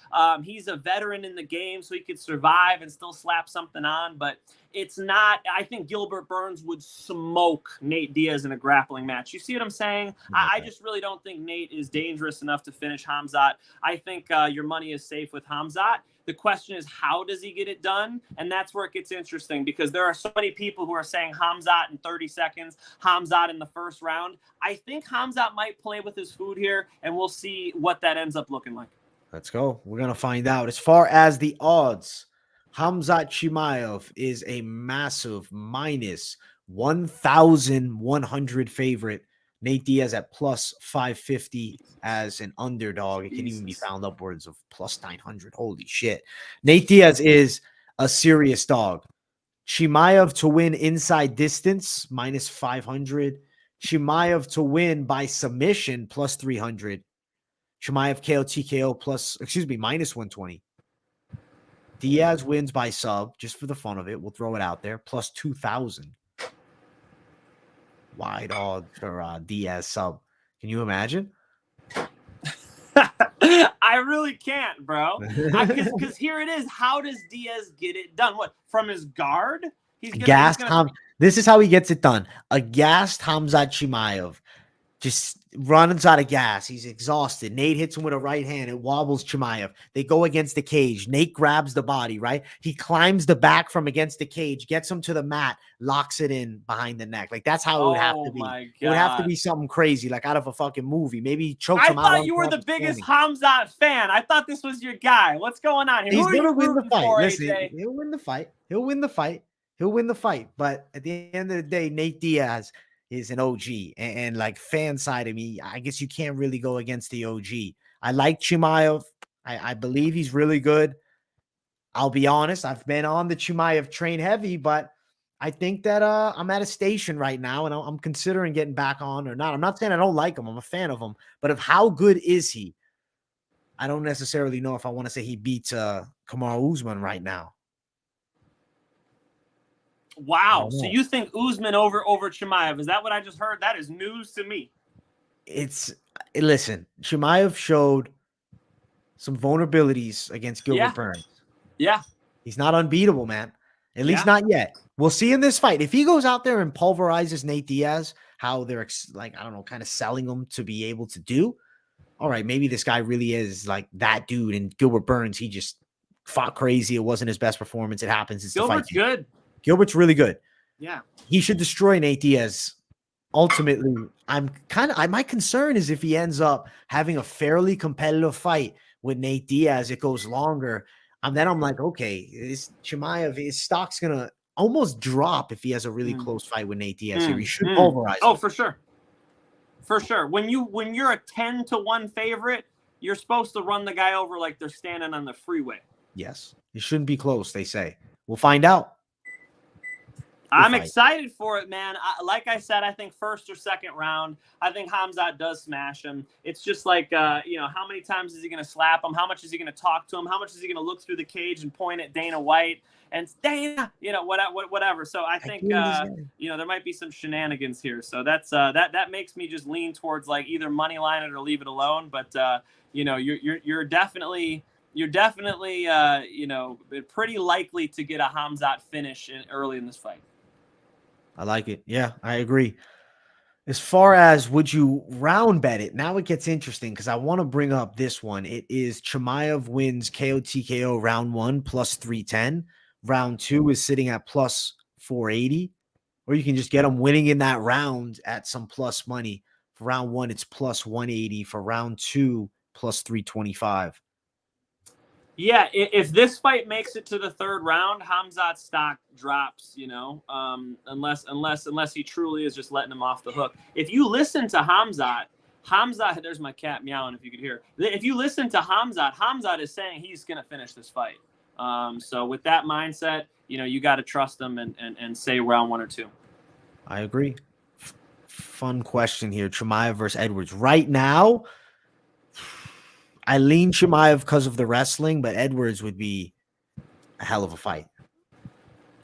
He's a veteran in the game, so he could survive and still slap something on. But it's not. I think Gilbert Burns would smoke Nate Diaz in a grappling match. You see what I'm saying? I just really don't think Nate is dangerous enough to finish Khamzat. I think your money is safe with Khamzat. The question is, how does he get it done? And that's where it gets interesting because there are so many people who are saying Khamzat in 30 seconds, Khamzat in the first round. I think Khamzat might play with his food here, and we'll see what that ends up looking like. Let's go. We're going to find out. As far as the odds Khamzat Chimaev is a massive minus 1,100 favorite. Nate Diaz at plus 550 as an underdog. It can even be found upwards of plus 900. Holy shit. Nate Diaz is a serious dog. Chimaev to win inside distance, minus 500. Chimaev to win by submission, plus 300. Chimaev KO TKO minus 120. Diaz wins by sub, just for the fun of it. We'll throw it out there, plus 2,000. Wide odds for Diaz sub. Can you imagine? I really can't, bro. Because here it is. How does Diaz get it done? What, from his guard? This is how he gets it done. A gassed Khamzat Chimaev just runs out of gas. He's exhausted. Nate hits him with a right hand. It wobbles Chimaev. They go against the cage. Nate grabs the body, right? He climbs the back from against the cage, gets him to the mat, locks it in behind the neck. Like, that's how it would have to be. My God. It would have to be something crazy, like out of a fucking movie. Maybe he chokes him out. I thought you were the biggest Khamzat fan. I thought this was your guy. What's going on here? He's going to win the fight. For, Listen, AJ? he'll win the fight. He'll win the fight. He'll win the fight. But at the end of the day, Nate Diaz is an OG, and like fan side of me, I guess you can't really go against the OG. I like Chimaev. I believe he's really good. I'll be honest, I've been on the Chimaev train heavy, but I think that I'm at a station right now, and I'm considering getting back on or not. I'm not saying I don't like him. I'm a fan of him, but of how good is he? I don't necessarily know if I want to say he beats Kamaru Usman right now. Wow. So you think Usman over Chimaev? Is that what I just heard? That is news to me. Listen, Chimaev showed some vulnerabilities against Gilbert Burns. Yeah. He's not unbeatable, man. At least not yet. We'll see in this fight. If he goes out there and pulverizes Nate Diaz, how they're kind of selling him to be able to do. All right, maybe this guy really is like that dude. And Gilbert Burns, he just fought crazy. It wasn't his best performance. It happens. It's Gilbert's good. Gilbert's really good. Yeah. He should destroy Nate Diaz. Ultimately, my concern is if he ends up having a fairly competitive fight with Nate Diaz, it goes longer. And then I'm like, okay, this Chimaev, his stock's going to almost drop if he has a really close fight with Nate Diaz. Here. He should pulverize him. Oh, for sure. For sure. When you're a 10-1 favorite, you're supposed to run the guy over like they're standing on the freeway. Yes. It shouldn't be close, they say. We'll find out. I'm excited for it, man. Like I said, I think first or second round, I think Khamzat does smash him. It's just like, how many times is he going to slap him? How much is he going to talk to him? How much is he going to look through the cage and point at Dana White and Dana, whatever. So I think, there might be some shenanigans here. So that's that makes me just lean towards like either money line it or leave it alone. But, you're definitely pretty likely to get a Khamzat finish early in this fight. I like it. Yeah, I agree. As far as would you round bet it, now it gets interesting because I want to bring up this one. It is Chimaev wins KO TKO round 1 plus 310. Round 2 is sitting at plus 480. Or you can just get them winning in that round at some plus money. For round 1, it's plus 180. For round 2, plus 325. Yeah, if this fight makes it to the third round, Khamzat's stock drops, unless he truly is just letting him off the hook. If you listen to Khamzat, there's my cat meowing if you could hear. If you listen to Khamzat is saying he's going to finish this fight. So with that mindset, you got to trust him and say round 1 or 2. I agree. Fun question here. Chimaev versus Edwards. Right now, I lean Chimaev because of the wrestling, but Edwards would be a hell of a fight.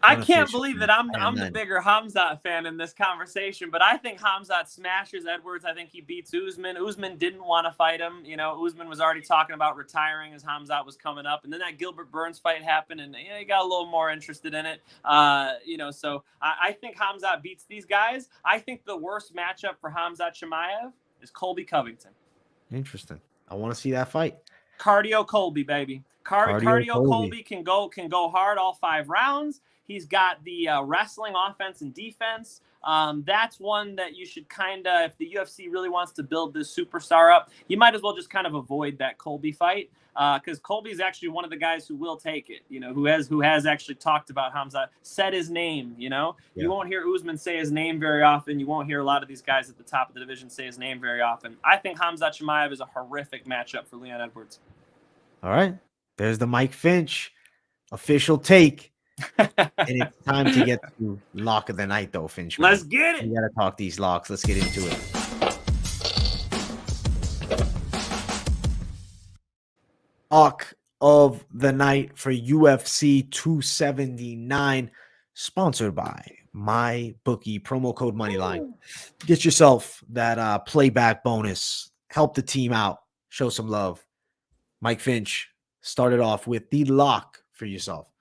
I can't believe that I'm the bigger Khamzat fan in this conversation, but I think Khamzat smashes Edwards. I think he beats Usman. Usman didn't want to fight him. Usman was already talking about retiring as Khamzat was coming up, and then that Gilbert Burns fight happened, and he got a little more interested in it. So I think Khamzat beats these guys. I think the worst matchup for Khamzat Chimaev is Colby Covington. Interesting. I want to see that fight. Cardio Colby, baby. Cardio Colby can go hard all 5 rounds. He's got the wrestling offense and defense. That's one that you should kind of, if the UFC really wants to build this superstar up, you might as well just kind of avoid that Colby fight. Because Colby is actually one of the guys who will take it, who has actually talked about Khamzat, said his name, You won't hear Usman say his name very often. You won't hear a lot of these guys at the top of the division say his name very often. I think Khamzat Chimaev is a horrific matchup for Leon Edwards. All right. There's the Mike Finch official take. And it's time to get to lock of the night, though, Finch. Let's get it. We got to talk these locks. Let's get into it. Lock of the night for UFC 279, sponsored by MyBookie, promo code Moneyline. Get yourself that playback bonus. Help the team out. Show some love. Mike Finch started off with the lock for yourself.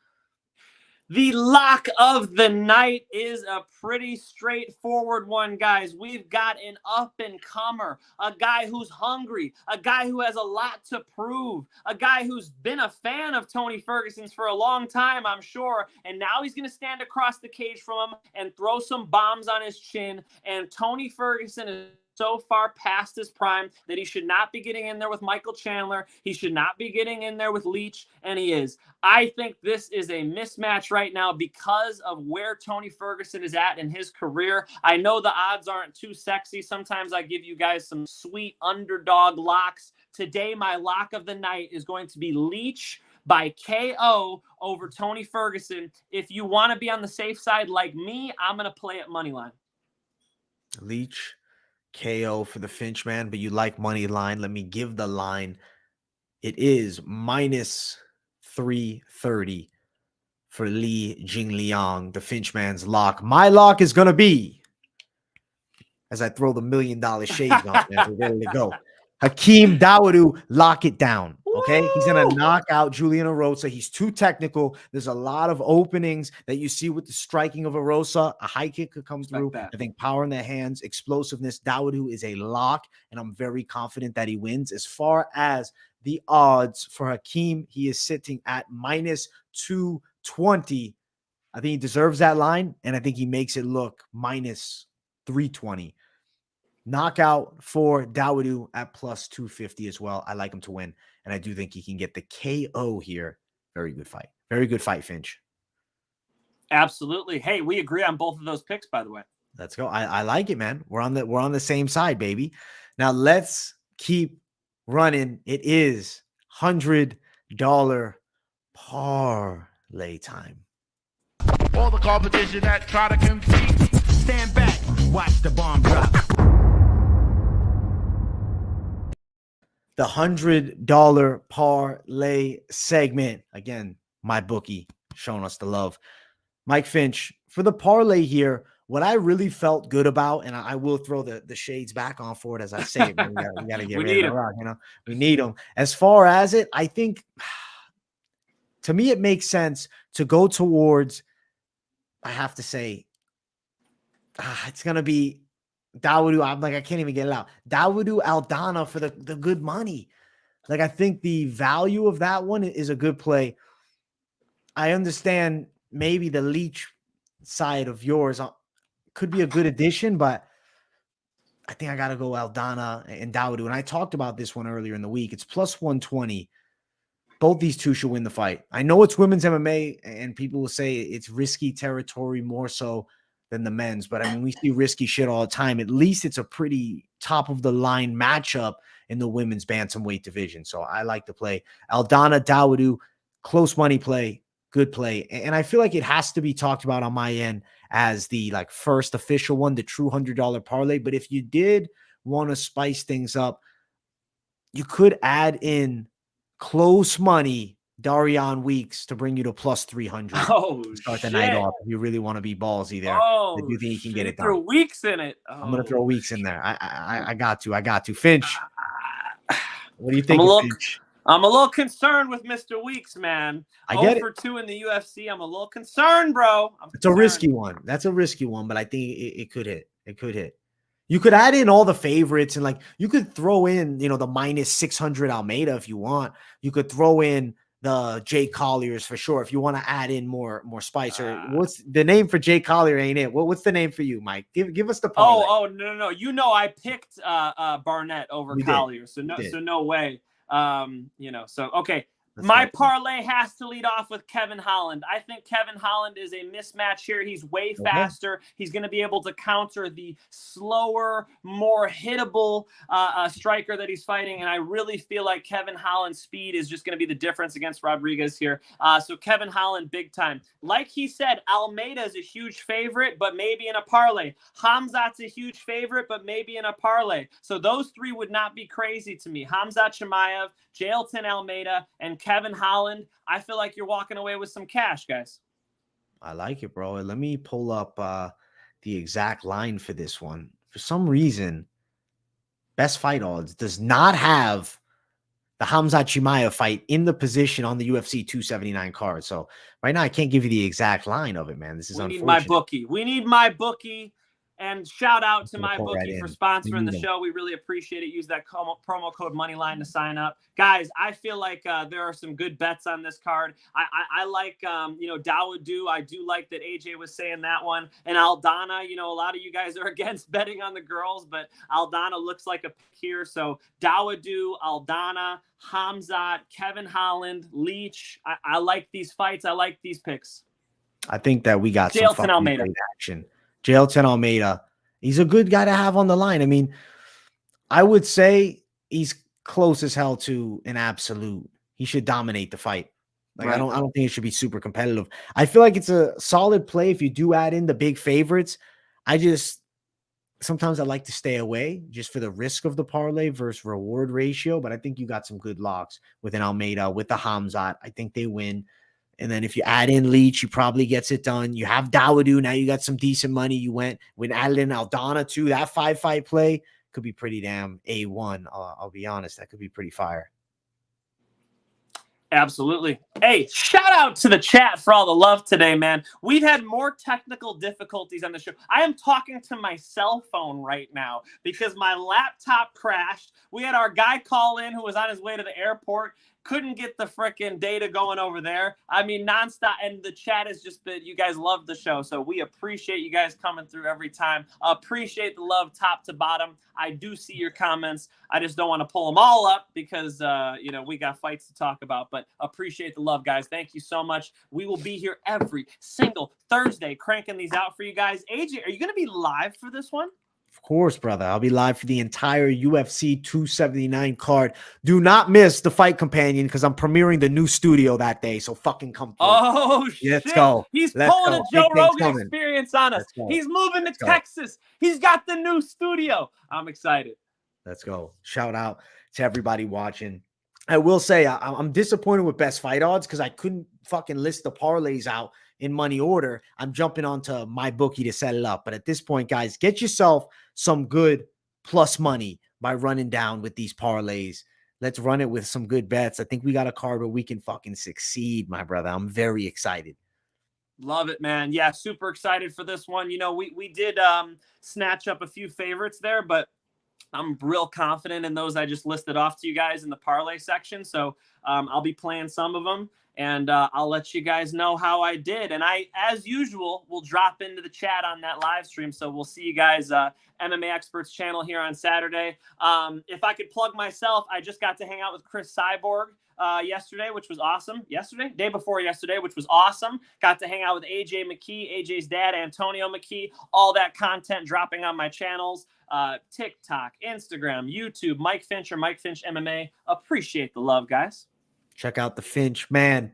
The lock of the night is a pretty straightforward one, guys. We've got an up-and-comer, a guy who's hungry, a guy who has a lot to prove, a guy who's been a fan of Tony Ferguson's for a long time, I'm sure, and now he's going to stand across the cage from him and throw some bombs on his chin, and Tony Ferguson is so far past his prime that he should not be getting in there with Michael Chandler. He should not be getting in there with Leach, and he is. I think this is a mismatch right now because of where Tony Ferguson is at in his career. I know the odds aren't too sexy. Sometimes I give you guys some sweet underdog locks. Today, my lock of the night is going to be Leach by KO over Tony Ferguson. If you want to be on the safe side like me, I'm going to play at Moneyline. Leach KO for the Finch man, but you like money line. Let me give the line. It is minus 330 for Li Jingliang, the Finch man's lock. My lock is going to be, as I throw the $1 million shades on, man, we're ready to go. Hakeem Dawodu, lock it down. Okay, he's going to knock out Julian Erosa. He's too technical. There's a lot of openings that you see with the striking of Erosa. A high kick could come through. I think power in the hands, explosiveness. Dawodu is a lock, and I'm very confident that he wins. As far as the odds for Hakeem, he is sitting at minus 220. I think he deserves that line, and I think he makes it look minus 320. Knockout for Dawodu at plus 250 as well. I like him to win, and I do think he can get the KO here. Very good fight. Very good fight, Finch. Absolutely. Hey, we agree on both of those picks, by the way. Let's go. I like it, man. We're on the same side, baby. Now let's keep running. It is $100 parlay time. All the competition that try to compete, stand back, watch the bomb drop. The $100 parlay segment. Again, MyBookie showing us the love. Mike Finch, for the parlay here, what I really felt good about, and I will throw the shades back on for it as I say it, man, we got to get rid of the rock, we need them. As far as it, I think, to me, it makes sense to go towards, I have to say, it's going to be Dawodu. I'm like, I can't even get it out. Dawodu Aldana for the good money. Like, I think the value of that one is a good play. I understand maybe the Leach side of yours could be a good addition, but I think I got to go Aldana and Dawodu. And I talked about this one earlier in the week. It's plus 120. Both these two should win the fight. I know it's women's MMA, and people will say it's risky territory more so than the men's, but I mean, we see risky shit all the time. At least it's a pretty top of the line matchup in the women's bantamweight division. So I like to play Aldana Dawodu, close money play, good play. And I feel like it has to be talked about on my end as the first official one, the true $100 parlay. But if you did want to spice things up, you could add in close money Darian Weeks to bring you to plus 300. Start the night off. If you really want to be ballsy there, I do think you can get it done. Throw Weeks in it. I'm gonna throw Weeks in there. I got to. Finch, what do you think? I'm a little concerned with Mr. Weeks, man. I get 0 for 2 in the UFC. I'm a little concerned, bro. It's a risky one. That's a risky one, but I think it could hit. It could hit. You could add in all the favorites, and you could throw in, the minus 600 Almeida if you want. You could throw in the Jay Colliers for sure. If you want to add in more spice, or what's the name for Jay Collier? Ain't it? What's the name for you, Mike? Give us the parlay. No. You know, I picked Barnett over Collier, so no way. So okay. My parlay has to lead off with Kevin Holland. I think Kevin Holland is a mismatch here. He's way faster. He's going to be able to counter the slower, more hittable striker that he's fighting. And I really feel like Kevin Holland's speed is just going to be the difference against Rodriguez here. So Kevin Holland, big time. Like he said, Almeida is a huge favorite, but maybe in a parlay. Khamzat's a huge favorite, but maybe in a parlay. So those three would not be crazy to me. Khamzat Chimaev, Jailton Almeida, and Kevin Holland. I feel like you're walking away with some cash, guys. I like it, bro. Let me pull up the exact line for this one. For some reason, Best Fight Odds does not have the Khamzat Chimaev fight in the position on the UFC 279 card. So right now, I can't give you the exact line of it, man. This is unfortunate. We need my bookie. And shout out to my bookie for sponsoring the show. We really appreciate it. Use that promo code Moneyline to sign up. Guys, I feel like there are some good bets on this card. I like, Dawodu. I do like that AJ was saying that one. And Aldana, a lot of you guys are against betting on the girls, but Aldana looks like a pick here. So Dawodu, Aldana, Khamzat, Kevin Holland, Leach. I like these fights. I like these picks. I think that we got Jailton some Almeida great action. Jailton Almeida, he's a good guy to have on the line. I mean, I would say he's close as hell to an absolute. He should dominate the fight. Like right. I don't think it should be super competitive. I feel like it's a solid play if you do add in the big favorites. Sometimes I like to stay away just for the risk of the parlay versus reward ratio. But I think you got some good locks with an Almeida, with the Khamzat. I think they win. And then if you add in Leach, he probably gets it done. You have Dawodu. Now you got some decent money. You went with added in Aldana too. That 5-fight play could be pretty damn A1. I'll be honest. That could be pretty fire. Absolutely. Hey, shout out to the chat for all the love today, man. We've had more technical difficulties on the show. I am talking to my cell phone right now because my laptop crashed. We had our guy call in who was on his way to the airport. Couldn't get the freaking data going over there. I mean, nonstop. And the chat has just been, you guys love the show. So we appreciate you guys coming through every time. Appreciate the love top to bottom. I do see your comments. I just don't want to pull them all up because, we got fights to talk about. But appreciate the love, guys. Thank you so much. We will be here every single Thursday cranking these out for you guys. AJ, are you going to be live for this one? Of course, brother. I'll be live for the entire UFC 279 card. Do not miss the Fight Companion because I'm premiering the new studio that day. So fucking come through. Oh, shit. Let's go. He's pulling a Joe Rogan experience on us. He's moving to Texas. He's got the new studio. I'm excited. Let's go. Shout out to everybody watching. I will say I'm disappointed with Best Fight Odds because I couldn't fucking list the parlays out in money order. I'm jumping onto my bookie to set it up. But at this point, guys, get yourself some good plus money by running down with these parlays. Let's run it with some good bets. I think we got a card where we can fucking succeed, my brother. I'm very excited. Love it, man. Yeah, super excited for this one. We did snatch up a few favorites there, but I'm real confident in those I just listed off to you guys in the parlay section. So I'll be playing some of them. And I'll let you guys know how I did. And I, as usual, will drop into the chat on that live stream. So we'll see you guys, MMA Experts channel here on Saturday. If I could plug myself, I just got to hang out with Chris Cyborg yesterday, which was awesome. Day before yesterday, which was awesome. Got to hang out with AJ McKee, AJ's dad, Antonio McKee. All that content dropping on my channels. TikTok, Instagram, YouTube, Mike Finch or Mike Finch MMA. Appreciate the love, guys. Check out the Finch, man.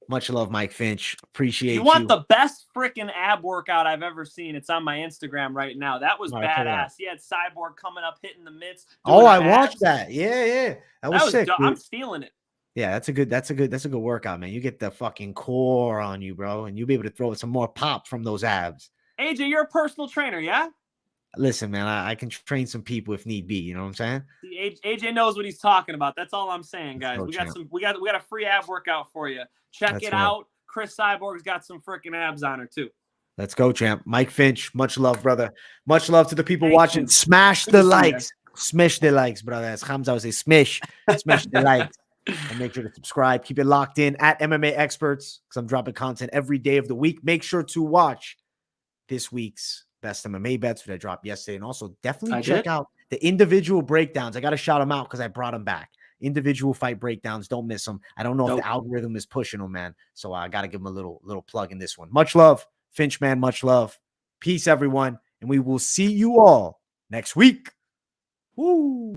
Much love, Mike Finch. Appreciate you. You want the best freaking ab workout I've ever seen? It's on my Instagram right now. That was badass. He had Cyborg coming up, hitting the mitts. Oh, I watched that. Yeah. That was sick. I'm stealing it. Yeah, that's a good workout, man. You get the fucking core on you, bro, and you'll be able to throw some more pop from those abs. AJ, you're a personal trainer, yeah? Listen, man, I can train some people if need be. You know what I'm saying? See, AJ knows what he's talking about. That's all I'm saying, guys. We got a free ab workout for you. Check it out. Chris Cyborg's got some freaking abs on her too. Let's go, champ. Mike Finch, much love, brother. Much love to the people watching. You. Smash the likes. Smash the likes, brother. As Khamzat would say, smash the likes. And make sure to subscribe. Keep it locked in at MMA Experts because I'm dropping content every day of the week. Make sure to watch this week's Best MMA Bets that I dropped yesterday. And also definitely check out the individual breakdowns. I got to shout them out because I brought them back. Individual fight breakdowns. Don't miss them. I don't know if the algorithm is pushing them, man. So I got to give them a little plug in this one. Much love, Finch, man. Much love. Peace, everyone. And we will see you all next week. Woo!